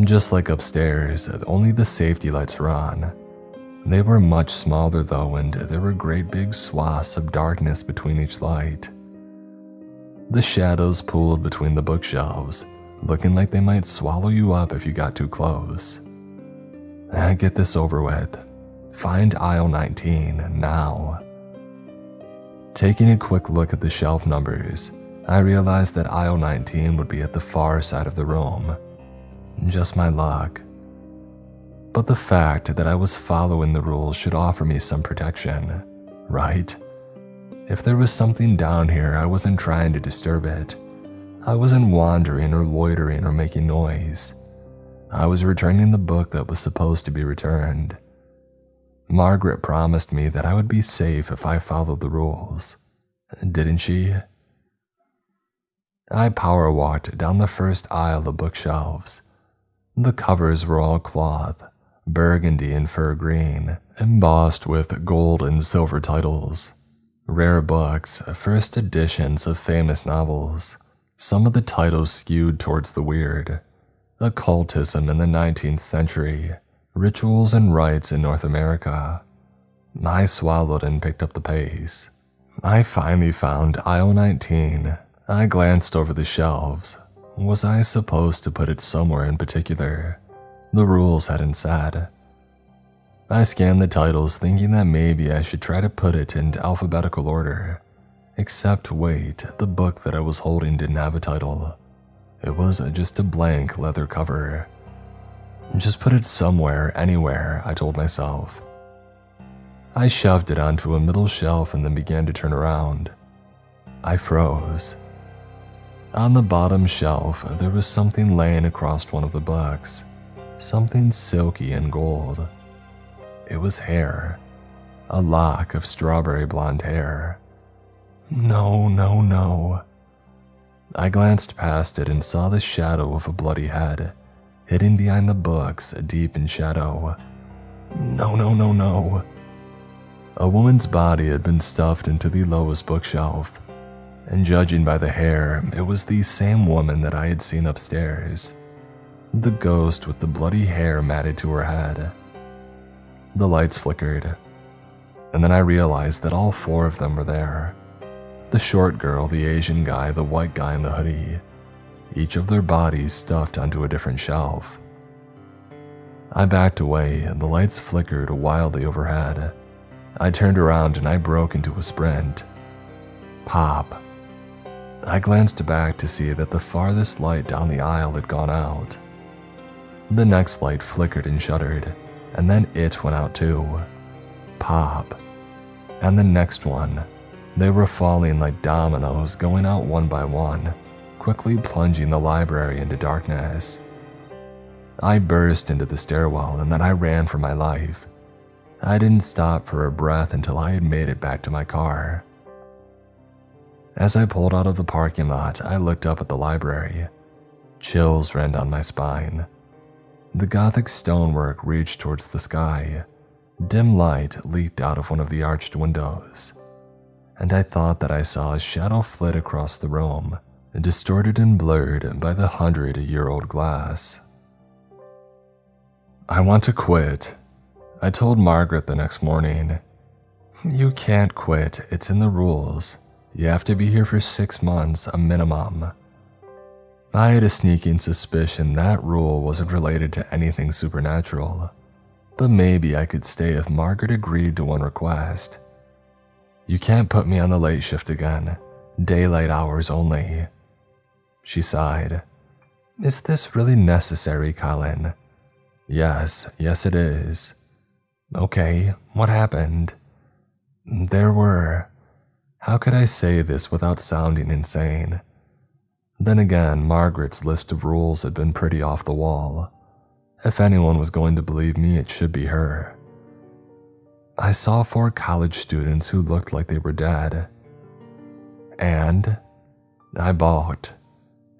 Just like upstairs, only the safety lights were on. They were much smaller though, and there were great big swaths of darkness between each light. The shadows pooled between the bookshelves, looking like they might swallow you up if you got too close. Get this over with. Find aisle 19 now. Taking a quick look at the shelf numbers, I realized that aisle 19 would be at the far side of the room. Just my luck. But the fact that I was following the rules should offer me some protection, right? If there was something down here, I wasn't trying to disturb it. I wasn't wandering or loitering or making noise. I was returning the book that was supposed to be returned. Margaret promised me that I would be safe if I followed the rules. Didn't she? I power walked down the first aisle of bookshelves. The covers were all cloth, burgundy and fur green, embossed with gold and silver titles. Rare books, first editions of famous novels. Some of the titles skewed towards the weird. Occultism in the 19th century. Rituals and rites in North America. I swallowed and picked up the pace. I finally found aisle 19. I glanced over the shelves. Was I supposed to put it somewhere in particular? The rules hadn't said. I scanned the titles thinking that maybe I should try to put it in alphabetical order. Except wait, the book that I was holding didn't have a title. It was just a blank leather cover. Just put it somewhere, anywhere, I told myself. I shoved it onto a middle shelf and then began to turn around. I froze. On the bottom shelf, there was something laying across one of the books, something silky and gold. It was hair, a lock of strawberry blonde hair. No, no, no. I glanced past it and saw the shadow of a bloody head, hidden behind the books, deep in shadow. No, no, no, no. A woman's body had been stuffed into the lowest bookshelf, and judging by the hair, it was the same woman that I had seen upstairs. The ghost with the bloody hair matted to her head. The lights flickered, and then I realized that all four of them were there. The short girl, the Asian guy, the white guy in the hoodie, each of their bodies stuffed onto a different shelf. I backed away and the lights flickered wildly overhead. I turned around and I broke into a sprint. Pop. I glanced back to see that the farthest light down the aisle had gone out. The next light flickered and shuddered, and then it went out too. Pop. And the next one. They were falling like dominoes, going out one by one, quickly plunging the library into darkness. I burst into the stairwell and then I ran for my life. I didn't stop for a breath until I had made it back to my car. As I pulled out of the parking lot, I looked up at the library. Chills ran down my spine. The Gothic stonework reached towards the sky. Dim light leaked out of one of the arched windows, and I thought that I saw a shadow flit across the room, distorted and blurred by the 100-year-old glass. I want to quit, I told Margaret the next morning. You can't quit, it's in the rules. You have to be here for 6 months, a minimum. I had a sneaking suspicion that rule wasn't related to anything supernatural, but maybe I could stay if Margaret agreed to one request. You can't put me on the late shift again. Daylight hours only. She sighed. Is this really necessary, Colin? Yes it is. Okay, what happened? How could I say this without sounding insane? Then again, Margaret's list of rules had been pretty off the wall. If anyone was going to believe me, it should be her. I saw 4 college students who looked like they were dead. And? I balked.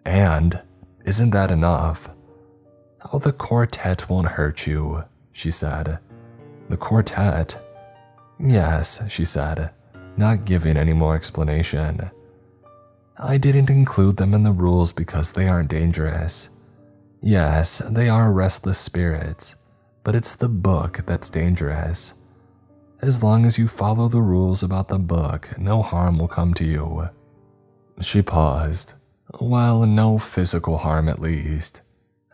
And? Isn't that enough? Oh, the quartet won't hurt you, she said. The quartet? Yes, she said, not giving any more explanation. I didn't include them in the rules because they aren't dangerous. Yes, they are restless spirits, but it's the book that's dangerous. As long as you follow the rules about the book, no harm will come to you. She paused. Well, no physical harm at least.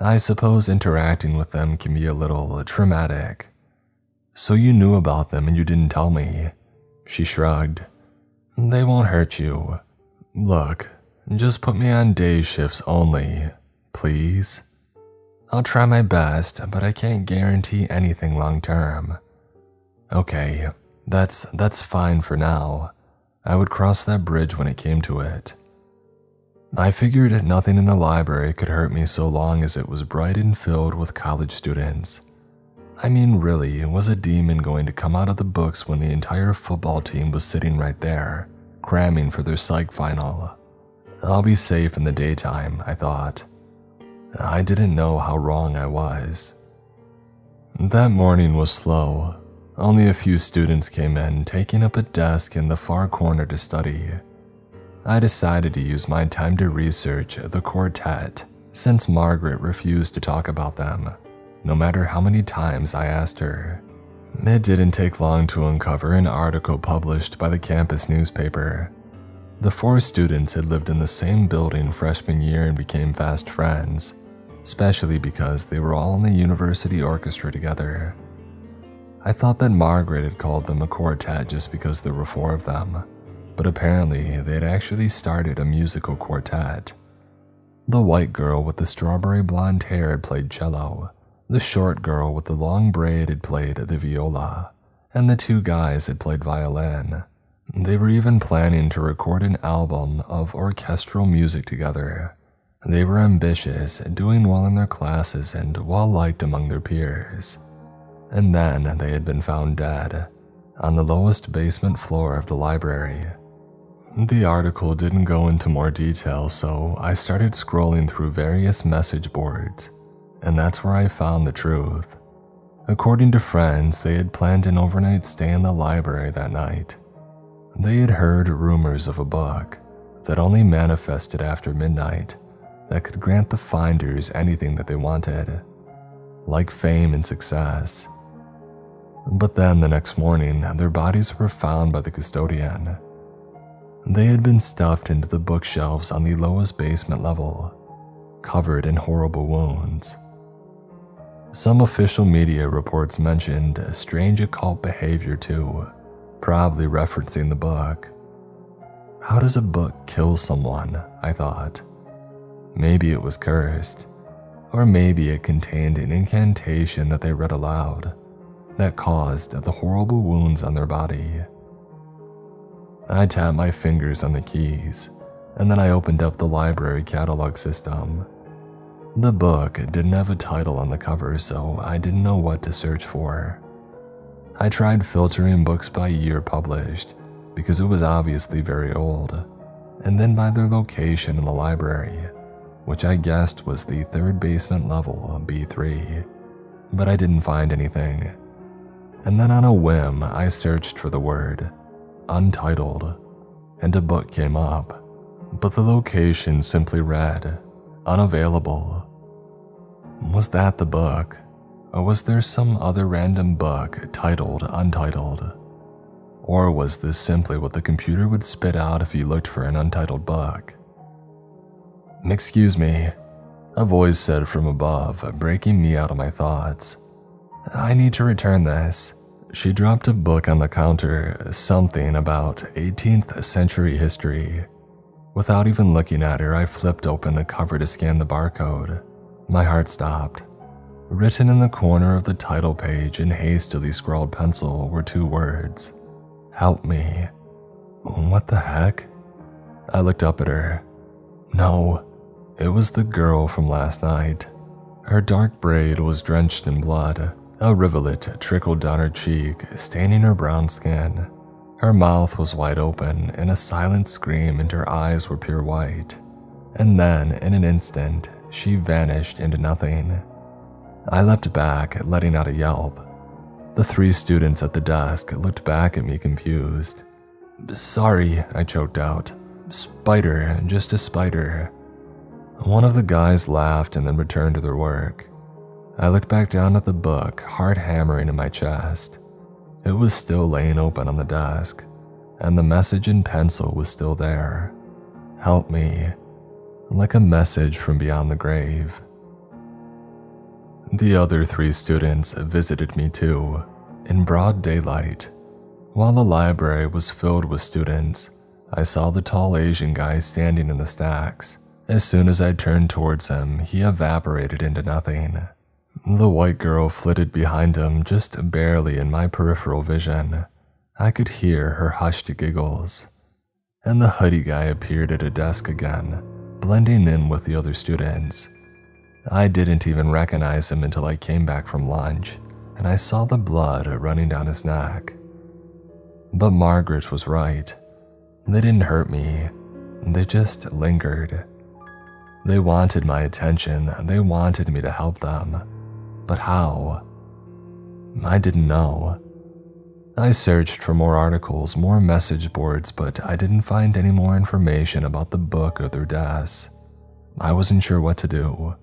I suppose interacting with them can be a little traumatic. So you knew about them and you didn't tell me. She shrugged. They won't hurt you. Look, just put me on day shifts only, please. I'll try my best, but I can't guarantee anything long term. Okay, that's fine for now. I would cross that bridge when it came to it. I figured nothing in the library could hurt me so long as it was bright and filled with college students. I mean, really, was a demon going to come out of the books when the entire football team was sitting right there, cramming for their psych final? I'll be safe in the daytime, I thought. I didn't know how wrong I was. That morning was slow. Only a few students came in, taking up a desk in the far corner to study. I decided to use my time to research the quartet, since Margaret refused to talk about them, no matter how many times I asked her. It didn't take long to uncover an article published by the campus newspaper. The 4 students had lived in the same building freshman year and became fast friends, especially because they were all in the university orchestra together. I thought that Margaret had called them a quartet just because there were 4 of them, but apparently they had actually started a musical quartet. The white girl with the strawberry blonde hair had played cello, the short girl with the long braid had played the viola, and the 2 guys had played violin. They were even planning to record an album of orchestral music together. They were ambitious, doing well in their classes, and well-liked among their peers. And then they had been found dead on the lowest basement floor of the library. The article didn't go into more detail, so I started scrolling through various message boards, and that's where I found the truth. According to friends, they had planned an overnight stay in the library that night. They had heard rumors of a book that only manifested after midnight that could grant the finders anything that they wanted, like fame and success. But then the next morning, their bodies were found by the custodian. They had been stuffed into the bookshelves on the lowest basement level, covered in horrible wounds. Some official media reports mentioned strange occult behavior too, probably referencing the book. How does a book kill someone? I thought. Maybe it was cursed, or maybe it contained an incantation that they read aloud that caused the horrible wounds on their body. I tapped my fingers on the keys, and then I opened up the library catalog system. The book didn't have a title on the cover, so I didn't know what to search for. I tried filtering books by year published, because it was obviously very old, and then by their location in the library, which I guessed was the third basement level, B3, but I didn't find anything. And then on a whim, I searched for the word untitled, and a book came up, but the location simply read unavailable. Was that the book, or was there some other random book titled untitled? Or was this simply what the computer would spit out if you looked for an untitled book? "Excuse me," a voice said from above, breaking me out of my thoughts. "I need to return this." She dropped a book on the counter, something about 18th century history. Without even looking at her, I flipped open the cover to scan the barcode. My heart stopped. Written in the corner of the title page in hastily scrawled pencil were two words: "Help me." What the heck? I looked up at her. No, it was the girl from last night. Her dark braid was drenched in blood. A rivulet trickled down her cheek, staining her brown skin. Her mouth was wide open in a silent scream, and her eyes were pure white. And then, in an instant, she vanished into nothing. I leapt back, letting out a yelp. The three students at the desk looked back at me confused. "Sorry," I choked out. "Spider, just a spider." One of the guys laughed and then returned to their work. I looked back down at the book, heart hammering in my chest. It was still laying open on the desk, and the message in pencil was still there. "Help me," like a message from beyond the grave. The other three students visited me too, in broad daylight. While the library was filled with students, I saw the tall Asian guy standing in the stacks. As soon as I turned towards him, he evaporated into nothing. The white girl flitted behind him just barely in my peripheral vision. I could hear her hushed giggles. And the hoodie guy appeared at a desk again, blending in with the other students. I didn't even recognize him until I came back from lunch, and I saw the blood running down his neck. But Margaret was right. They didn't hurt me. They just lingered. They wanted my attention. They wanted me to help them. But how? I didn't know. I searched for more articles, more message boards, but I didn't find any more information about the book or their deaths. I wasn't sure what to do.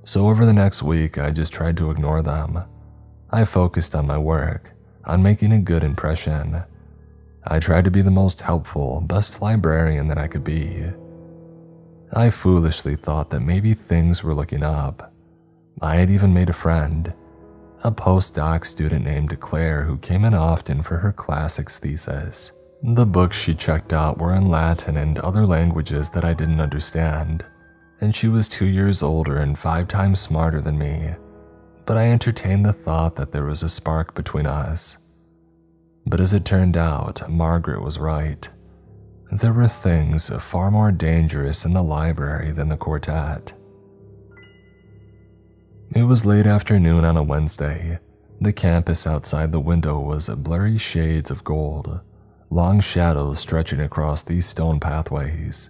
So over the next week, I just tried to ignore them. I focused on my work, on making a good impression. I tried to be the most helpful, best librarian that I could be. I foolishly thought that maybe things were looking up. I had even made a friend, a postdoc student named Claire who came in often for her classics thesis. The books she checked out were in Latin and other languages that I didn't understand, and she was 2 years older and 5 times smarter than me, but I entertained the thought that there was a spark between us. But as it turned out, Margaret was right. There were things far more dangerous in the library than the quartet. It was late afternoon on a Wednesday. The campus outside the window was blurry shades of gold, long shadows stretching across these stone pathways.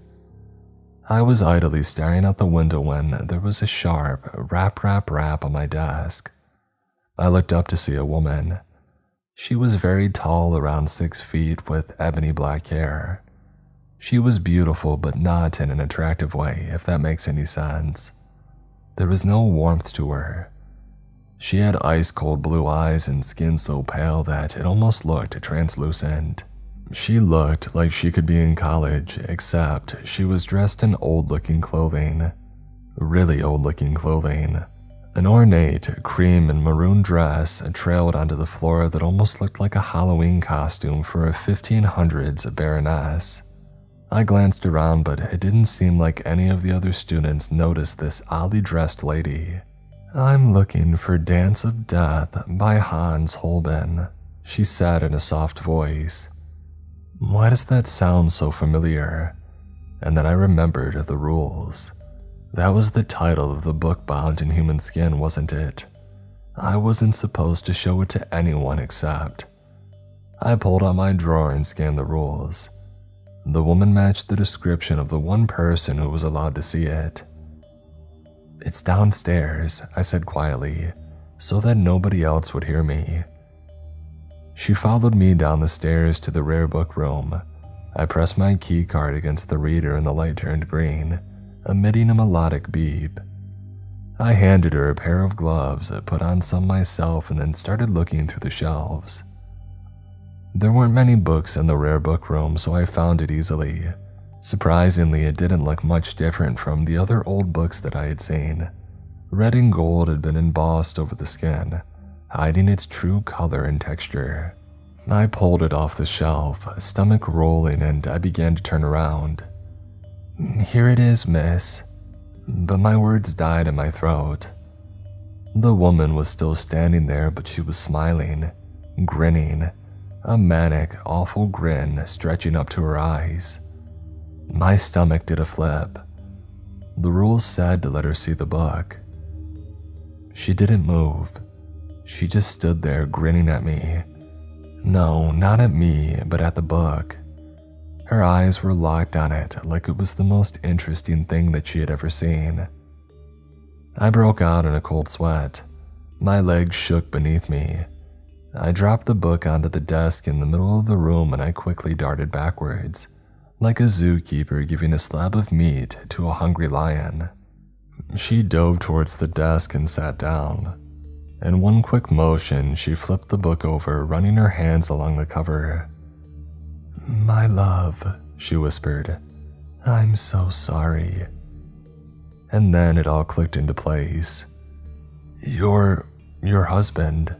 I was idly staring out the window when there was a sharp rap on my desk. I looked up to see a woman. She was very tall, around 6 feet, with ebony black hair. She was beautiful, but not in an attractive way, if that makes any sense. There was no warmth to her. She had ice-cold blue eyes and skin so pale that it almost looked translucent. She looked like she could be in college, except she was dressed in old-looking clothing. Really old-looking clothing. An ornate cream and maroon dress trailed onto the floor that almost looked like a Halloween costume for a 1500s baroness. I glanced around, but it didn't seem like any of the other students noticed this oddly dressed lady. "I'm looking for Dance of Death by Hans Holbein," she said in a soft voice. Why does that sound so familiar? And then I remembered the rules. That was the title of the book bound in human skin, wasn't it? I wasn't supposed to show it to anyone except. I pulled out my drawer and scanned the rules. The woman matched the description of the one person who was allowed to see it. "It's downstairs," I said quietly, so that nobody else would hear me. She followed me down the stairs to the rare book room. I pressed my key card against the reader and the light turned green, emitting a melodic beep. I handed her a pair of gloves, put on some myself, and then started looking through the shelves. There weren't many books in the rare book room, so I found it easily. Surprisingly, it didn't look much different from the other old books that I had seen. Red and gold had been embossed over the skin, hiding its true color and texture. I pulled it off the shelf, stomach rolling, and I began to turn around. "Here it is, miss." But my words died in my throat. The woman was still standing there, but she was smiling, grinning, a manic, awful grin stretching up to her eyes. My stomach did a flip. The rules said to let her see the book. She didn't move. She just stood there grinning at me. No, not at me, but at the book. Her eyes were locked on it like it was the most interesting thing that she had ever seen. I broke out in a cold sweat. My legs shook beneath me. I dropped the book onto the desk in the middle of the room and I quickly darted backwards, like a zookeeper giving a slab of meat to a hungry lion. She dove towards the desk and sat down. In one quick motion, she flipped the book over, running her hands along the cover. "My love," she whispered, "I'm so sorry." And then it all clicked into place. Your husband?"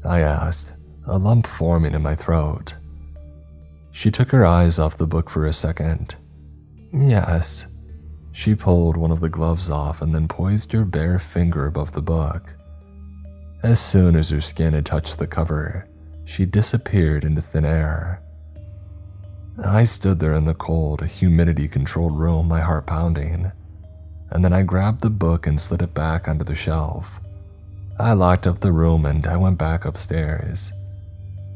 I asked, a lump forming in my throat. She took her eyes off the book for a second. "Yes." She pulled one of the gloves off and then poised her bare finger above the book. As soon as her skin had touched the cover, she disappeared into thin air. I stood there in the cold, humidity-controlled room, my heart pounding, and then I grabbed the book and slid it back onto the shelf. I locked up the room and I went back upstairs.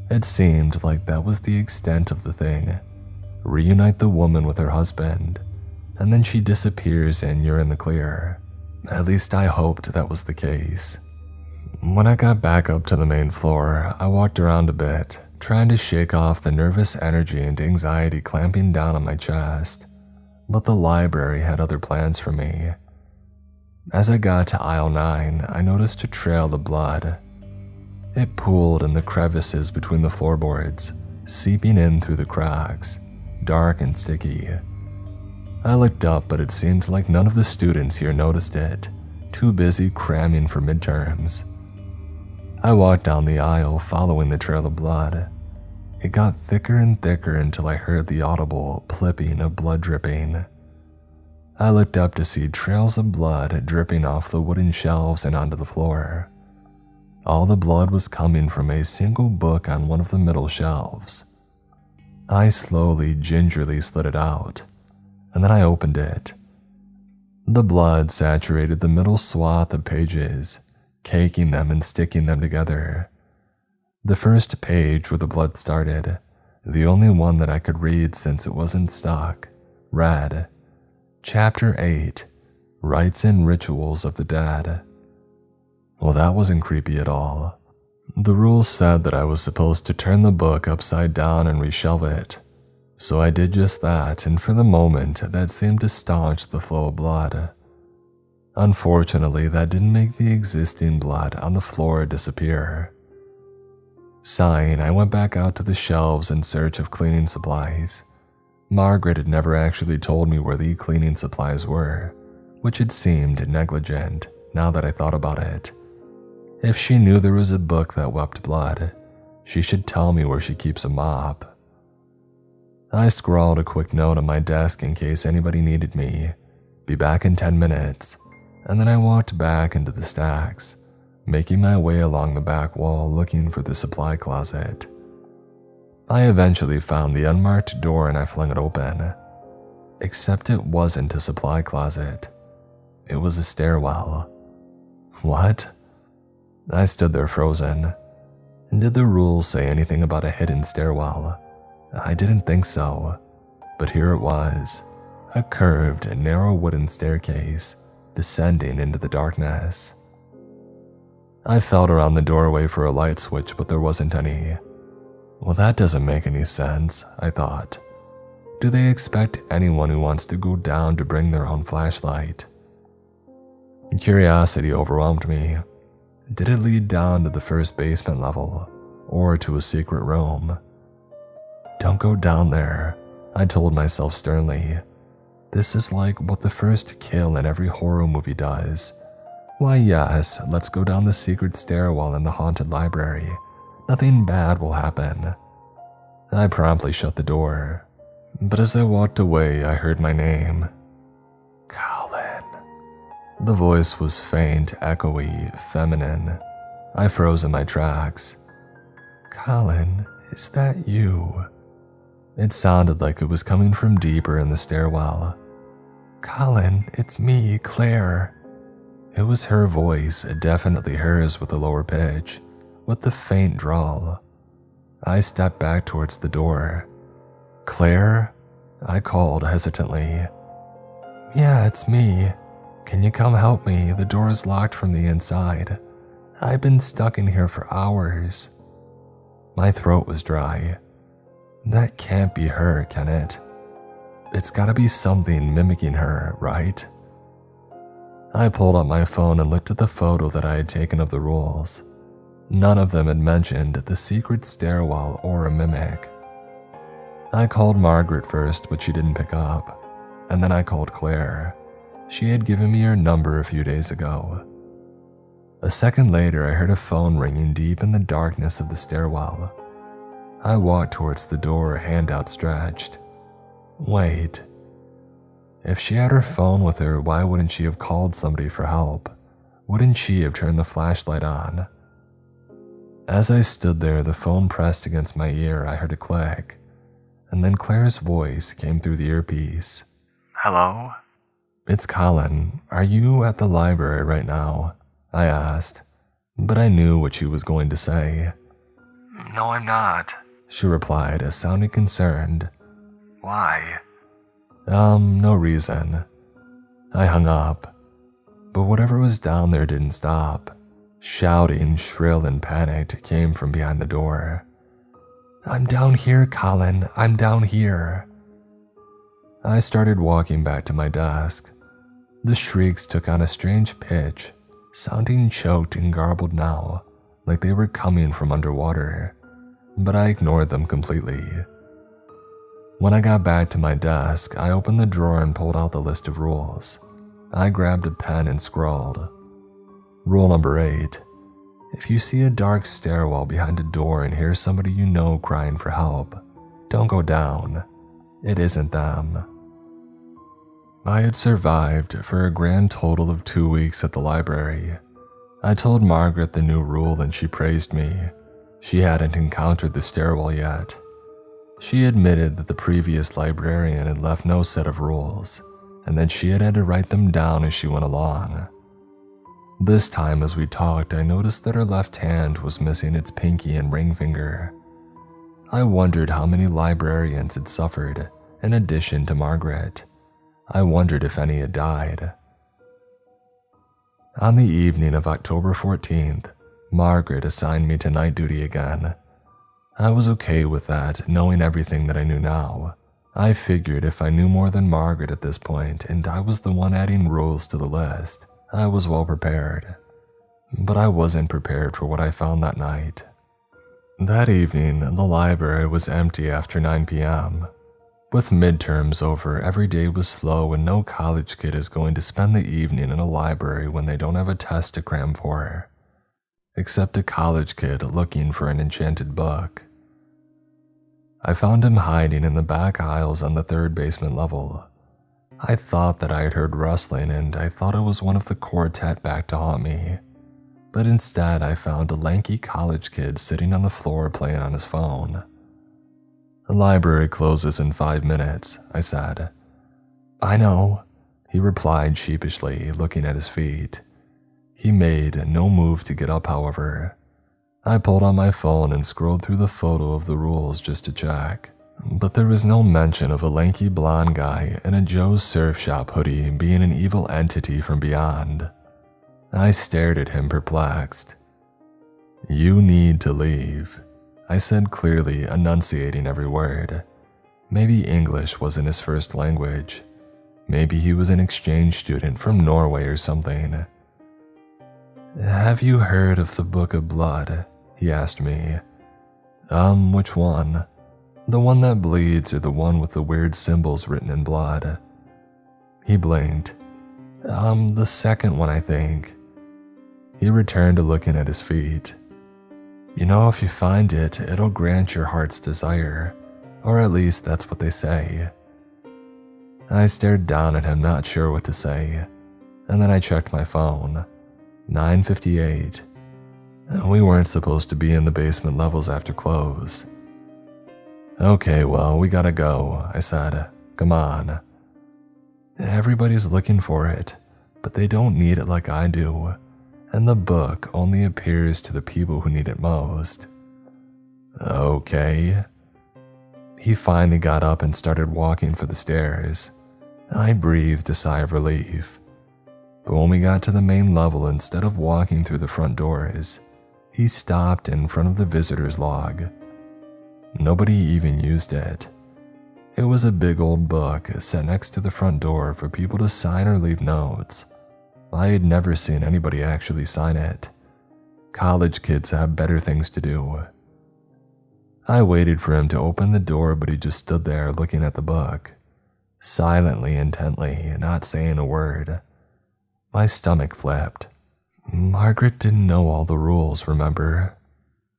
It seemed like that was the extent of the thing. Reunite the woman with her husband, and then she disappears and you're in the clear. At least I hoped that was the case. When I got back up to the main floor, I walked around a bit, trying to shake off the nervous energy and anxiety clamping down on my chest, but the library had other plans for me. As I got to aisle 9, I noticed a trail of blood. It pooled in the crevices between the floorboards, seeping in through the cracks, dark and sticky. I looked up, but it seemed like none of the students here noticed it, too busy cramming for midterms. I walked down the aisle, following the trail of blood. It got thicker and thicker until I heard the audible plipping of blood dripping. I looked up to see trails of blood dripping off the wooden shelves and onto the floor. All the blood was coming from a single book on one of the middle shelves. I slowly, gingerly slid it out, and then I opened it. The blood saturated the middle swath of pages, caking them and sticking them together. The first page where the blood started, the only one that I could read since it wasn't stuck, read, Chapter 8, Rites and Rituals of the Dead. Well, that wasn't creepy at all. The rules said that I was supposed to turn the book upside down and reshelve it. So I did just that, and for the moment, that seemed to staunch the flow of blood. Unfortunately, that didn't make the existing blood on the floor disappear. Sighing, I went back out to the shelves in search of cleaning supplies. Margaret had never actually told me where the cleaning supplies were, which had seemed negligent now that I thought about it. If she knew there was a book that wept blood, she should tell me where she keeps a mop. I scrawled a quick note on my desk in case anybody needed me. Be back in 10 minutes, and then I walked back into the stacks, making my way along the back wall looking for the supply closet. I eventually found the unmarked door and I flung it open. Except it wasn't a supply closet. It was a stairwell. What? I stood there frozen. Did the rules say anything about a hidden stairwell? I didn't think so, but here it was, a curved, narrow wooden staircase descending into the darkness. I felt around the doorway for a light switch, but there wasn't any. Well, that doesn't make any sense, I thought. Do they expect anyone who wants to go down to bring their own flashlight? Curiosity overwhelmed me. Did it lead down to the first basement level, or to a secret room? Don't go down there, I told myself sternly. This is like what the first kill in every horror movie does. Why yes, let's go down the secret stairwell in the haunted library. Nothing bad will happen. I promptly shut the door, but as I walked away, I heard my name. Colin. The voice was faint, echoey, feminine. I froze in my tracks. Colin, is that you? It sounded like it was coming from deeper in the stairwell. Colin, it's me, Claire. It was her voice, definitely hers with a lower pitch, with the faint drawl. I stepped back towards the door. Claire? I called hesitantly. Yeah, it's me. Can you come help me? The door is locked from the inside. I've been stuck in here for hours. My throat was dry. That can't be her, can it? It's gotta be something mimicking her, right? I pulled up my phone and looked at the photo that I had taken of the rules. None of them had mentioned the secret stairwell or a mimic. I called Margaret first, but she didn't pick up. And then I called Claire. She had given me her number a few days ago. A second later, I heard a phone ringing deep in the darkness of the stairwell. I walked towards the door, hand outstretched. Wait. If she had her phone with her, why wouldn't she have called somebody for help? Wouldn't she have turned the flashlight on? As I stood there, the phone pressed against my ear, I heard a click, and then Claire's voice came through the earpiece. Hello? It's Colin. Are you at the library right now? I asked, but I knew what she was going to say. No, I'm not, she replied, sounding concerned. Why? No reason. I hung up, but whatever was down there didn't stop. Shouting, shrill and panicked, came from behind the door. I'm down here, Colin. I'm down here. I started walking back to my desk. The shrieks took on a strange pitch, sounding choked and garbled now, like they were coming from underwater, but I ignored them completely. When I got back to my desk, I opened the drawer and pulled out the list of rules. I grabbed a pen and scrawled. Rule number 8. If you see a dark stairwell behind a door and hear somebody you know crying for help, don't go down. It isn't them. I had survived for a grand total of 2 weeks at the library. I told Margaret the new rule and she praised me. She hadn't encountered the stairwell yet. She admitted that the previous librarian had left no set of rules, and that she had had to write them down as she went along. This time as we talked, I noticed that her left hand was missing its pinky and ring finger. I wondered how many librarians had suffered, in addition to Margaret. I wondered if any had died. On the evening of October 14th, Margaret assigned me to night duty again. I was okay with that, knowing everything that I knew now. I figured if I knew more than Margaret at this point, and I was the one adding rules to the list, I was well prepared. But I wasn't prepared for what I found that night. That evening, the library was empty after 9 p.m. With midterms over, every day was slow and no college kid is going to spend the evening in a library when they don't have a test to cram for. Except a college kid looking for an enchanted book. I found him hiding in the back aisles on the 3rd basement level. I thought that I had heard rustling and I thought it was one of the quartet back to haunt me. But instead I found a lanky college kid sitting on the floor playing on his phone. The library closes in 5 minutes, I said. I know, he replied sheepishly, looking at his feet. He made no move to get up, however. I pulled on my phone and scrolled through the photo of the rules just to check. But there was no mention of a lanky blonde guy in a Joe's Surf Shop hoodie being an evil entity from beyond. I stared at him perplexed. You need to leave, I said clearly, enunciating every word. Maybe English wasn't his first language. Maybe he was an exchange student from Norway or something. Have you heard of the Book of Blood? He asked me. Which one? The one that bleeds or the one with the weird symbols written in blood? He blinked. The second one, I think. He returned to looking at his feet. You know, if you find it, it'll grant your heart's desire. Or at least that's what they say. I stared down at him, not sure what to say. And then I checked my phone. 9:58. We weren't supposed to be in the basement levels after close. Okay, well, we gotta go, I said. Come on. Everybody's looking for it, but they don't need it like I do. And the book only appears to the people who need it most. Okay. He finally got up and started walking for the stairs. I breathed a sigh of relief. But when we got to the main level, instead of walking through the front doors, he stopped in front of the visitor's log. Nobody even used it. It was a big old book set next to the front door for people to sign or leave notes. I had never seen anybody actually sign it. College kids have better things to do. I waited for him to open the door, but he just stood there looking at the book, silently, intently, not saying a word. My stomach flipped. Margaret didn't know all the rules, remember?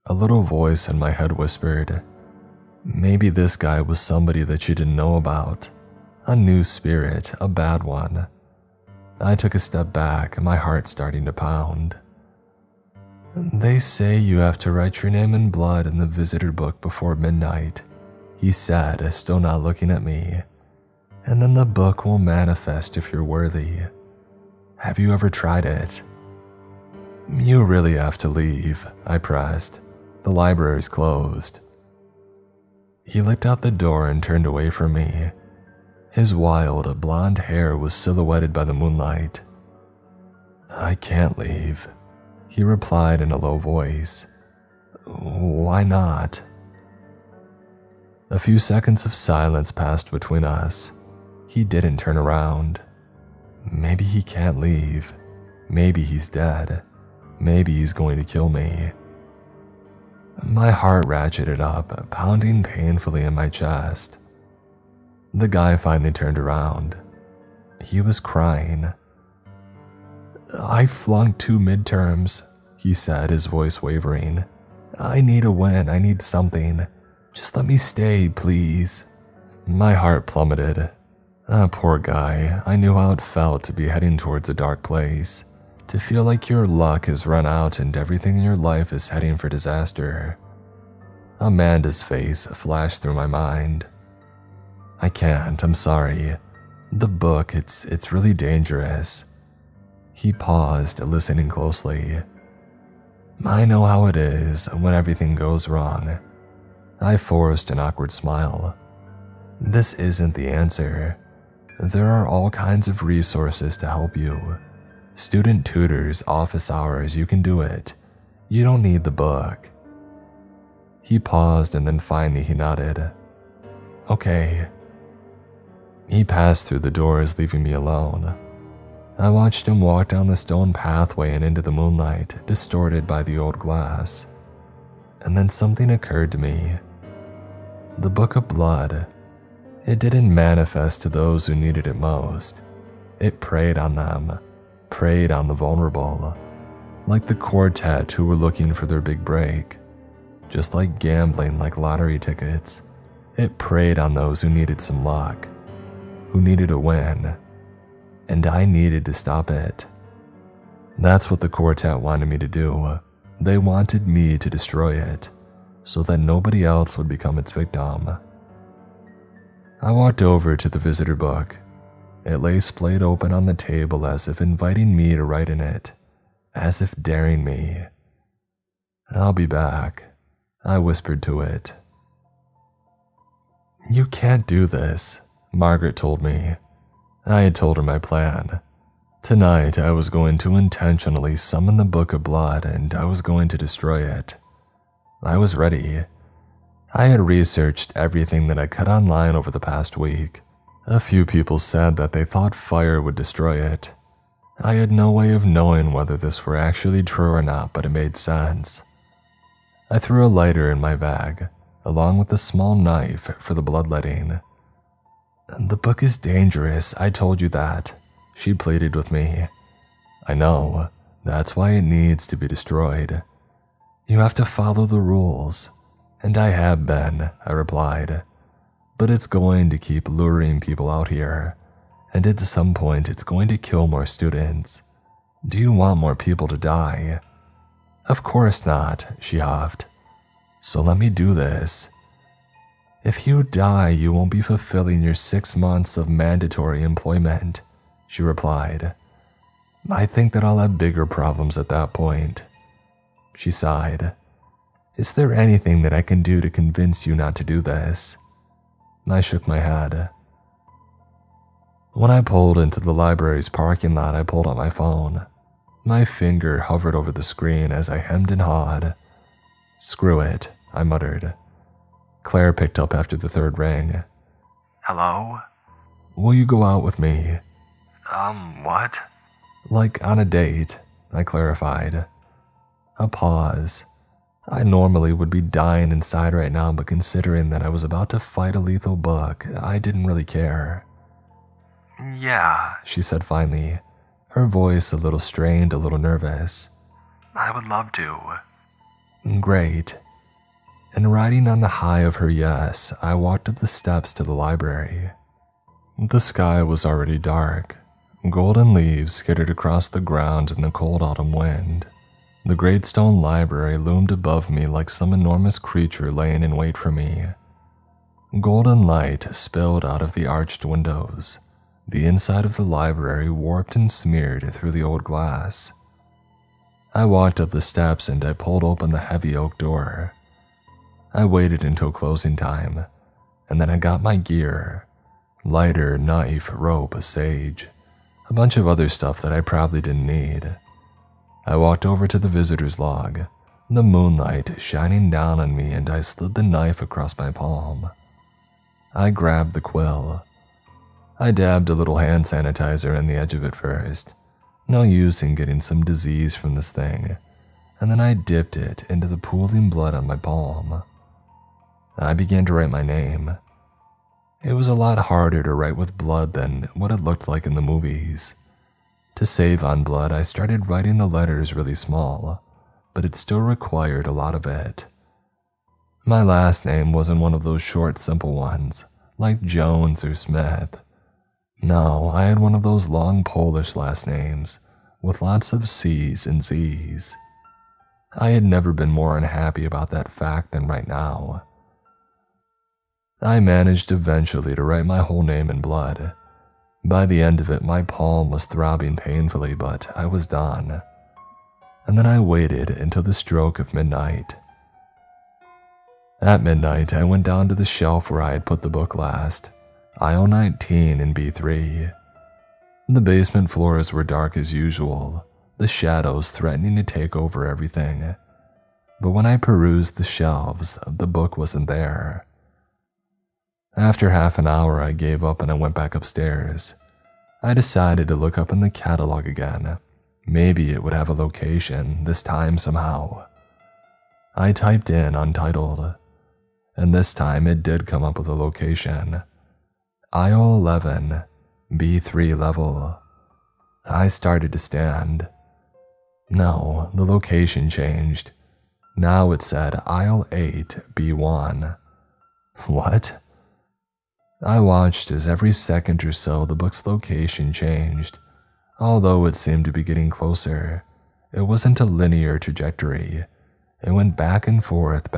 A little voice in my head whispered, maybe this guy was somebody that she didn't know about. A new spirit, a bad one. I took a step back, my heart starting to pound. They say you have to write your name in blood in the visitor book before midnight, he said, still not looking at me. And then the book will manifest if you're worthy. Have you ever tried it? You really have to leave, I pressed. The library's closed. He looked out the door and turned away from me. His wild, blonde hair was silhouetted by the moonlight. I can't leave, he replied in a low voice. Why not? A few seconds of silence passed between us. He didn't turn around. Maybe he can't leave. Maybe he's dead. Maybe he's going to kill me. My heart ratcheted up, pounding painfully in my chest. The guy finally turned around. He was crying. I flunked 2 midterms, he said, his voice wavering. I need a win, I need something. Just let me stay, please. My heart plummeted. Poor guy, I knew how it felt to be heading towards a dark place. To feel like your luck has run out and everything in your life is heading for disaster. Amanda's face flashed through my mind. I can't, I'm sorry. The book, it's really dangerous. He paused, listening closely. I know how it is when everything goes wrong. I forced an awkward smile. This isn't the answer. There are all kinds of resources to help you. Student tutors, office hours, you can do it. You don't need the book. He paused and then finally he nodded. Okay. He passed through the doors, leaving me alone. I watched him walk down the stone pathway and into the moonlight, distorted by the old glass. And then something occurred to me. The Book of Blood. It didn't manifest to those who needed it most. It preyed on them, preyed on the vulnerable, like the quartet who were looking for their big break. Just like gambling, like lottery tickets, it preyed on those who needed some luck, who needed a win, and I needed to stop it. That's what the quartet wanted me to do. They wanted me to destroy it, so that nobody else would become its victim. I walked over to the visitor book. It lay splayed open on the table as if inviting me to write in it, as if daring me. I'll be back, I whispered to it. You can't do this, Margaret told me. I had told her my plan. Tonight I was going to intentionally summon the Book of Blood and I was going to destroy it. I was ready. I had researched everything that I could online over the past week. A few people said that they thought fire would destroy it. I had no way of knowing whether this were actually true or not, but it made sense. I threw a lighter in my bag, along with a small knife for the bloodletting. The book is dangerous, I told you that, she pleaded with me. I know, that's why it needs to be destroyed. You have to follow the rules. And I have been, I replied. But it's going to keep luring people out here, and at some point it's going to kill more students. Do you want more people to die? Of course not, she huffed. So let me do this. If you die, you won't be fulfilling your 6 months of mandatory employment, she replied. I think that I'll have bigger problems at that point. She sighed. Is there anything that I can do to convince you not to do this? I shook my head. When I pulled into the library's parking lot, I pulled out my phone. My finger hovered over the screen as I hemmed and hawed. Screw it, I muttered. Claire picked up after the third ring. Hello? Will you go out with me? What? Like on a date, I clarified. A pause. I normally would be dying inside right now, but considering that I was about to fight a lethal book, I didn't really care. Yeah, she said finally, her voice a little strained, a little nervous. I would love to. Great. And riding on the high of her yes, I walked up the steps to the library. The sky was already dark. Golden leaves skittered across the ground in the cold autumn wind. The great stone library loomed above me like some enormous creature laying in wait for me. Golden light spilled out of the arched windows, the inside of the library warped and smeared through the old glass. I walked up the steps and I pulled open the heavy oak door. I waited until closing time, and then I got my gear, lighter, knife, rope, sage, a bunch of other stuff that I probably didn't need. I walked over to the visitor's log, the moonlight shining down on me, and I slid the knife across my palm. I grabbed the quill. I dabbed a little hand sanitizer in the edge of it first. No use in getting some disease from this thing. And then I dipped it into the pooling blood on my palm. I began to write my name. It was a lot harder to write with blood than what it looked like in the movies. To save on blood, I started writing the letters really small, but it still required a lot of it. My last name wasn't one of those short, simple ones, like Jones or Smith. No, I had one of those long Polish last names, with lots of C's and Z's. I had never been more unhappy about that fact than right now. I managed eventually to write my whole name in blood. By the end of it, my palm was throbbing painfully, but I was done. And then I waited until the stroke of midnight. At midnight, I went down to the shelf where I had put the book last, aisle 19 in B3. The basement floors were dark as usual, the shadows threatening to take over everything. But when I perused the shelves, the book wasn't there. After half an hour, I gave up and I went back upstairs. I decided to look up in the catalog again. Maybe it would have a location, this time somehow. I typed in untitled, and this time it did come up with a location. Aisle 11, B3 level. I started to stand. No, the location changed. Now it said aisle 8, B1. What? I watched as every second or so the book's location changed. Although it seemed to be getting closer, it wasn't a linear trajectory. It went back and forth,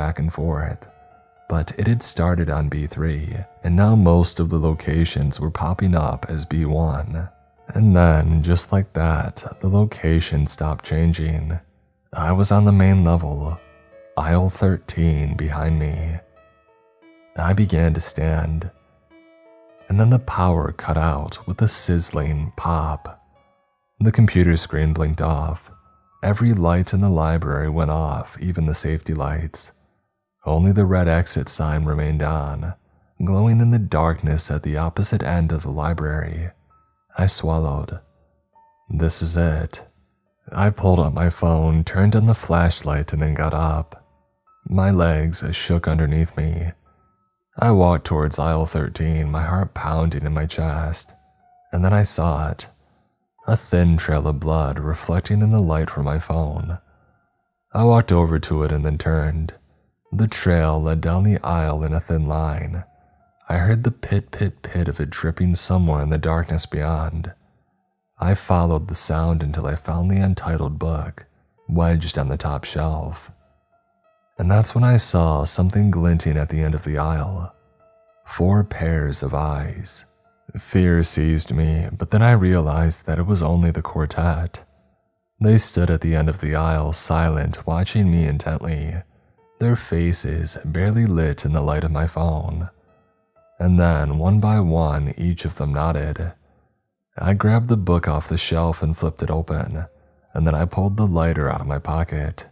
but it had started on B3, and now most of the locations were popping up as B1. And then, just like that, the location stopped changing. I was on the main level, aisle 13 behind me. I began to stand, and then the power cut out with a sizzling pop. The computer screen blinked off. Every light in the library went off, even the safety lights. Only the red exit sign remained on, glowing in the darkness at the opposite end of the library. I swallowed. This is it. I pulled up my phone, turned on the flashlight, and then got up. My legs shook underneath me. I walked towards aisle 13, my heart pounding in my chest, and then I saw it. A thin trail of blood reflecting in the light from my phone. I walked over to it and then turned. The trail led down the aisle in a thin line. I heard the pit of it dripping somewhere in the darkness beyond. I followed the sound until I found the untitled book, wedged on the top shelf. And that's when I saw something glinting at the end of the aisle. 4 pairs of eyes. Fear seized me, but then I realized that it was only the quartet. They stood at the end of the aisle, silent, watching me intently, their faces barely lit in the light of my phone. And then, one by one, each of them nodded. I grabbed the book off the shelf and flipped it open, and then I pulled the lighter out of my pocket.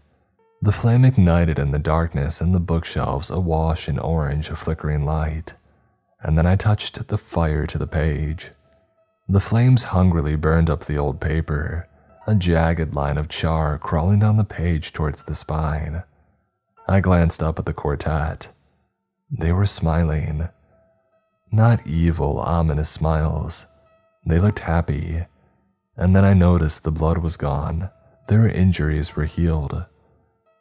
The flame ignited in the darkness and the bookshelves awash in orange, flickering light. And then I touched the fire to the page. The flames hungrily burned up the old paper, a jagged line of char crawling down the page towards the spine. I glanced up at the quartet. They were smiling. Not evil, ominous smiles. They looked happy. And then I noticed the blood was gone. Their injuries were healed.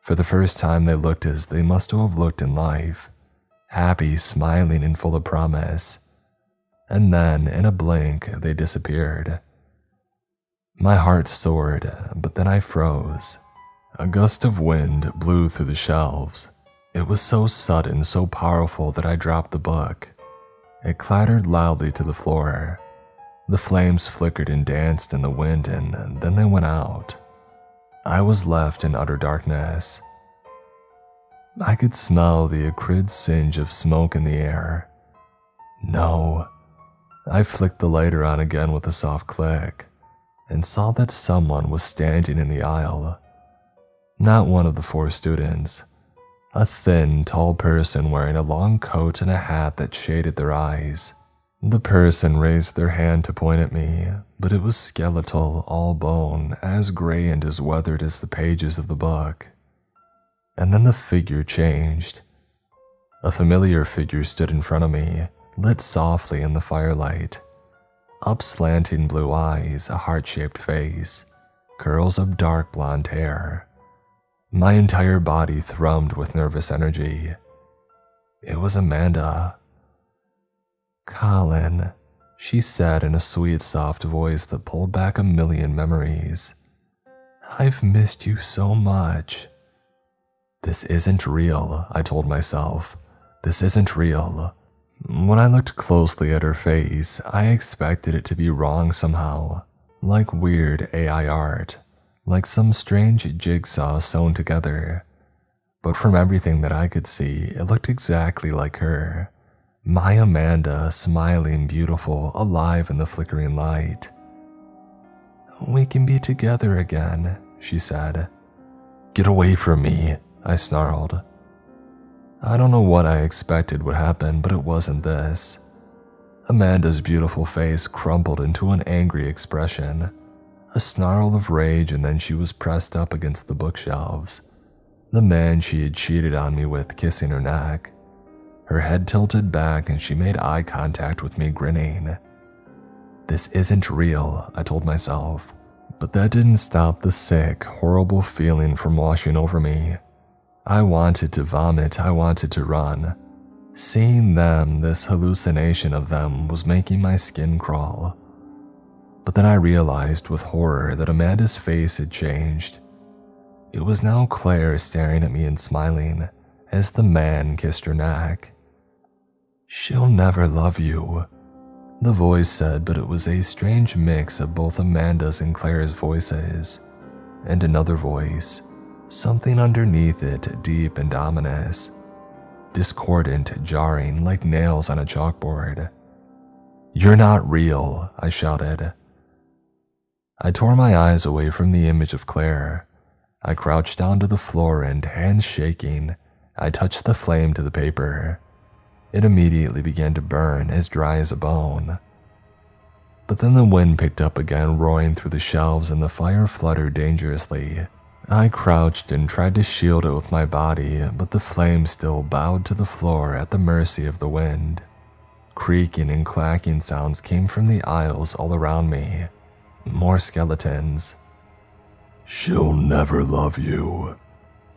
For the first time they looked as they must have looked in life. Happy, smiling, and full of promise. And then, in a blink, they disappeared. My heart soared, but then I froze. A gust of wind blew through the shelves. It was so sudden, so powerful that I dropped the book. It clattered loudly to the floor. The flames flickered and danced in the wind, and then they went out. I was left in utter darkness. I could smell the acrid singe of smoke in the air. No. I flicked the lighter on again with a soft click, and saw that someone was standing in the aisle. Not one of the 4 students. A thin, tall person wearing a long coat and a hat that shaded their eyes. The person raised their hand to point at me, but it was skeletal, all bone, as gray and as weathered as the pages of the book. And then the figure changed. A familiar figure stood in front of me, lit softly in the firelight. Up-slanting blue eyes, a heart-shaped face, curls of dark blonde hair. My entire body thrummed with nervous energy. It was Amanda. "Colin," she said in a sweet, soft voice that pulled back a million memories. I've missed you so much. This isn't real, I told myself. This isn't real. When I looked closely at her face, I expected it to be wrong somehow, like weird AI art, like some strange jigsaw sewn together. But from everything that I could see, it looked exactly like her. My Amanda, smiling, beautiful, alive in the flickering light. We can be together again, she said. Get away from me, I snarled. I don't know what I expected would happen, but it wasn't this. Amanda's beautiful face crumpled into an angry expression, a snarl of rage, and then she was pressed up against the bookshelves. The man she had cheated on me with kissing her neck. Her head tilted back and she made eye contact with me, grinning. This isn't real, I told myself, but that didn't stop the sick, horrible feeling from washing over me. I wanted to vomit, I wanted to run. Seeing them, this hallucination of them, was making my skin crawl. But then I realized with horror that Amanda's face had changed. It was now Claire staring at me and smiling as the man kissed her neck. She'll never love you, the voice said, but it was a strange mix of both Amanda's and Claire's voices. And another voice, something underneath it, deep and ominous. Discordant, jarring, like nails on a chalkboard. You're not real, I shouted. I tore my eyes away from the image of Claire. I crouched down to the floor and, hands shaking, I touched the flame to the paper. It immediately began to burn, as dry as a bone. But then the wind picked up again, roaring through the shelves, and the fire fluttered dangerously. I crouched and tried to shield it with my body, but the flame still bowed to the floor at the mercy of the wind. Creaking and clacking sounds came from the aisles all around me. More skeletons. She'll never love you,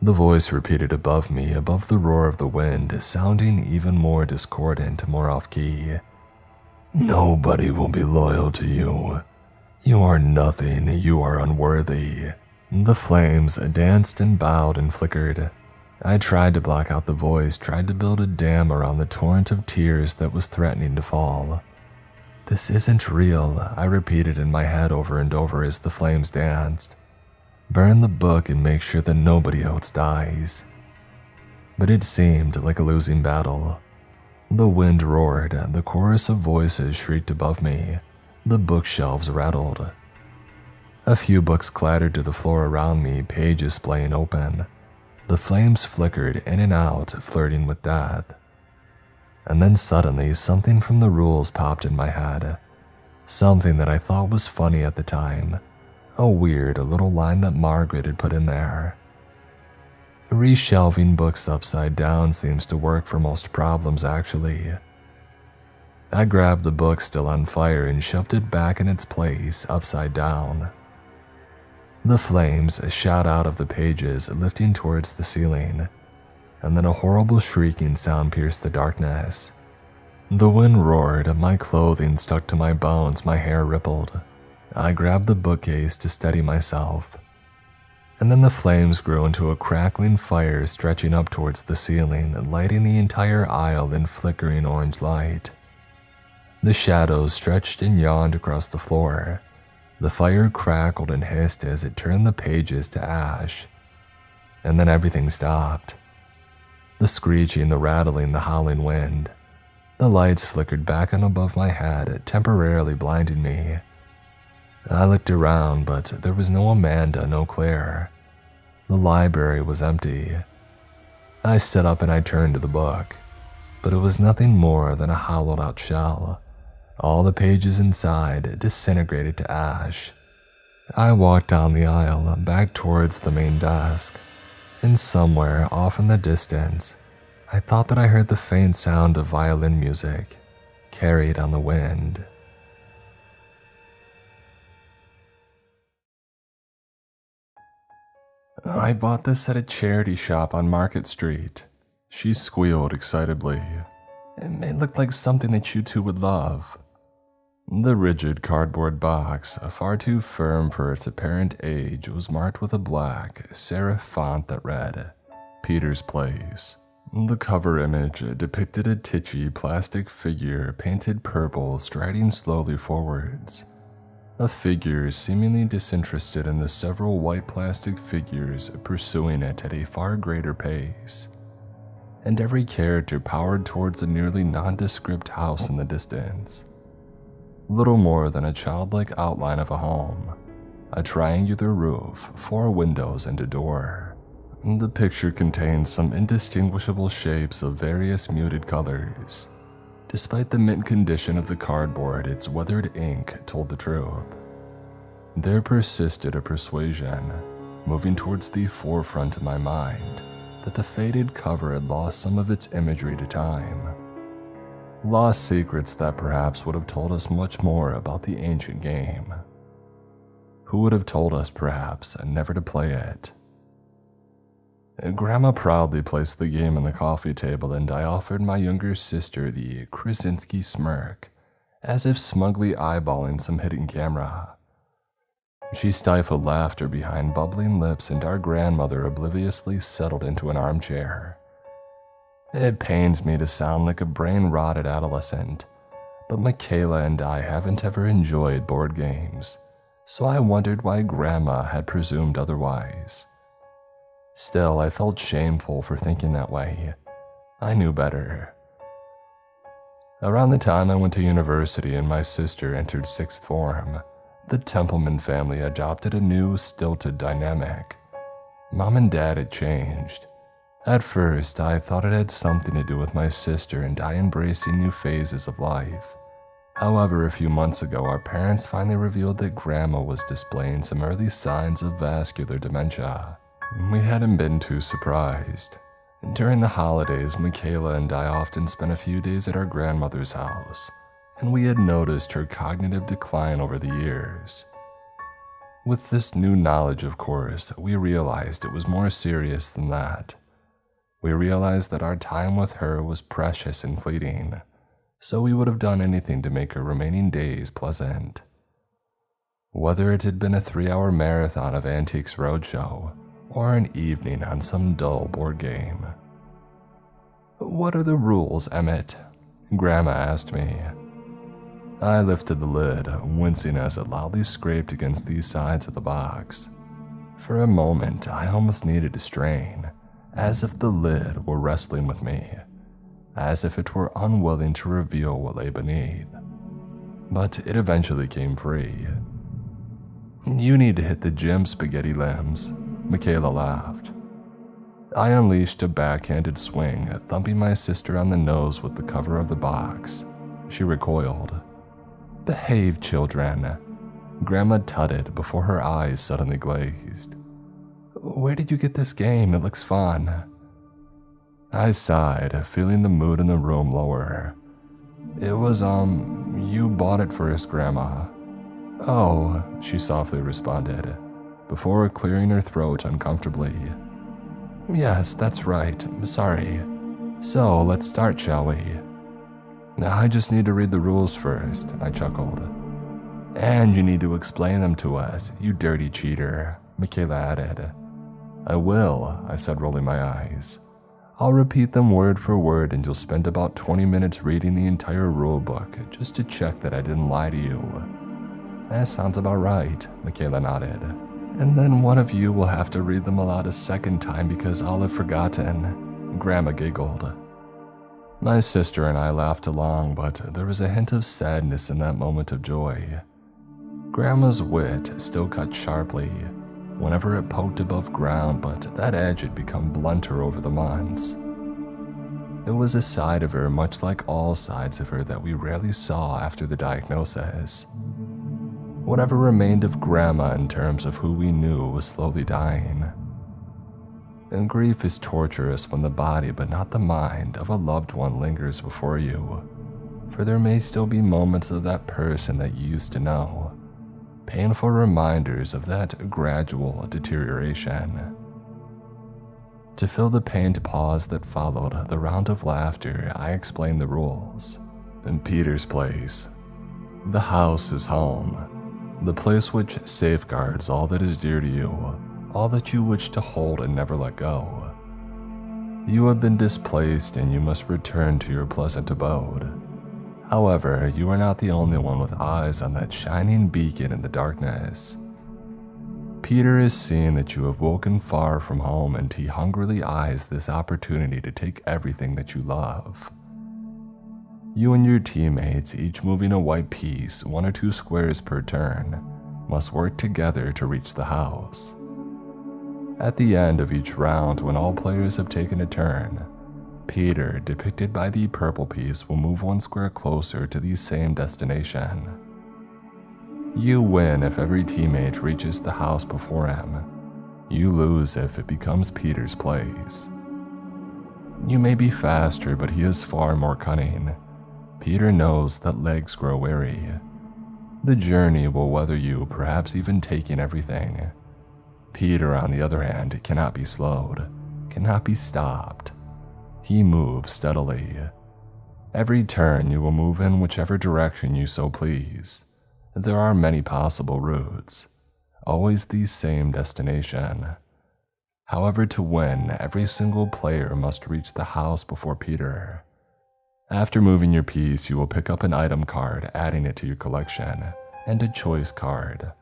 the voice repeated above me, above the roar of the wind, sounding even more discordant, more off-key. Nobody will be loyal to you. You are nothing, you are unworthy. The flames danced and bowed and flickered. I tried to block out the voice, tried to build a dam around the torrent of tears that was threatening to fall. This isn't real, I repeated in my head over and over as the flames danced. Burn the book and make sure that nobody else dies. But it seemed like a losing battle. The wind roared, the chorus of voices shrieked above me, the bookshelves rattled. A few books clattered to the floor around me, pages splaying open. The flames flickered in and out, flirting with death. And then suddenly something from the rules popped in my head. Something that I thought was funny at the time. A weird little line that Margaret had put in there. Reshelving books upside down seems to work for most problems, actually. I grabbed the book still on fire and shoved it back in its place, upside down. The flames shot out of the pages, lifting towards the ceiling, and then a horrible shrieking sound pierced the darkness. The wind roared, my clothing stuck to my bones, my hair rippled. I grabbed the bookcase to steady myself, and then the flames grew into a crackling fire stretching up towards the ceiling, lighting the entire aisle in flickering orange light. The shadows stretched and yawned across the floor. The fire crackled and hissed as it turned the pages to ash, and then everything stopped. The screeching, the rattling, the howling wind. The lights flickered back and above my head, temporarily blinding me. I looked around, but there was no Amanda, no Claire. The library was empty. I stood up and I turned to the book, but it was nothing more than a hollowed-out shell. All the pages inside disintegrated to ash. I walked down the aisle, back towards the main desk, and somewhere off in the distance, I thought that I heard the faint sound of violin music, carried on the wind. I bought this at a charity shop on Market Street, she squealed excitedly. It looked like something that you two would love. The rigid cardboard box, far too firm for its apparent age, was marked with a black, serif font that read, Peter's Place. The cover image depicted a titchy plastic figure painted purple striding slowly forwards. A figure seemingly disinterested in the several white plastic figures pursuing it at a far greater pace. And every character powered towards a nearly nondescript house in the distance. Little more than a childlike outline of a home, a triangular roof, 4 windows and a door. The picture contains some indistinguishable shapes of various muted colors. Despite the mint condition of the cardboard, its weathered ink told the truth. There persisted a persuasion, moving towards the forefront of my mind, that the faded cover had lost some of its imagery to time. Lost secrets that perhaps would have told us much more about the ancient game. Who would have told us, perhaps, never to play it? Grandma proudly placed the game on the coffee table, and I offered my younger sister the Krasinski smirk, as if smugly eyeballing some hidden camera. She stifled laughter behind bubbling lips, and our grandmother obliviously settled into an armchair. It pains me to sound like a brain-rotted adolescent, but Michaela and I haven't ever enjoyed board games, so I wondered why Grandma had presumed otherwise. Still, I felt shameful for thinking that way. I knew better. Around the time I went to university and my sister entered 6th form, the Templeman family adopted a new, stilted dynamic. Mom and Dad had changed. At first, I thought it had something to do with my sister and I embracing new phases of life. However, a few months ago, our parents finally revealed that Grandma was displaying some early signs of vascular dementia. We hadn't been too surprised. During the holidays, Michaela and I often spent a few days at our grandmother's house, and we had noticed her cognitive decline over the years. With this new knowledge, of course, we realized it was more serious than that. We realized that our time with her was precious and fleeting, so we would have done anything to make her remaining days pleasant. Whether it had been a 3-hour marathon of Antiques Roadshow, or an evening on some dull board game. "What are the rules, Emmett?" Grandma asked me. I lifted the lid, wincing as it loudly scraped against the sides of the box. For a moment, I almost needed to strain, as if the lid were wrestling with me, as if it were unwilling to reveal what lay beneath. But it eventually came free. "You need to hit the gym, spaghetti limbs," Michaela laughed. I unleashed a backhanded swing, thumping my sister on the nose with the cover of the box. She recoiled. "Behave, children," Grandma tutted before her eyes suddenly glazed. "Where did you get this game? It looks fun." I sighed, feeling the mood in the room lower. "It was, you bought it for us, Grandma." "Oh," she softly responded, before clearing her throat uncomfortably. "Yes, that's right. Sorry. So, let's start, shall we?" "I just need to read the rules first," I chuckled. "And you need to explain them to us, you dirty cheater," Michaela added. "I will," I said, rolling my eyes. "I'll repeat them word for word, and you'll spend about 20 minutes reading the entire rule book just to check that I didn't lie to you." "That sounds about right," Michaela nodded. "And then one of you will have to read them aloud a second time because I'll have forgotten," Grandma giggled. My sister and I laughed along, but there was a hint of sadness in that moment of joy. Grandma's wit still cut sharply whenever it poked above ground, but that edge had become blunter over the months. It was a side of her, much like all sides of her, that we rarely saw after the diagnosis. Whatever remained of Grandma in terms of who we knew was slowly dying. And grief is torturous when the body, but not the mind, of a loved one lingers before you, for there may still be moments of that person that you used to know, painful reminders of that gradual deterioration. To fill the pained pause that followed the round of laughter, I explained the rules. In Peter's Place, The house is home, the place which safeguards all that is dear to you, all that you wish to hold and never let go. You have been displaced and you must return to your pleasant abode. However, you are not the only one with eyes on that shining beacon in the darkness. Peter is seeing that you have woken far from home, and he hungrily eyes this opportunity to take everything that you love. You and your teammates, each moving a white piece 1 or 2 squares per turn, must work together to reach the house. At the end of each round, when all players have taken a turn, Peter, depicted by the purple piece, will move 1 square closer to the same destination. You win if every teammate reaches the house before him. You lose if it becomes Peter's place. You may be faster, but he is far more cunning. Peter knows that legs grow weary. The journey will weather you, perhaps even taking everything. Peter, on the other hand, cannot be slowed, cannot be stopped. He moves steadily. Every turn you will move in whichever direction you so please. There are many possible routes, always the same destination. However, to win, every single player must reach the house before Peter. After moving your piece, you will pick up an item card, adding it to your collection, and a choice card.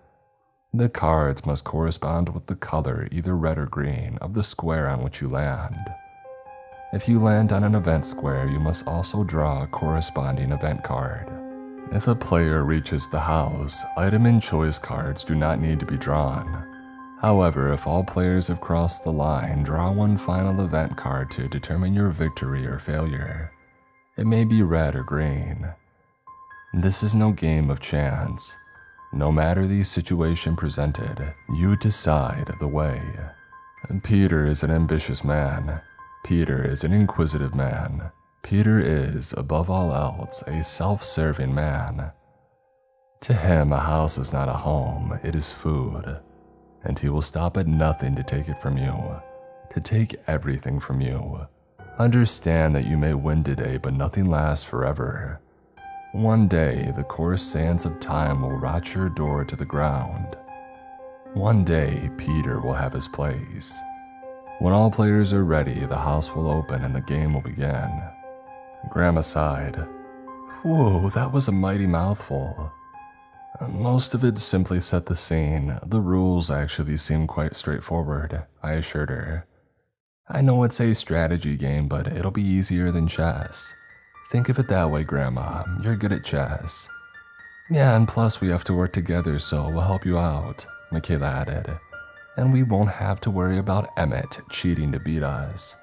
The cards must correspond with the color, either red or green, of the square on which you land. If you land on an event square, you must also draw a corresponding event card. If a player reaches the house, item and choice cards do not need to be drawn. However, if all players have crossed the line, draw 1 final event card to determine your victory or failure. It may be red or green. This is no game of chance. No matter the situation presented, you decide the way. Peter is an ambitious man. Peter is an inquisitive man. Peter is, above all else, a self-serving man. To him, a house is not a home, it is food. And he will stop at nothing to take it from you, to take everything from you. Understand that you may win today, but nothing lasts forever. One day, the coarse sands of time will rot your door to the ground. One day, Peter will have his place. When all players are ready, the house will open and the game will begin. Grandma sighed. Whoa, that was a mighty mouthful. Most of it simply set the scene. The rules actually seem quite straightforward, I assured her. I know it's a strategy game, but it'll be easier than chess. Think of it that way, Grandma. You're good at chess. Yeah, and plus we have to work together, so we'll help you out, Michaela added. And we won't have to worry about Emmett cheating to beat us.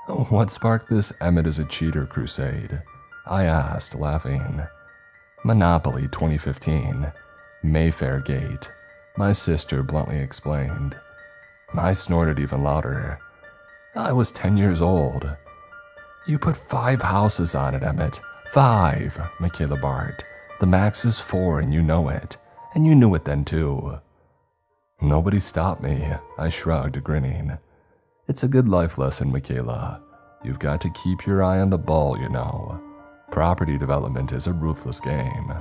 What sparked this Emmett is a cheater crusade? I asked, laughing. Monopoly 2015. Mayfair Gate, my sister bluntly explained. I snorted even louder. I was 10 years old. You put 5 houses on it, Emmett. 5, Michaela barked. The max is 4 and you know it. And you knew it then too. Nobody stopped me, I shrugged, grinning. It's a good life lesson, Michaela. You've got to keep your eye on the ball, you know. Property development is a ruthless game.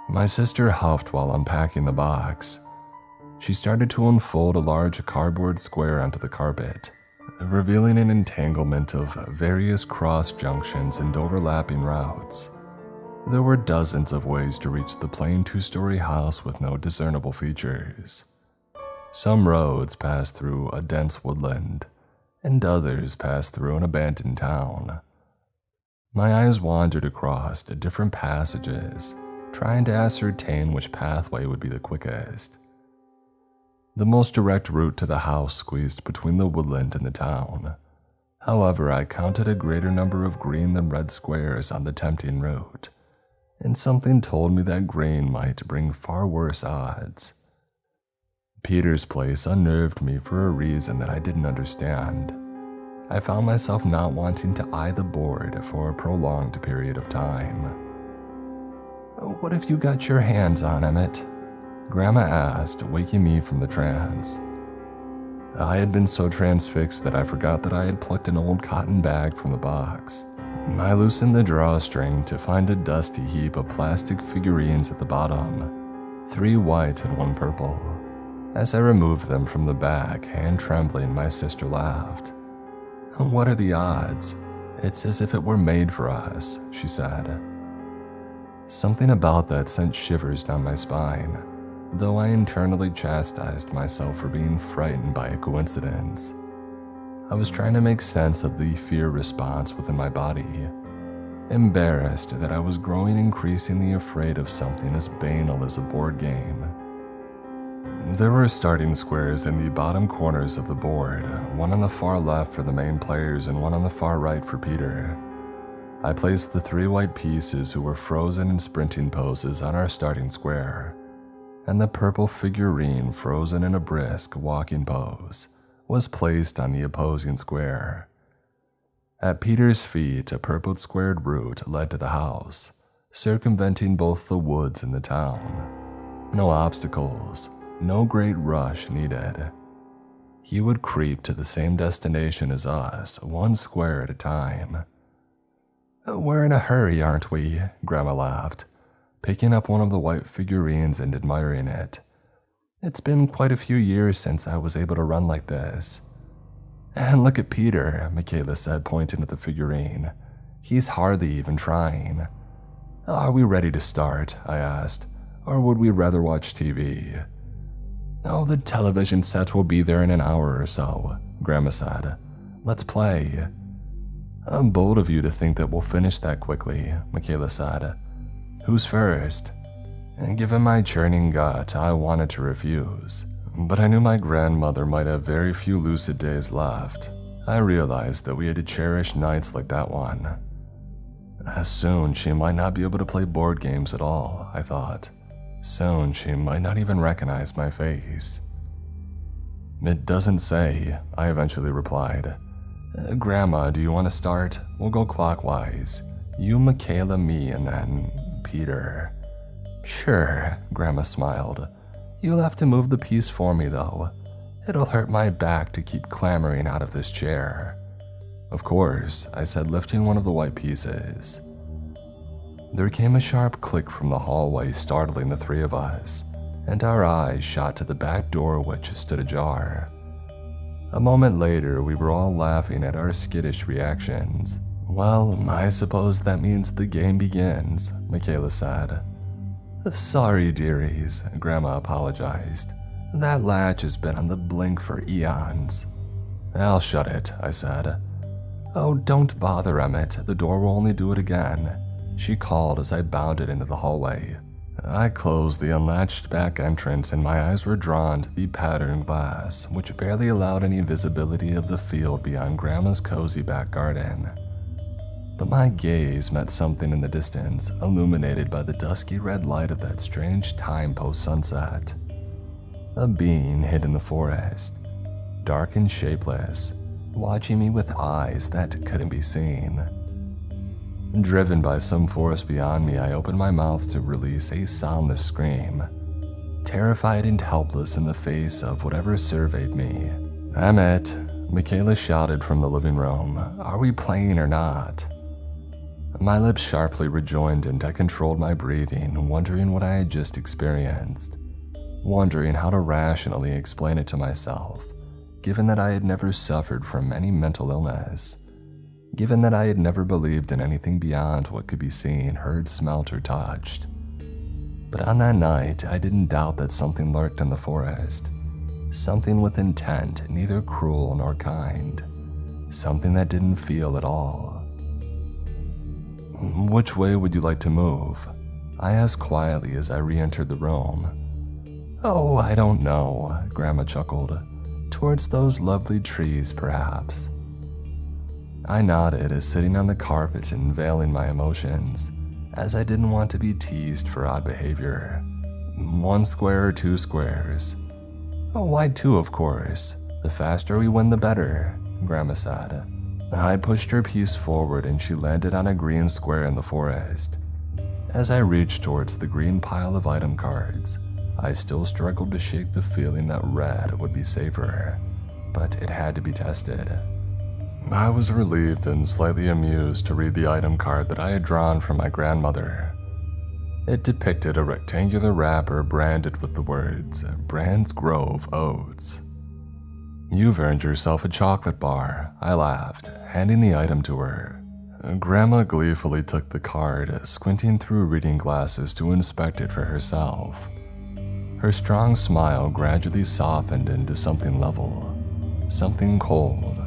My sister huffed while unpacking the box. She started to unfold a large cardboard square onto the carpet, revealing an entanglement of various cross junctions and overlapping routes. There were dozens of ways to reach the plain 2-story house with no discernible features. Some roads passed through a dense woodland, and others passed through an abandoned town. My eyes wandered across different passages, trying to ascertain which pathway would be the quickest. The most direct route to the house squeezed between the woodland and the town. However, I counted a greater number of green than red squares on the tempting route, and something told me that green might bring far worse odds. Peter's place unnerved me for a reason that I didn't understand. I found myself not wanting to eye the board for a prolonged period of time. What have you got your hands on, Emmett? Grandma asked, waking me from the trance. I had been so transfixed that I forgot that I had plucked an old cotton bag from the box. I loosened the drawstring to find a dusty heap of plastic figurines at the bottom, 3 white and 1 purple. As I removed them from the bag, hand trembling, my sister laughed. "What are the odds? It's as if it were made for us," she said. Something about that sent shivers down my spine, though I internally chastised myself for being frightened by a coincidence. I was trying to make sense of the fear response within my body, embarrassed that I was growing increasingly afraid of something as banal as a board game. There were starting squares in the bottom corners of the board, one on the far left for the main players and one on the far right for Peter. I placed the 3 white pieces who were frozen in sprinting poses on our starting square, and the purple figurine frozen in a brisk walking pose was placed on the opposing square. At Peter's feet, a purple squared route led to the house, circumventing both the woods and the town. No obstacles, no great rush needed. He would creep to the same destination as us, 1 square at a time. "We're in a hurry, aren't we?" Grandma laughed, picking up one of the white figurines and admiring it. "It's been quite a few years since I was able to run like this." "And look at Peter," Michaela said, pointing at the figurine. "He's hardly even trying." "Are we ready to start?" I asked, "or would we rather watch TV?" "Oh, the television set will be there in an hour or so," Grandma said. "Let's play." "Bold of you to think that we'll finish that quickly," Michaela said. "Who's first?" And given my churning gut, I wanted to refuse, but I knew my grandmother might have very few lucid days left. I realized that we had to cherish nights like that one. Soon she might not be able to play board games at all, I thought. Soon she might not even recognize my face. "It doesn't say," I eventually replied. "Grandma, do you want to start? We'll go clockwise. You, Michaela, me, and then Peter." "Sure," Grandma smiled. "You'll have to move the piece for me, though. It'll hurt my back to keep clambering out of this chair." "Of course," I said, lifting one of the white pieces. There came a sharp click from the hallway, startling the 3 of us, and our eyes shot to the back door, which stood ajar. A moment later, we were all laughing at our skittish reactions. "Well, I suppose that means the game begins," Michaela said. "Sorry, dearies," Grandma apologized. "That latch has been on the blink for eons." "I'll shut it," I said. "Oh, don't bother, Emmett. The door will only do it again," she called as I bounded into the hallway. I closed the unlatched back entrance and my eyes were drawn to the patterned glass, which barely allowed any visibility of the field beyond Grandma's cozy back garden. But my gaze met something in the distance, illuminated by the dusky red light of that strange time post-sunset. A being hid in the forest, dark and shapeless, watching me with eyes that couldn't be seen. Driven by some force beyond me, I opened my mouth to release a soundless scream, terrified and helpless in the face of whatever surveyed me. "Emmett," Michaela shouted from the living room, "are we playing or not?" My lips sharply rejoined and I controlled my breathing, wondering what I had just experienced, wondering how to rationally explain it to myself, given that I had never suffered from any mental illness, given that I had never believed in anything beyond what could be seen, heard, smelt, or touched. But on that night, I didn't doubt that something lurked in the forest, something with intent neither cruel nor kind, something that didn't feel at all. "Which way would you like to move?" I asked quietly as I re-entered the room. "Oh, I don't know," Grandma chuckled. "Towards those lovely trees, perhaps." I nodded as sitting on the carpet and veiling my emotions, as I didn't want to be teased for odd behavior. "1 square or 2 squares?" "Oh, why 2, of course. The faster we win, the better," Grandma said. I pushed her piece forward and she landed on a green square in the forest. As I reached towards the green pile of item cards, I still struggled to shake the feeling that red would be safer, but it had to be tested. I was relieved and slightly amused to read the item card that I had drawn from my grandmother. It depicted a rectangular wrapper branded with the words, Brands Grove Oats. "You've earned yourself a chocolate bar," I laughed, handing the item to her. Grandma gleefully took the card, squinting through reading glasses to inspect it for herself. Her strong smile gradually softened into something level, something cold.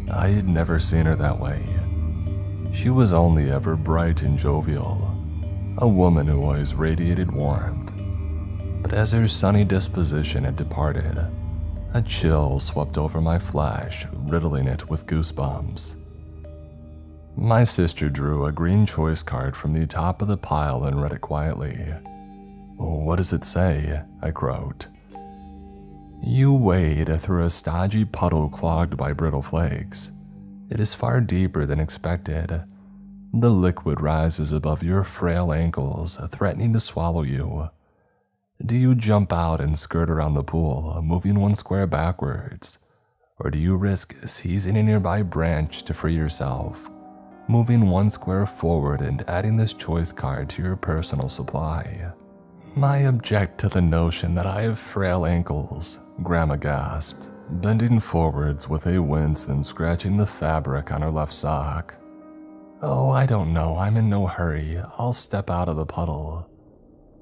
I had never seen her that way. She was only ever bright and jovial, a woman who always radiated warmth. But as her sunny disposition had departed, a chill swept over my flesh, riddling it with goosebumps. My sister drew a green choice card from the top of the pile and read it quietly. "What does it say?" I croaked. "You wade through a stodgy puddle clogged by brittle flakes. It is far deeper than expected. The liquid rises above your frail ankles, threatening to swallow you. Do you jump out and skirt around the pool, moving one square backwards? Or do you risk seizing a nearby branch to free yourself, moving one square forward and adding this choice card to your personal supply?" "I object to the notion that I have frail ankles," Grandma gasped, bending forwards with a wince and scratching the fabric on her left sock. "Oh, I don't know. I'm in no hurry. I'll step out of the puddle."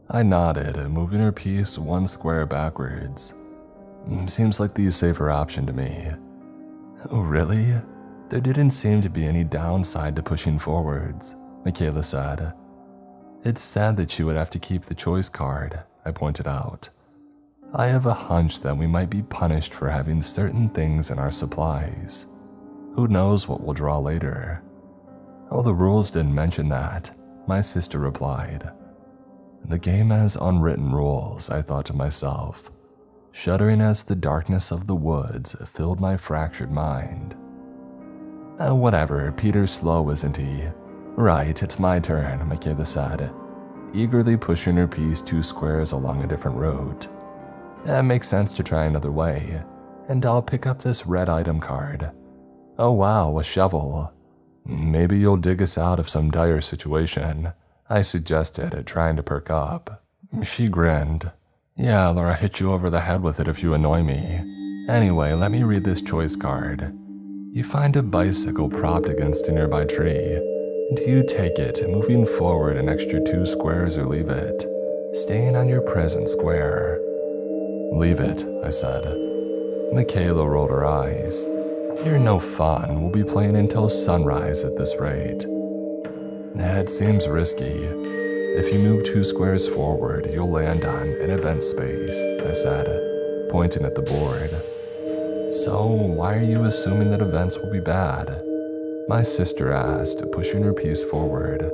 I nodded, moving her piece one square backwards. "Seems like the safer option to me." "Oh, really? There didn't seem to be any downside to pushing forwards," Michaela said. "It's sad that you would have to keep the choice card," I pointed out. "I have a hunch that we might be punished for having certain things in our supplies. Who knows what we'll draw later?" "Oh, the rules didn't mention that," my sister replied. "The game has unwritten rules," I thought to myself, shuddering as the darkness of the woods filled my fractured mind. Whatever, Peter's slow, isn't he?" "Right, it's my turn," Michaela said, eagerly pushing her piece 2 squares along a different route. "Makes sense to try another way, and I'll pick up this red item card. Oh wow, a shovel. Maybe you'll dig us out of some dire situation," I suggested, trying to perk up. She grinned. "Yeah, Laura, hit you over the head with it if you annoy me. Anyway, let me read this choice card. You find a bicycle propped against a nearby tree. Do you take it, moving forward an extra 2 squares, or leave it, staying on your present square?" "Leave it," I said. Michaela rolled her eyes. "You're no fun. We'll be playing until sunrise at this rate." "It seems risky. If you move 2 squares forward, you'll land on an event space," I said, pointing at the board. "So why are you assuming that events will be bad?" my sister asked, pushing her piece forward.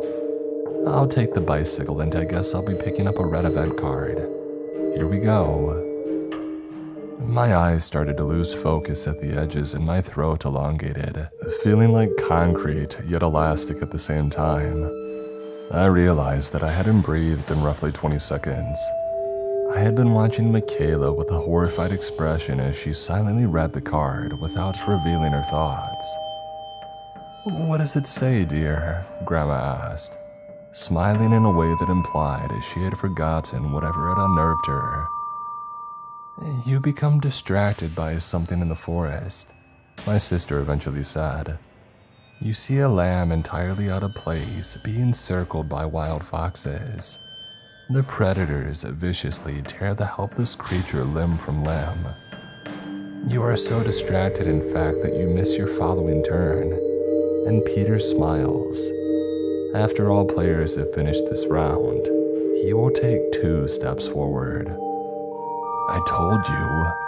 "I'll take the bicycle, and I guess I'll be picking up a red event card. Here we go." My eyes started to lose focus at the edges and my throat elongated, feeling like concrete yet elastic at the same time. I realized that I hadn't breathed in roughly 20 seconds. I had been watching Michaela with a horrified expression as she silently read the card without revealing her thoughts. "What does it say, dear?" Grandma asked, smiling in a way that implied she had forgotten whatever had unnerved her. "You become distracted by something in the forest," my sister eventually said. "You see a lamb entirely out of place being circled by wild foxes. The predators viciously tear the helpless creature limb from limb. You are so distracted, in fact, that you miss your following turn." And Peter smiles. "After all players have finished this round, he will take 2 steps forward." "I told you,"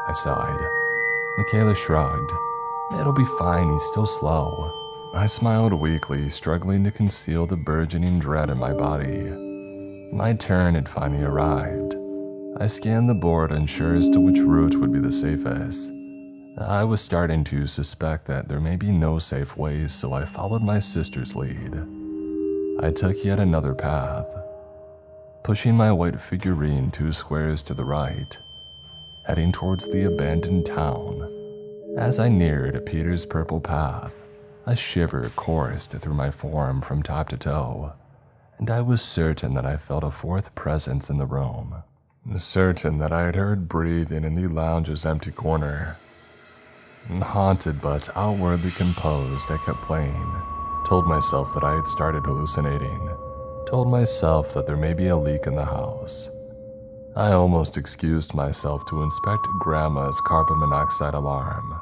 I sighed. Michaela shrugged. "It'll be fine, he's still slow." I smiled weakly, struggling to conceal the burgeoning dread in my body. My turn had finally arrived. I scanned the board, unsure as to which route would be the safest. I was starting to suspect that there may be no safe ways, so I followed my sister's lead. I took yet another path, pushing my white figurine 2 squares to the right, heading towards the abandoned town. As I neared Peter's purple path, A shiver coursed through my form from top to toe, and I was certain that I felt a fourth presence in the room. Certain that I had heard breathing in the lounge's empty corner. Haunted but outwardly composed, I kept playing. Told myself that I had started hallucinating. Told myself that there may be a leak in the house. I almost excused myself to inspect Grandma's carbon monoxide alarm.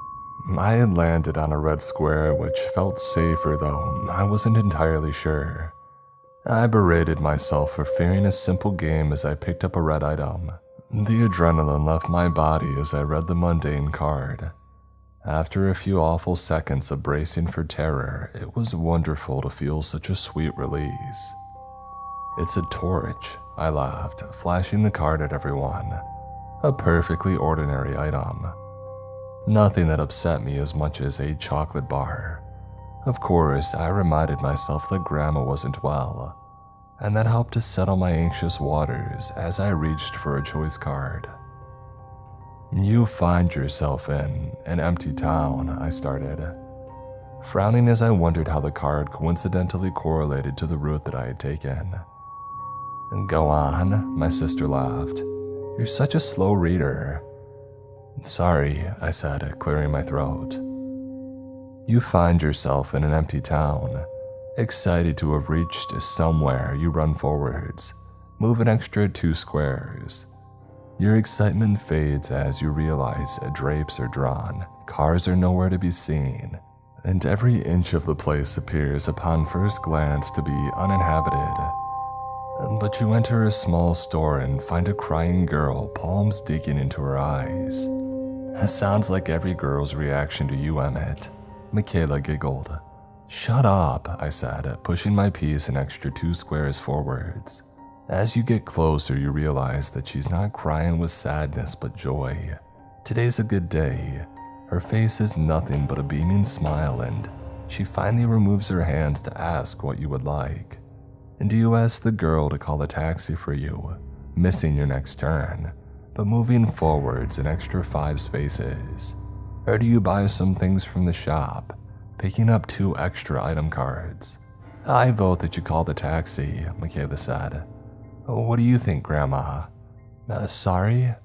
I had landed on a red square, which felt safer, though I wasn't entirely sure. I berated myself for fearing a simple game as I picked up a red item. The adrenaline left my body as I read the mundane card. After a few awful seconds of bracing for terror, it was wonderful to feel such a sweet release. "It's a torch," I laughed, flashing the card at everyone. A perfectly ordinary item. Nothing that upset me as much as a chocolate bar. Of course, I reminded myself that Grandma wasn't well, and that helped to settle my anxious waters as I reached for a choice card. "You find yourself in an empty town," I started, frowning as I wondered how the card coincidentally correlated to the route that I had taken. "Go on," my sister laughed. "You're such a slow reader." "Sorry," I said, clearing my throat. You find yourself in an empty town. Excited to have reached somewhere, you run forwards, move an extra 2 squares. Your excitement fades as you realize drapes are drawn, cars are nowhere to be seen, and every inch of the place appears upon first glance to be uninhabited. But you enter a small store and find a crying girl, palms digging into her eyes. Sounds like every girl's reaction to you, Emmett. Michaela giggled. "Shut up," I said, pushing my piece an extra 2 squares forwards. As you get closer, you realize that she's not crying with sadness but joy. Today's a good day. Her face is nothing but a beaming smile, and she finally removes her hands to ask what you would like. And you ask the girl to call a taxi for you, missing your next turn, but moving forwards an extra 5 spaces. Or do you buy some things from the shop, picking up 2 extra item cards? "I vote that you call the taxi," Michaela said. "What do you think, Grandma?" Sorry?"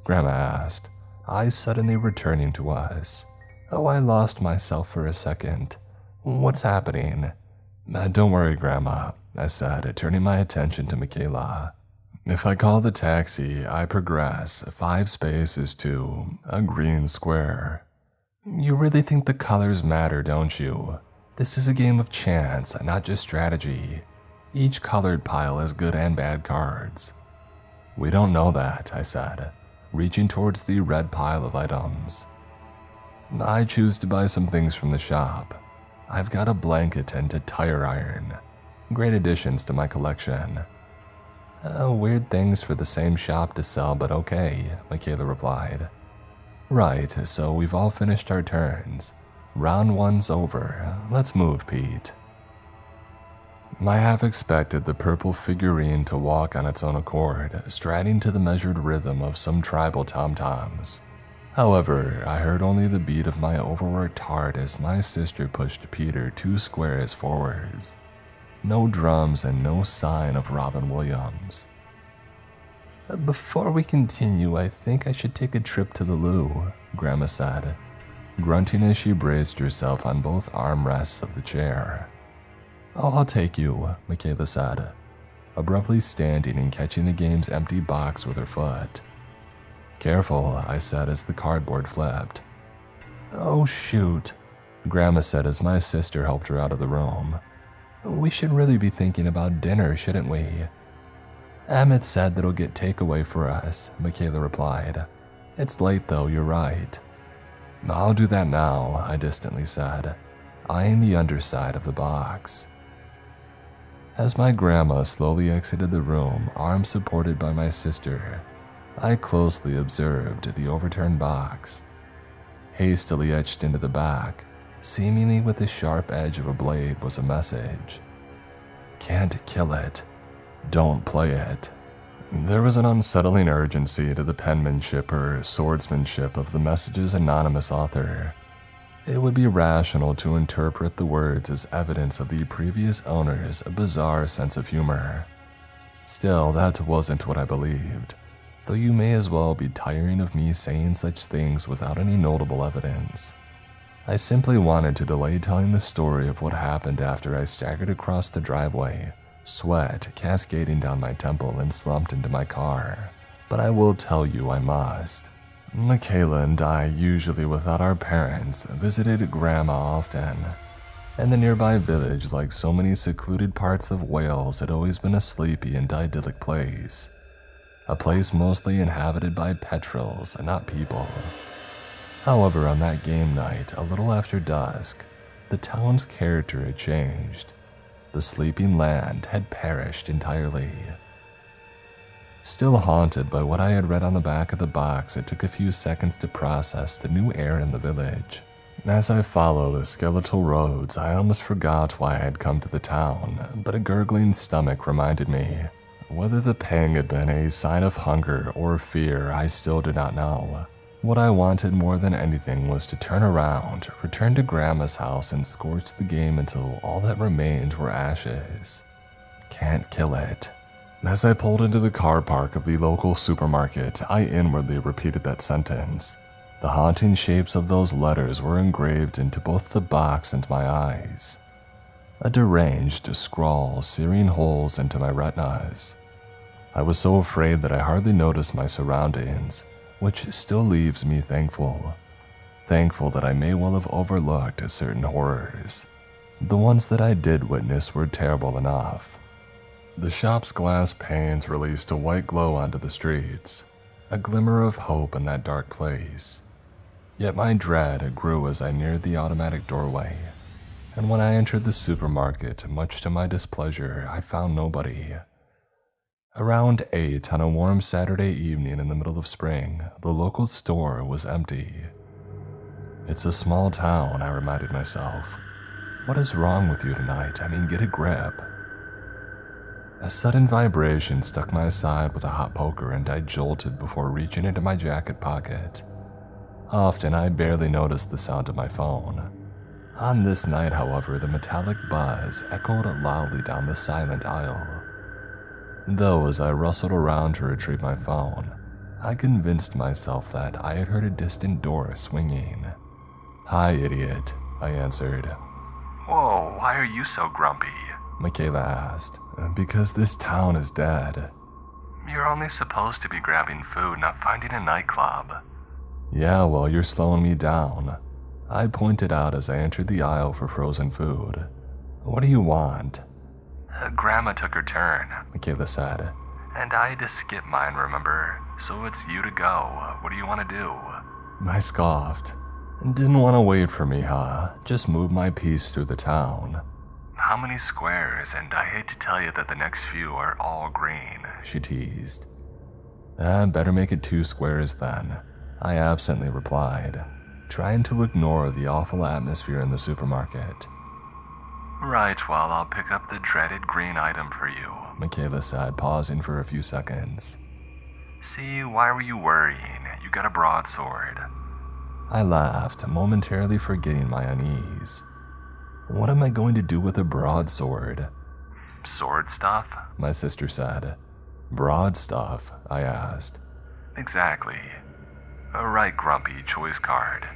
Grandma asked, eyes suddenly returning to us. I lost myself for a second. "What's happening?" "Don't worry, Grandma," I said, turning my attention to Michaela. "If I call the taxi, I progress 5 spaces to a green square." "You really think the colors matter, don't you? This is a game of chance, not just strategy. Each colored pile has good and bad cards." "We don't know that," I said, reaching towards the red pile of items. "I choose to buy some things from the shop. I've got a blanket and a tire iron. Great additions to my collection." Weird things for the same shop to sell, but okay," Michaela replied. "Right, so we've all finished our turns. Round 1's over. Let's move, Pete." I half expected the purple figurine to walk on its own accord, striding to the measured rhythm of some tribal tom-toms. However, I heard only the beat of my overworked heart as my sister pushed Peter 2 squares forwards. No drums and no sign of Robin Williams. "Before we continue, I think I should take a trip to the loo," Grandma said, grunting as she braced herself on both armrests of the chair. "Oh, I'll take you," Michaela said, abruptly standing and catching the game's empty box with her foot. "Careful," I said as the cardboard flipped. "Oh, shoot," Grandma said as my sister helped her out of the room. "We should really be thinking about dinner, shouldn't we?" "Emmett said that he'll get takeaway for us," Michaela replied. "It's late though, you're right." "I'll do that now," I distantly said, eyeing the underside of the box. As my grandma slowly exited the room, arm supported by my sister, I closely observed the overturned box. Hastily etched into the back, seemingly with the sharp edge of a blade, was a message. "Can't kill it. Don't play it." There was an unsettling urgency to the penmanship or swordsmanship of the message's anonymous author. It would be rational to interpret the words as evidence of the previous owner's bizarre sense of humor. Still, that wasn't what I believed, though you may as well be tiring of me saying such things without any notable evidence. I simply wanted to delay telling the story of what happened after I staggered across the driveway, sweat cascading down my temple, and slumped into my car. But I will tell you I must. Michaela and I, usually without our parents, visited Grandma often. And the nearby village, like so many secluded parts of Wales, had always been a sleepy and idyllic place. A place mostly inhabited by petrels and not people. However, on that game night, a little after dusk, the town's character had changed. The sleeping land had perished entirely. Still haunted by what I had read on the back of the box, it took a few seconds to process the new air in the village. As I followed the skeletal roads, I almost forgot why I had come to the town, but a gurgling stomach reminded me. Whether the pang had been a sign of hunger or fear, I still did not know. What I wanted more than anything was to turn around, return to Grandma's house, and scorch the game until all that remained were ashes. Can't kill it. As I pulled into the car park of the local supermarket, I inwardly repeated that sentence. The haunting shapes of those letters were engraved into both the box and my eyes. A deranged scrawl searing holes into my retinas. I was so afraid that I hardly noticed my surroundings, which still leaves me thankful. Thankful that I may well have overlooked certain horrors. The ones that I did witness were terrible enough. The shop's glass panes released a white glow onto the streets, a glimmer of hope in that dark place. Yet my dread grew as I neared the automatic doorway, and when I entered the supermarket, much to my displeasure, I found nobody. Around 8 on a warm Saturday evening in the middle of spring, the local store was empty. It's a small town, I reminded myself. What is wrong with you tonight? I mean, get a grip. A sudden vibration stuck my side with a hot poker, and I jolted before reaching into my jacket pocket. Often I barely noticed the sound of my phone. On this night, however, the metallic buzz echoed loudly down the silent aisle. Though as I rustled around to retrieve my phone, I convinced myself that I had heard a distant door swinging. "Hi, idiot," I answered. "Whoa, why are you so grumpy?" Michaela asked. "Because this town is dead." "You're only supposed to be grabbing food, not finding a nightclub." "Yeah, well, you're slowing me down," I pointed out as I entered the aisle for frozen food. "What do you want?" "Grandma took her turn," Michaela said. "and I had to skip mine, remember? So it's you to go. What do you want to do?" I scoffed. "Didn't want to wait for me, huh? Just move my piece through the town." "How many squares? And I hate to tell you that the next few are all green," she teased. Better make it 2 squares then," I absently replied, trying to ignore the awful atmosphere in the supermarket. "Right, well, I'll pick up the dreaded green item for you," Michaela said, pausing for a few seconds. "See, why were you worrying? You got a broadsword." I laughed, momentarily forgetting my unease. What am I going to do with a broadsword? "Sword stuff?" my sister said. "Broad stuff?" I asked. "Exactly. Right, Grumpy, choice card.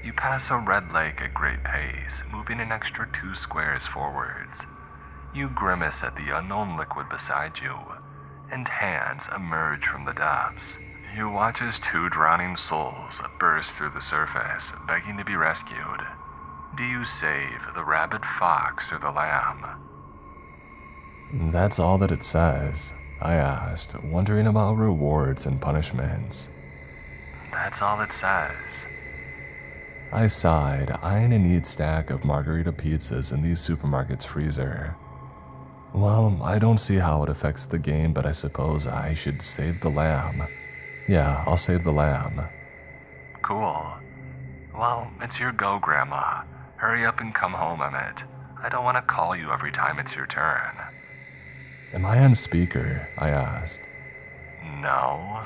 You pass a red lake at great pace, moving an extra 2 squares forwards. You grimace at the unknown liquid beside you, and hands emerge from the depths. You watch as 2 drowning souls burst through the surface, begging to be rescued. Do you save the rabid fox or the lamb?" "That's all that it says?" I asked, wondering about rewards and punishments. "That's all it says." I sighed, eyeing a neat stack of margarita pizzas in the supermarket's freezer. Well, I don't see how it affects the game, but I suppose I should save the lamb. Yeah, I'll save the lamb. "Cool. Well, it's your go, Grandma. Hurry up and come home, Emmett. I don't want to call you every time it's your turn." Am I on speaker? I asked. "No."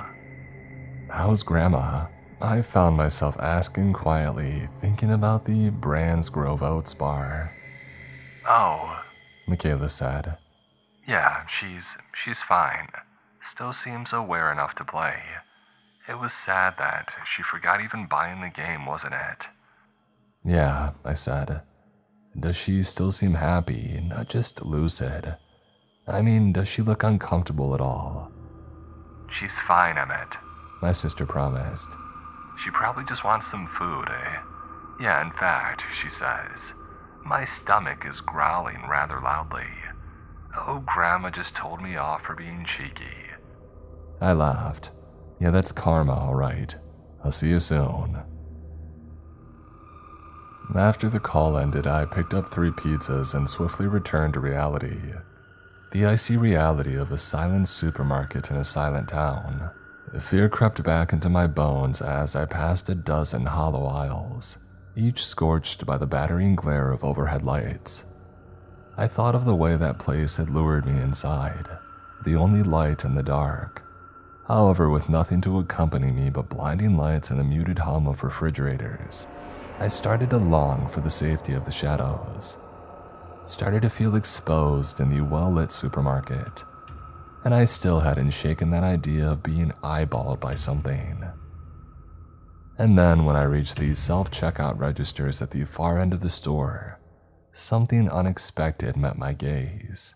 How's Grandma? I found myself asking quietly, thinking about the Brands Grove Oats bar. Oh, Michaela said. yeah, she's fine. Still seems aware enough to play. It was sad that she forgot even buying the game, wasn't it? Yeah, I said. Does she still seem happy, not just lucid? I mean, does she look uncomfortable at all? She's fine, Emmett. My sister promised. She probably just wants some food, eh? Yeah, in fact, she says, my stomach is growling rather loudly. Oh, Grandma just told me off for being cheeky. I laughed. Yeah, that's karma, all right. I'll see you soon. After the call ended, I picked up 3 pizzas and swiftly returned to reality. The icy reality of a silent supermarket in a silent town. Fear crept back into my bones as I passed a dozen hollow aisles, each scorched by the battering glare of overhead lights. I thought of the way that place had lured me inside, the only light in the dark. However, with nothing to accompany me but blinding lights and the muted hum of refrigerators, I started to long for the safety of the shadows. Started to feel exposed in the well-lit supermarket, and I still hadn't shaken that idea of being eyeballed by something. And then when I reached the self-checkout registers at the far end of the store, something unexpected met my gaze.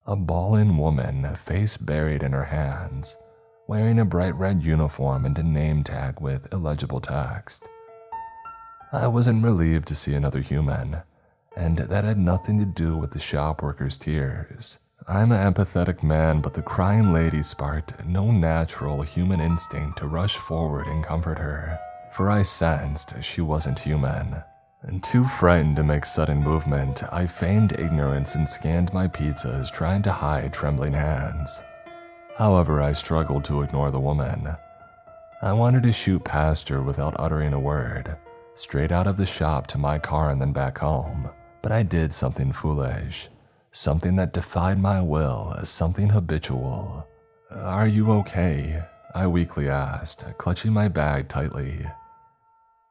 A bawling woman, face buried in her hands, wearing a bright red uniform and a name tag with illegible text. I wasn't relieved to see another human, and that had nothing to do with the shop worker's tears. I'm an empathetic man, but the crying lady sparked no natural human instinct to rush forward and comfort her, for I sensed she wasn't human. And too frightened to make sudden movement, I feigned ignorance and scanned my pizzas, trying to hide trembling hands. However, I struggled to ignore the woman. I wanted to shoot past her without uttering a word, straight out of the shop to my car and then back home, but I did something foolish. Something that defied my will, something habitual. "Are you okay?" I weakly asked, clutching my bag tightly.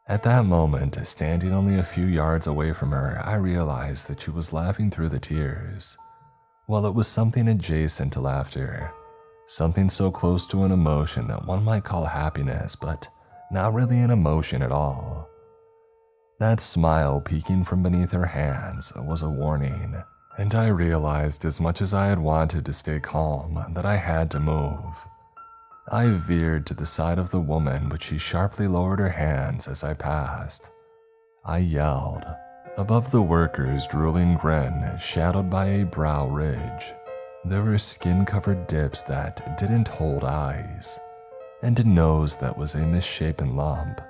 At that moment, standing only a few yards away from her, I realized that she was laughing through the tears. Well, it was something adjacent to laughter, something so close to an emotion that one might call happiness, but not really an emotion at all. That smile peeking from beneath her hands was a warning. And I realized, as much as I had wanted to stay calm, that I had to move. I veered to the side of the woman, but she sharply lowered her hands as I passed. I yelled. Above the worker's drooling grin, shadowed by a brow ridge, there were skin-covered dips that didn't hold eyes, and a nose that was a misshapen lump,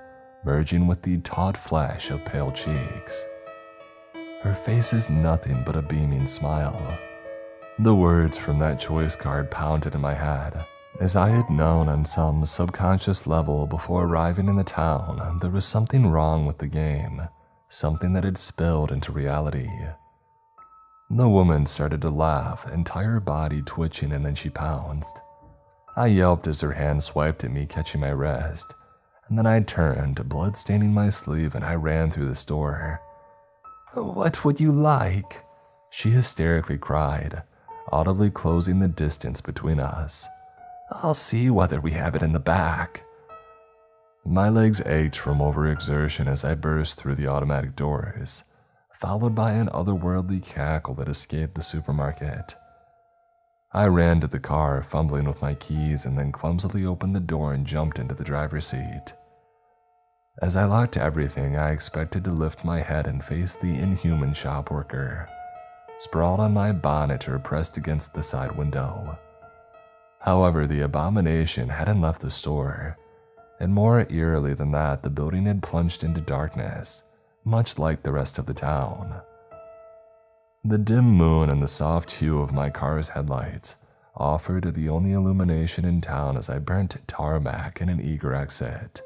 merging with the taut flesh of pale cheeks. Her face is nothing but a beaming smile. The words from that choice card pounded in my head. As I had known on some subconscious level before arriving in the town, there was something wrong with the game, something that had spilled into reality. The woman started to laugh, entire body twitching, and then she pounced. I yelped as her hand swiped at me, catching my wrist, and then I turned, blood staining my sleeve, and I ran through the store. "What would you like?" she hysterically cried, audibly closing the distance between us. "I'll see whether we have it in the back." My legs ached from overexertion as I burst through the automatic doors, followed by an otherworldly cackle that escaped the supermarket. I ran to the car, fumbling with my keys, and then clumsily opened the door and jumped into the driver's seat. As I locked everything, I expected to lift my head and face the inhuman shop worker, sprawled on my bonnet or pressed against the side window. However, the abomination hadn't left the store, and more eerily than that, the building had plunged into darkness, much like the rest of the town. The dim moon and the soft hue of my car's headlights offered the only illumination in town as I burnt tarmac in an eager exit.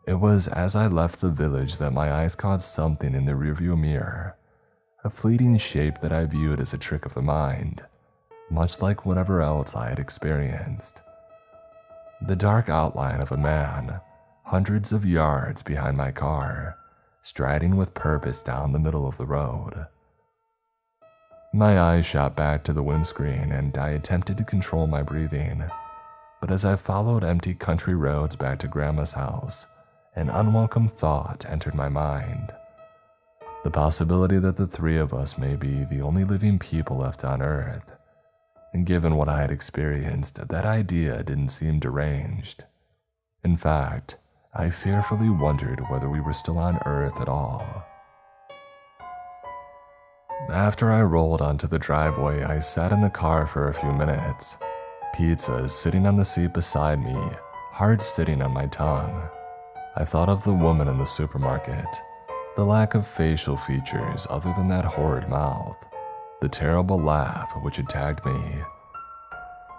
It was as I left the village that my eyes caught something in the rearview mirror, a fleeting shape that I viewed as a trick of the mind, much like whatever else I had experienced. the dark outline of a man, hundreds of yards behind my car, striding with purpose down the middle of the road. My eyes shot back to the windscreen and I attempted to control my breathing, but as I followed empty country roads back to Grandma's house, an unwelcome thought entered my mind. The possibility that the three of us may be the only living people left on Earth. And given what I had experienced, that idea didn't seem deranged. In fact, I fearfully wondered whether we were still on Earth at all. After I rolled onto the driveway, I sat in the car for a few minutes. Pizza sitting on the seat beside me, hard sitting on my tongue. I thought of the woman in the supermarket, the lack of facial features other than that horrid mouth, the terrible laugh which had tagged me.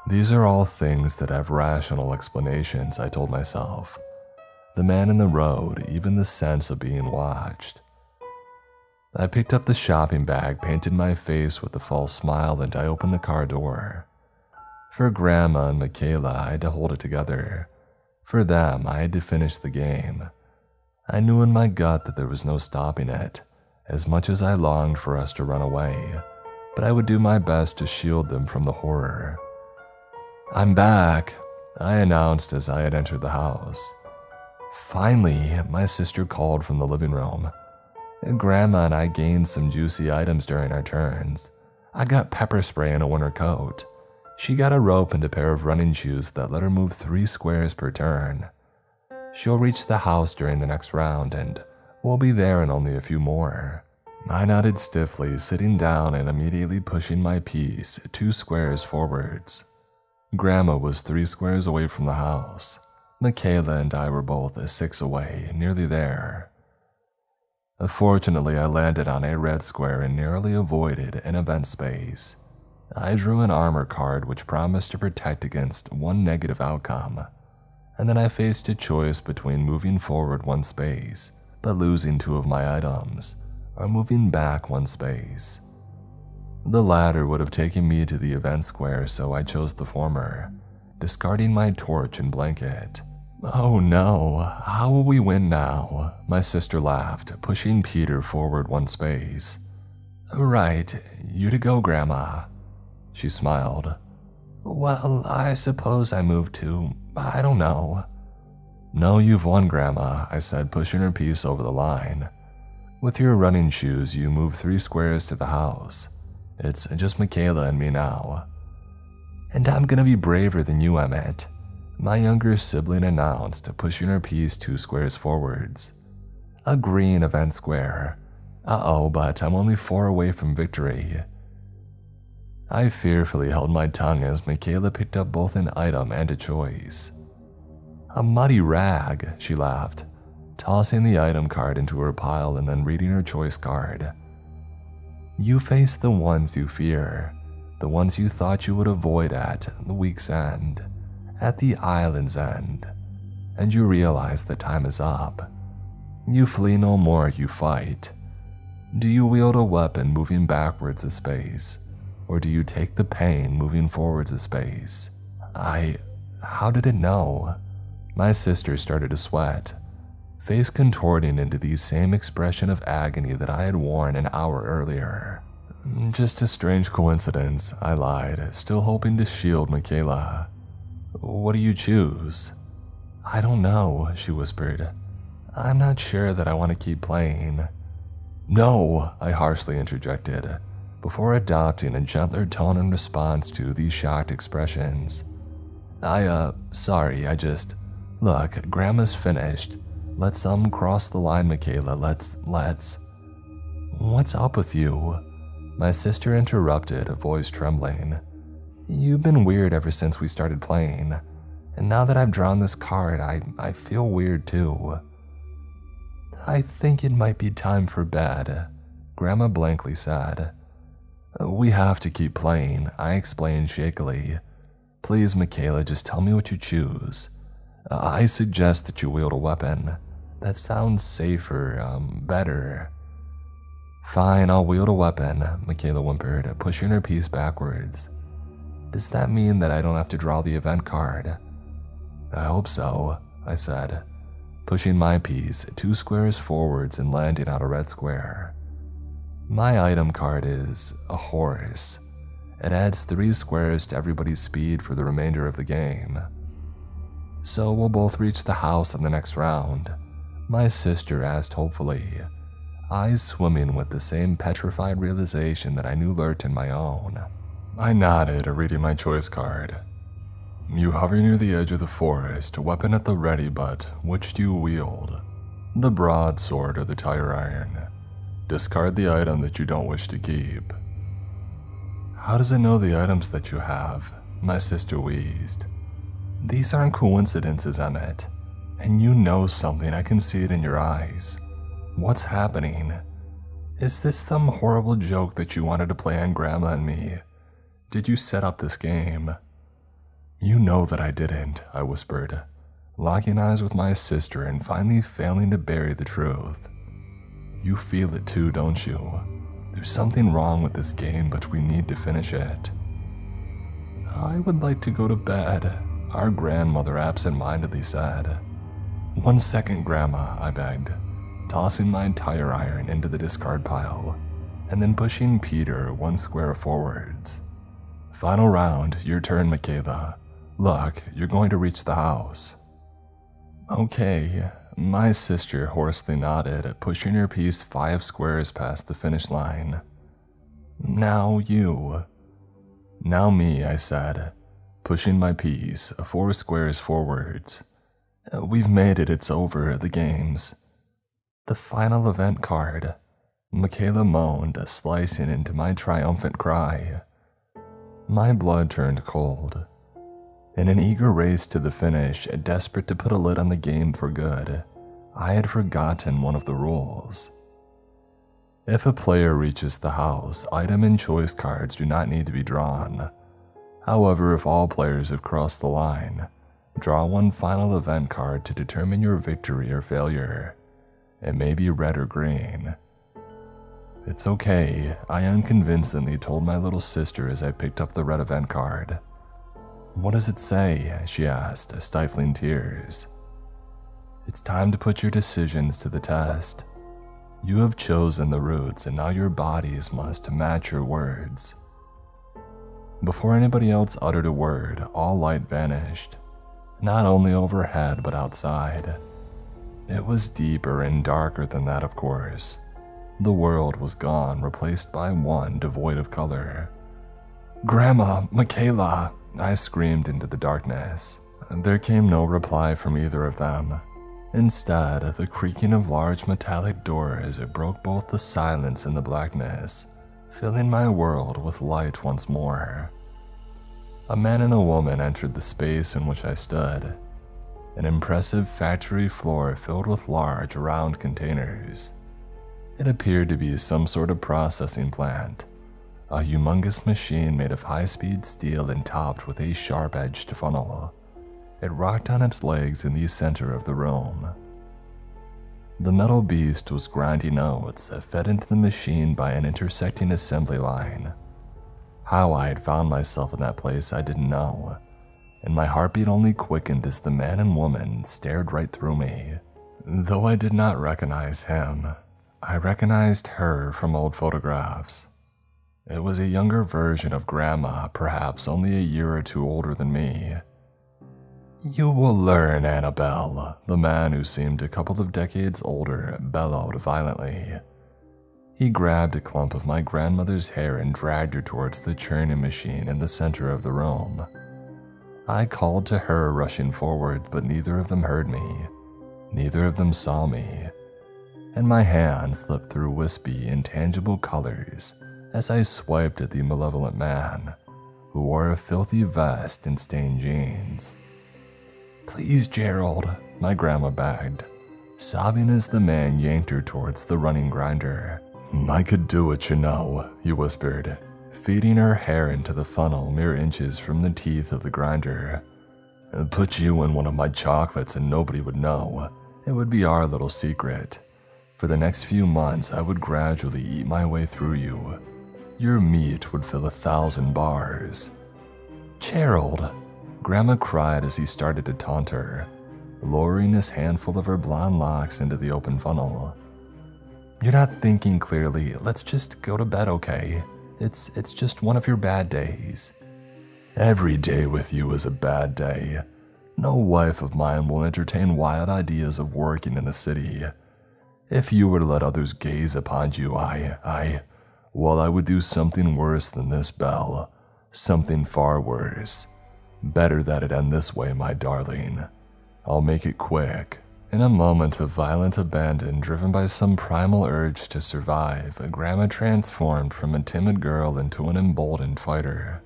These are all things that have rational explanations, I told myself. The man in the road, even the sense of being watched. I picked up the shopping bag, painted my face with a false smile, and I opened the car door. For Grandma and Michaela, I had to hold it together. For them, I had to finish the game. I knew in my gut that there was no stopping it, as much as I longed for us to run away, but I would do my best to shield them from the horror. "I'm back," I announced as I had entered the house. Finally, my sister called from the living room. Grandma and I gained some juicy items during our turns. I got pepper spray and a winter coat. She got a rope and a pair of running shoes that let her move 3 squares per turn. She'll reach the house during the next round, and we'll be there in only a few more. I nodded stiffly, sitting down and immediately pushing my piece 2 squares forwards. Grandma was 3 squares away from the house. Michaela and I were both 6 away, nearly there. Fortunately, I landed on a red square and narrowly avoided an event space. I drew an armor card which promised to protect against 1 negative outcome, and then I faced a choice between moving forward 1 space, but losing 2 of my items, or moving back 1 space. The latter would have taken me to the event square, so I chose the former, discarding my torch and blanket. "Oh no, how will we win now?" My sister laughed, pushing Peter forward 1 space. "Right, you to go, Grandma." She smiled. "Well, I suppose I moved to, I don't know." "No, you've won, Grandma," I said, pushing her piece over the line. "With your running shoes, you move 3 squares to the house. It's just Michaela and me now." "And I'm gonna be braver than you, Emmett," my younger sibling announced, pushing her piece 2 squares forwards. "A green event square. Uh-oh, but I'm only 4 away from victory." I fearfully held my tongue as Michaela picked up both an item and a choice. "A muddy rag," she laughed, tossing the item card into her pile and then reading her choice card. "You face the ones you fear, the ones you thought you would avoid at the week's end, at the island's end, and you realize that time is up. You flee no more, you fight. Do you wield a weapon moving backwards a space, or do you take the pain moving forwards a space?" How did it know? My sister started to sweat, face contorting into the same expression of agony that I had worn an hour earlier. "Just a strange coincidence," I lied, still hoping to shield Michaela. "What do you choose?" "I don't know," she whispered. "I'm not sure that I want to keep playing." "No," I harshly interjected, before adopting a gentler tone in response to these shocked expressions. Sorry, Look, Grandma's finished. Let's cross the line, Michaela, let's. What's up with you?" My sister interrupted, a voice trembling. "You've been weird ever since we started playing, and now that I've drawn this card, I feel weird too." "I think it might be time for bed," Grandma blankly said. "We have to keep playing," I explained shakily. "Please, Michaela, just tell me what you choose. I suggest that you wield a weapon. That sounds safer, better." "Fine, I'll wield a weapon," Michaela whimpered, pushing her piece backwards. "Does that mean that I don't have to draw the event card?" I hope so, I said, pushing my piece 2 squares forwards and landing on a red square. My item card is a horse. It adds 3 squares to everybody's speed for the remainder of the game. So we'll both reach the house on the next round, my sister asked hopefully, eyes swimming with the same petrified realization that I knew lurked in my own. I nodded, reading my choice card. You hover near the edge of the forest, weapon at the ready, but which do you wield? The broadsword or the tire iron? Discard the item that you don't wish to keep. How does it know the items that you have? My sister wheezed. These aren't coincidences, Emmett. And you know something, I can see it in your eyes. What's happening? Is this some horrible joke that you wanted to play on Grandma and me? Did you set up this game? You know that I didn't, I whispered, locking eyes with my sister and finally failing to bury the truth. You feel it too, don't you? There's something wrong with this game, but we need to finish it. I would like to go to bed, our grandmother absent-mindedly said. 1 second, Grandma, I begged, tossing my tire iron into the discard pile, and then pushing Peter 1 square forwards. Final round, your turn, Michaela. Look, you're going to reach the house. Okay, my sister hoarsely nodded, pushing her piece 5 squares past the finish line. Now you. Now me, I said, pushing my piece 4 squares forwards. We've made it, it's over, the games. The final event card, Michaela moaned, slicing into my triumphant cry. My blood turned cold. In an eager race to the finish, desperate to put a lid on the game for good, I had forgotten one of the rules. If a player reaches the house, item and choice cards do not need to be drawn. However, if all players have crossed the line, draw 1 final event card to determine your victory or failure. It may be red or green. It's okay, I unconvincingly told my little sister as I picked up the red event card. What does it say? She asked, stifling tears. It's time to put your decisions to the test. You have chosen the routes and now your bodies must match your words. Before anybody else uttered a word, all light vanished. Not only overhead, but outside. It was deeper and darker than that, of course. The world was gone, replaced by one devoid of color. Grandma, Michaela, I screamed into the darkness. There came no reply from either of them. Instead, the creaking of large metallic doors broke both the silence and the blackness, filling my world with light once more. A man and a woman entered the space in which I stood. An impressive factory floor filled with large, round containers. It appeared to be some sort of processing plant, a humongous machine made of high-speed steel and topped with a sharp-edged funnel. It rocked on its legs in the center of the room. The metal beast was grinding oats fed into the machine by an intersecting assembly line. How I had found myself in that place I didn't know, and my heartbeat only quickened as the man and woman stared right through me. Though I did not recognize him, I recognized her from old photographs. It was a younger version of Grandma, perhaps only a year or 2 older than me. You will learn, Annabelle, the man who seemed a couple of decades older bellowed violently. He grabbed a clump of my grandmother's hair and dragged her towards the churning machine in the center of the room. I called to her, rushing forward, but neither of them heard me. Neither of them saw me. And my hand slipped through wispy, intangible colors as I swiped at the malevolent man, who wore a filthy vest and stained jeans. Please, Gerald, my grandma begged, sobbing as the man yanked her towards the running grinder. I could do it, you know, he whispered, feeding her hair into the funnel mere inches from the teeth of the grinder. I'd put you in one of my chocolates and nobody would know. It would be our little secret. For the next few months, I would gradually eat my way through you. Your meat would fill 1,000 bars. Gerald, Grandma cried as he started to taunt her, lowering his handful of her blonde locks into the open funnel. "You're not thinking clearly. Let's just go to bed, okay? It's just one of your bad days." "Every day with you is a bad day. No wife of mine will entertain wild ideas of working in the city. If you were to let others gaze upon you, I would do something worse than this, Belle. Something far worse. Better that it end this way, my darling. I'll make it quick." In a moment of violent abandon driven by some primal urge to survive, Grandma transformed from a timid girl into an emboldened fighter.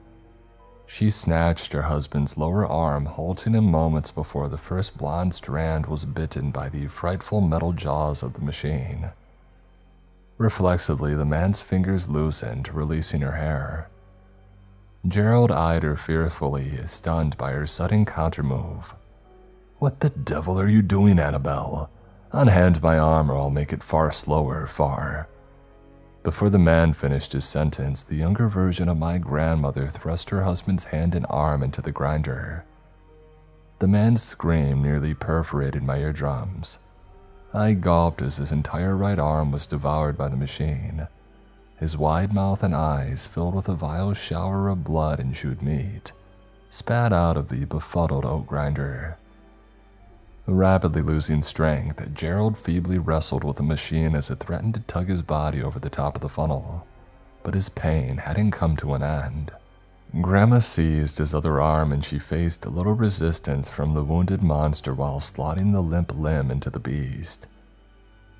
She snatched her husband's lower arm, halting him moments before the first blonde strand was bitten by the frightful metal jaws of the machine. Reflexively, the man's fingers loosened, releasing her hair. Gerald eyed her fearfully, stunned by her sudden countermove. "What the devil are you doing, Annabelle? Unhand my arm or I'll make it far slower, far." Before the man finished his sentence, the younger version of my grandmother thrust her husband's hand and arm into the grinder. The man's scream nearly perforated my eardrums. I gulped as his entire right arm was devoured by the machine, his wide mouth and eyes filled with a vile shower of blood and chewed meat, spat out of the befuddled oat grinder. Rapidly losing strength, Gerald feebly wrestled with the machine as it threatened to tug his body over the top of the funnel, but his pain hadn't come to an end. Grandma seized his other arm and she faced little resistance from the wounded monster while slotting the limp limb into the beast.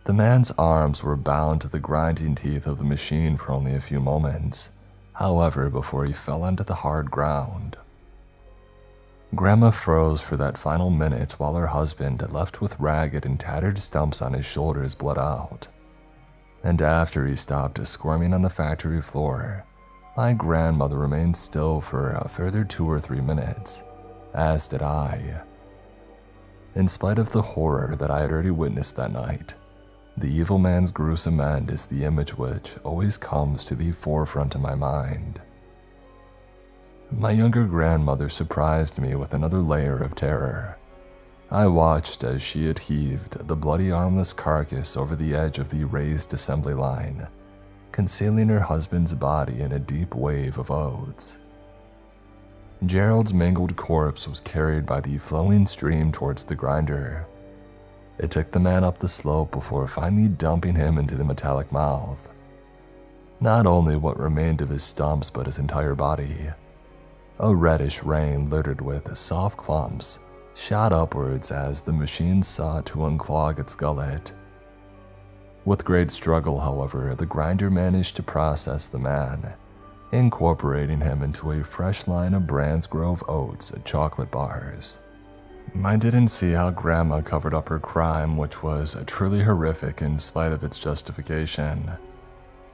The man's arms were bound to the grinding teeth of the machine for only a few moments, however, before he fell onto the hard ground. Grandma froze for that final minute while her husband, left with ragged and tattered stumps on his shoulders, bled out. And after he stopped squirming on the factory floor, my grandmother remained still for a further 2 or 3 minutes, as did I. In spite of the horror that I had already witnessed that night, the evil man's gruesome end is the image which always comes to the forefront of my mind. My younger grandmother surprised me with another layer of terror. I watched as she had heaved the bloody armless carcass over the edge of the raised assembly line, concealing her husband's body in a deep wave of oats. Gerald's mangled corpse was carried by the flowing stream towards the grinder. It took the man up the slope before finally dumping him into the metallic mouth. Not only what remained of his stumps but his entire body. A reddish rain littered with soft clumps shot upwards as the machine sought to unclog its gullet. With great struggle, however, the grinder managed to process the man, incorporating him into a fresh line of Brandsgrove Oats chocolate bars. I didn't see how Grandma covered up her crime, which was truly horrific in spite of its justification,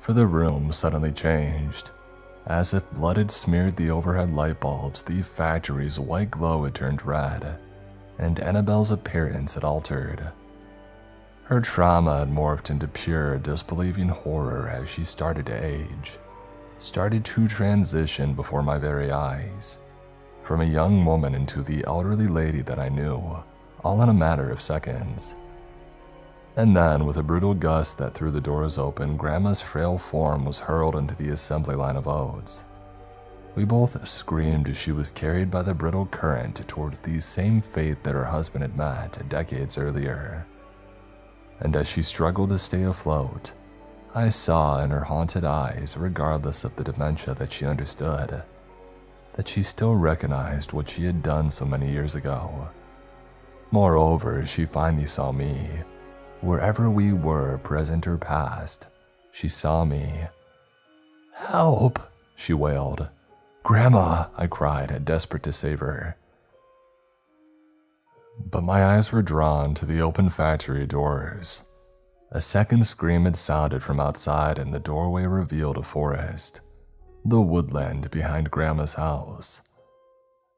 for the room suddenly changed. As if blood had smeared the overhead light bulbs, the factory's white glow had turned red, and Annabelle's appearance had altered. Her trauma had morphed into pure, disbelieving horror as she started to age, started to transition before my very eyes, from a young woman into the elderly lady that I knew, all in a matter of seconds. And then, with a brutal gust that threw the doors open, Grandma's frail form was hurled into the assembly line of oats. We both screamed as she was carried by the brittle current towards the same fate that her husband had met decades earlier. And as she struggled to stay afloat, I saw in her haunted eyes, regardless of the dementia that she understood, that she still recognized what she had done so many years ago. Moreover, she finally saw me. Wherever we were, present or past, she saw me. "Help!" she wailed. "Grandma!" I cried, desperate to save her. But my eyes were drawn to the open factory doors. A second scream had sounded from outside, and the doorway revealed a forest, the woodland behind Grandma's house.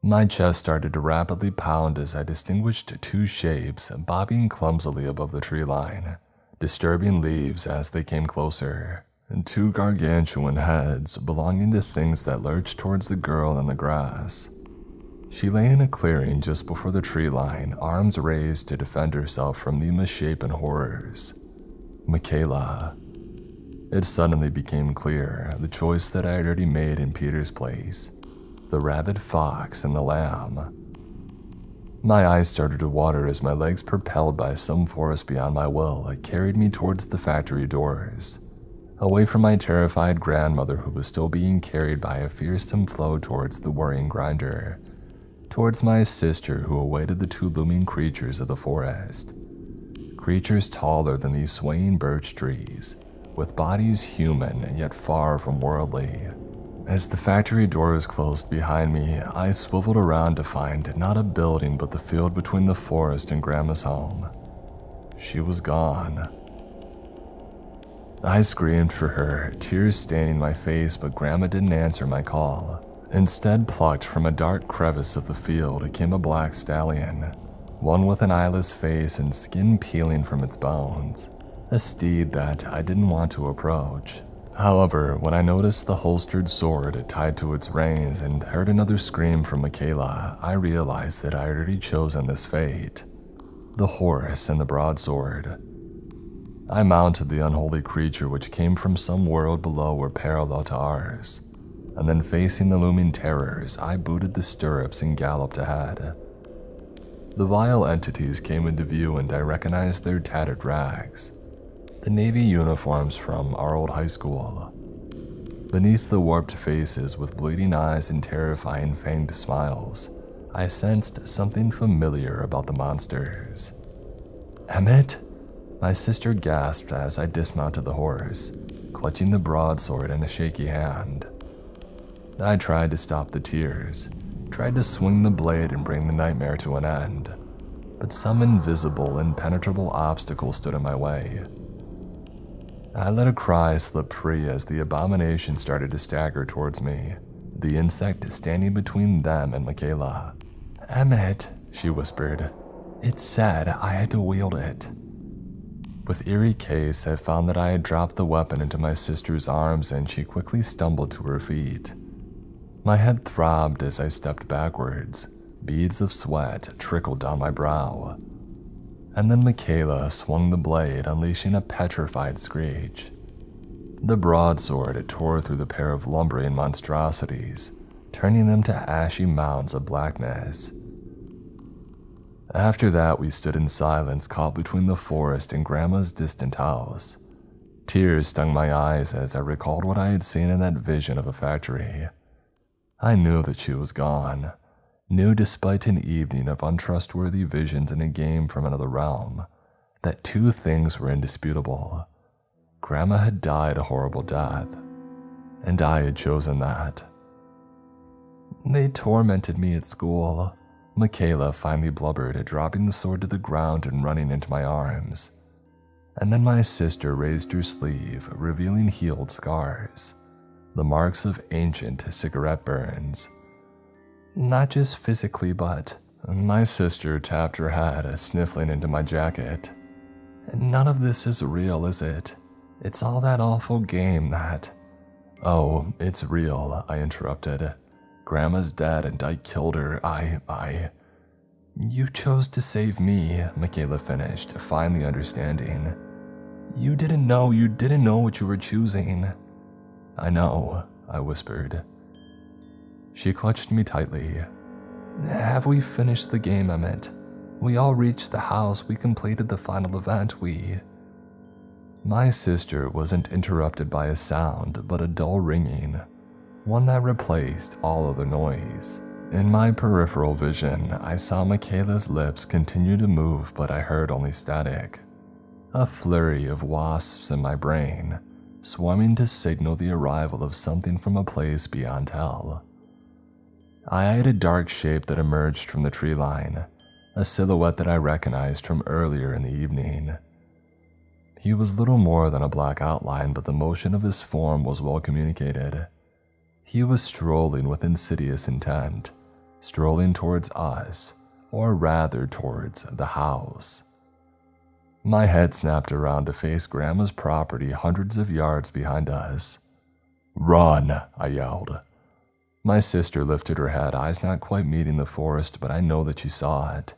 My chest started to rapidly pound as I distinguished 2 shapes bobbing clumsily above the tree line, disturbing leaves as they came closer, and 2 gargantuan heads belonging to things that lurched towards the girl in the grass. She lay in a clearing just before the tree line, arms raised to defend herself from the misshapen horrors. Michaela. It suddenly became clear, the choice that I had already made in Peter's place. The rabid fox and the lamb. My eyes started to water as my legs, propelled by some force beyond my will, carried me towards the factory doors. Away from my terrified grandmother, who was still being carried by a fearsome flow towards the worrying grinder. Towards my sister, who awaited the two looming creatures of the forest. Creatures taller than these swaying birch trees, with bodies human yet far from worldly. As the factory doors closed behind me, I swiveled around to find not a building but the field between the forest and Grandma's home. She was gone. I screamed for her, tears staining my face, but Grandma didn't answer my call. Instead, plucked from a dark crevice of the field came a black stallion, one with an eyeless face and skin peeling from its bones, a steed that I didn't want to approach. However, when I noticed the holstered sword tied to its reins and heard another scream from Michaela, I realized that I had already chosen this fate. The horse and the broadsword. I mounted the unholy creature which came from some world below or parallel to ours, and then facing the looming terrors, I booted the stirrups and galloped ahead. The vile entities came into view and I recognized their tattered rags. The navy uniforms from our old high school. Beneath the warped faces with bleeding eyes and terrifying fanged smiles, I sensed something familiar about the monsters. Emmett? My sister gasped as I dismounted the horse, clutching the broadsword in a shaky hand. I tried to stop the tears, tried to swing the blade and bring the nightmare to an end, but some invisible, impenetrable obstacle stood in my way. I let a cry slip free as the abomination started to stagger towards me, the insect standing between them and Michaela. Emmett, she whispered. It said I had to wield it. With eerie case, I found that I had dropped the weapon into my sister's arms and she quickly stumbled to her feet. My head throbbed as I stepped backwards. Beads of sweat trickled down my brow. And then Michaela swung the blade, unleashing a petrified screech. The broadsword tore through the pair of lumbering monstrosities, turning them to ashy mounds of blackness. After that, we stood in silence, caught between the forest and Grandma's distant house. Tears stung my eyes as I recalled what I had seen in that vision of a factory. I knew that she was gone. Knew, despite an evening of untrustworthy visions in a game from another realm, that two things were indisputable. Grandma had died a horrible death, and I had chosen that. They tormented me at school, Michaela finally blubbered, dropping the sword to the ground and running into my arms. And then my sister raised her sleeve, revealing healed scars, the marks of ancient cigarette burns. Not just physically, but my sister tapped her head, sniffling into my jacket. None of this is real, is it? It's all that awful game that... Oh, it's real, I interrupted. Grandma's dead and I killed her. You chose to save me, Michaela finished, finally understanding. You didn't know what you were choosing. I know, I whispered. She clutched me tightly. Have we finished the game, Emmett? We all reached the house, we completed the final event, My sister wasn't interrupted by a sound, but a dull ringing, one that replaced all other noise. In my peripheral vision, I saw Michaela's lips continue to move, but I heard only static. A flurry of wasps in my brain, swarming to signal the arrival of something from a place beyond hell. I eyed a dark shape that emerged from the tree line, a silhouette that I recognized from earlier in the evening. He was little more than a black outline, but the motion of his form was well communicated. He was strolling with insidious intent, strolling towards us, or rather towards the house. My head snapped around to face Grandma's property hundreds of yards behind us. Run, I yelled. My sister lifted her head, eyes not quite meeting the forest, but I know that she saw it.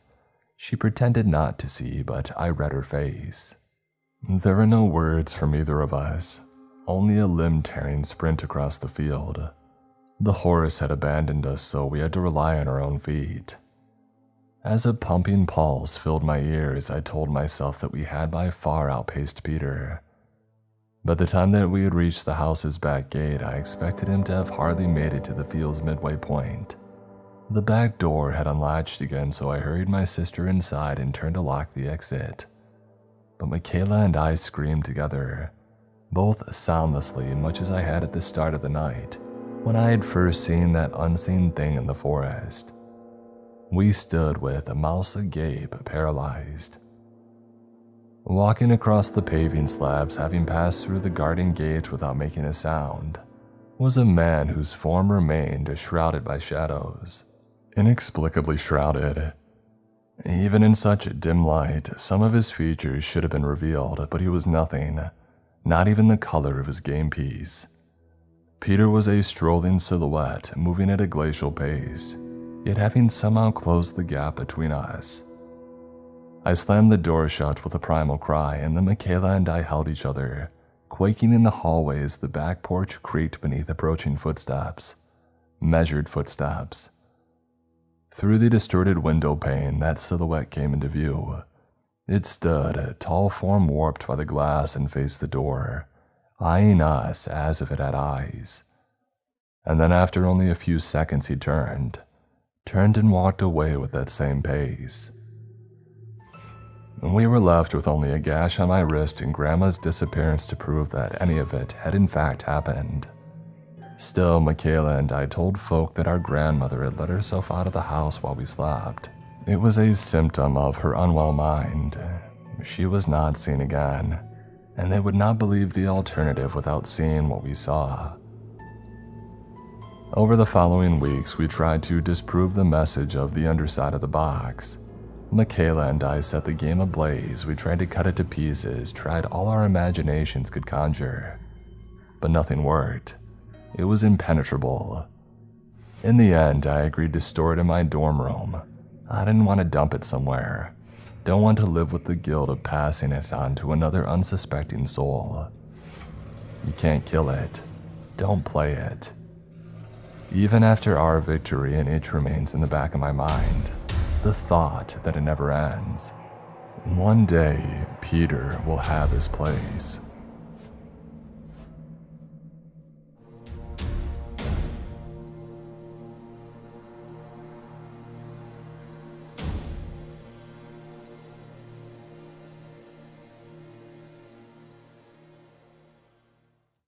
She pretended not to see, but I read her face. There were no words from either of us, only a limb-tearing sprint across the field. The horse had abandoned us, so we had to rely on our own feet. As a pumping pulse filled my ears, I told myself that we had by far outpaced Peter. By the time that we had reached the house's back gate, I expected him to have hardly made it to the field's midway point. The back door had unlatched again, so I hurried my sister inside and turned to lock the exit. But Michaela and I screamed together, both soundlessly, much as I had at the start of the night, when I had first seen that unseen thing in the forest. We stood with a mouse agape, paralyzed. Walking across the paving slabs, having passed through the garden gate without making a sound, was a man whose form remained shrouded by shadows. Inexplicably shrouded. Even in such dim light, some of his features should have been revealed, but he was nothing, not even the color of his game piece. Peter was a strolling silhouette, moving at a glacial pace, yet having somehow closed the gap between us. I slammed the door shut with a primal cry, and then Michaela and I held each other, quaking in the hallway as the back porch creaked beneath approaching footsteps. Measured footsteps. Through the distorted window pane, that silhouette came into view. It stood, a tall form warped by the glass, and faced the door, eyeing us as if it had eyes. And then after only a few seconds he turned and walked away with that same pace. We were left with only a gash on my wrist and Grandma's disappearance to prove that any of it had in fact happened. Still, Michaela and I told folk that our grandmother had let herself out of the house while we slept. It was a symptom of her unwell mind. She was not seen again, and they would not believe the alternative without seeing what we saw. Over the following weeks, we tried to disprove the message of the underside of the box. Michaela and I set the game ablaze. We tried to cut it to pieces, tried all our imaginations could conjure. But nothing worked. It was impenetrable. In the end, I agreed to store it in my dorm room. I didn't want to dump it somewhere. Don't want to live with the guilt of passing it on to another unsuspecting soul. You can't kill it. Don't play it. Even after our victory, an itch remains in the back of my mind. The thought that it never ends. One day, Peter will have his place.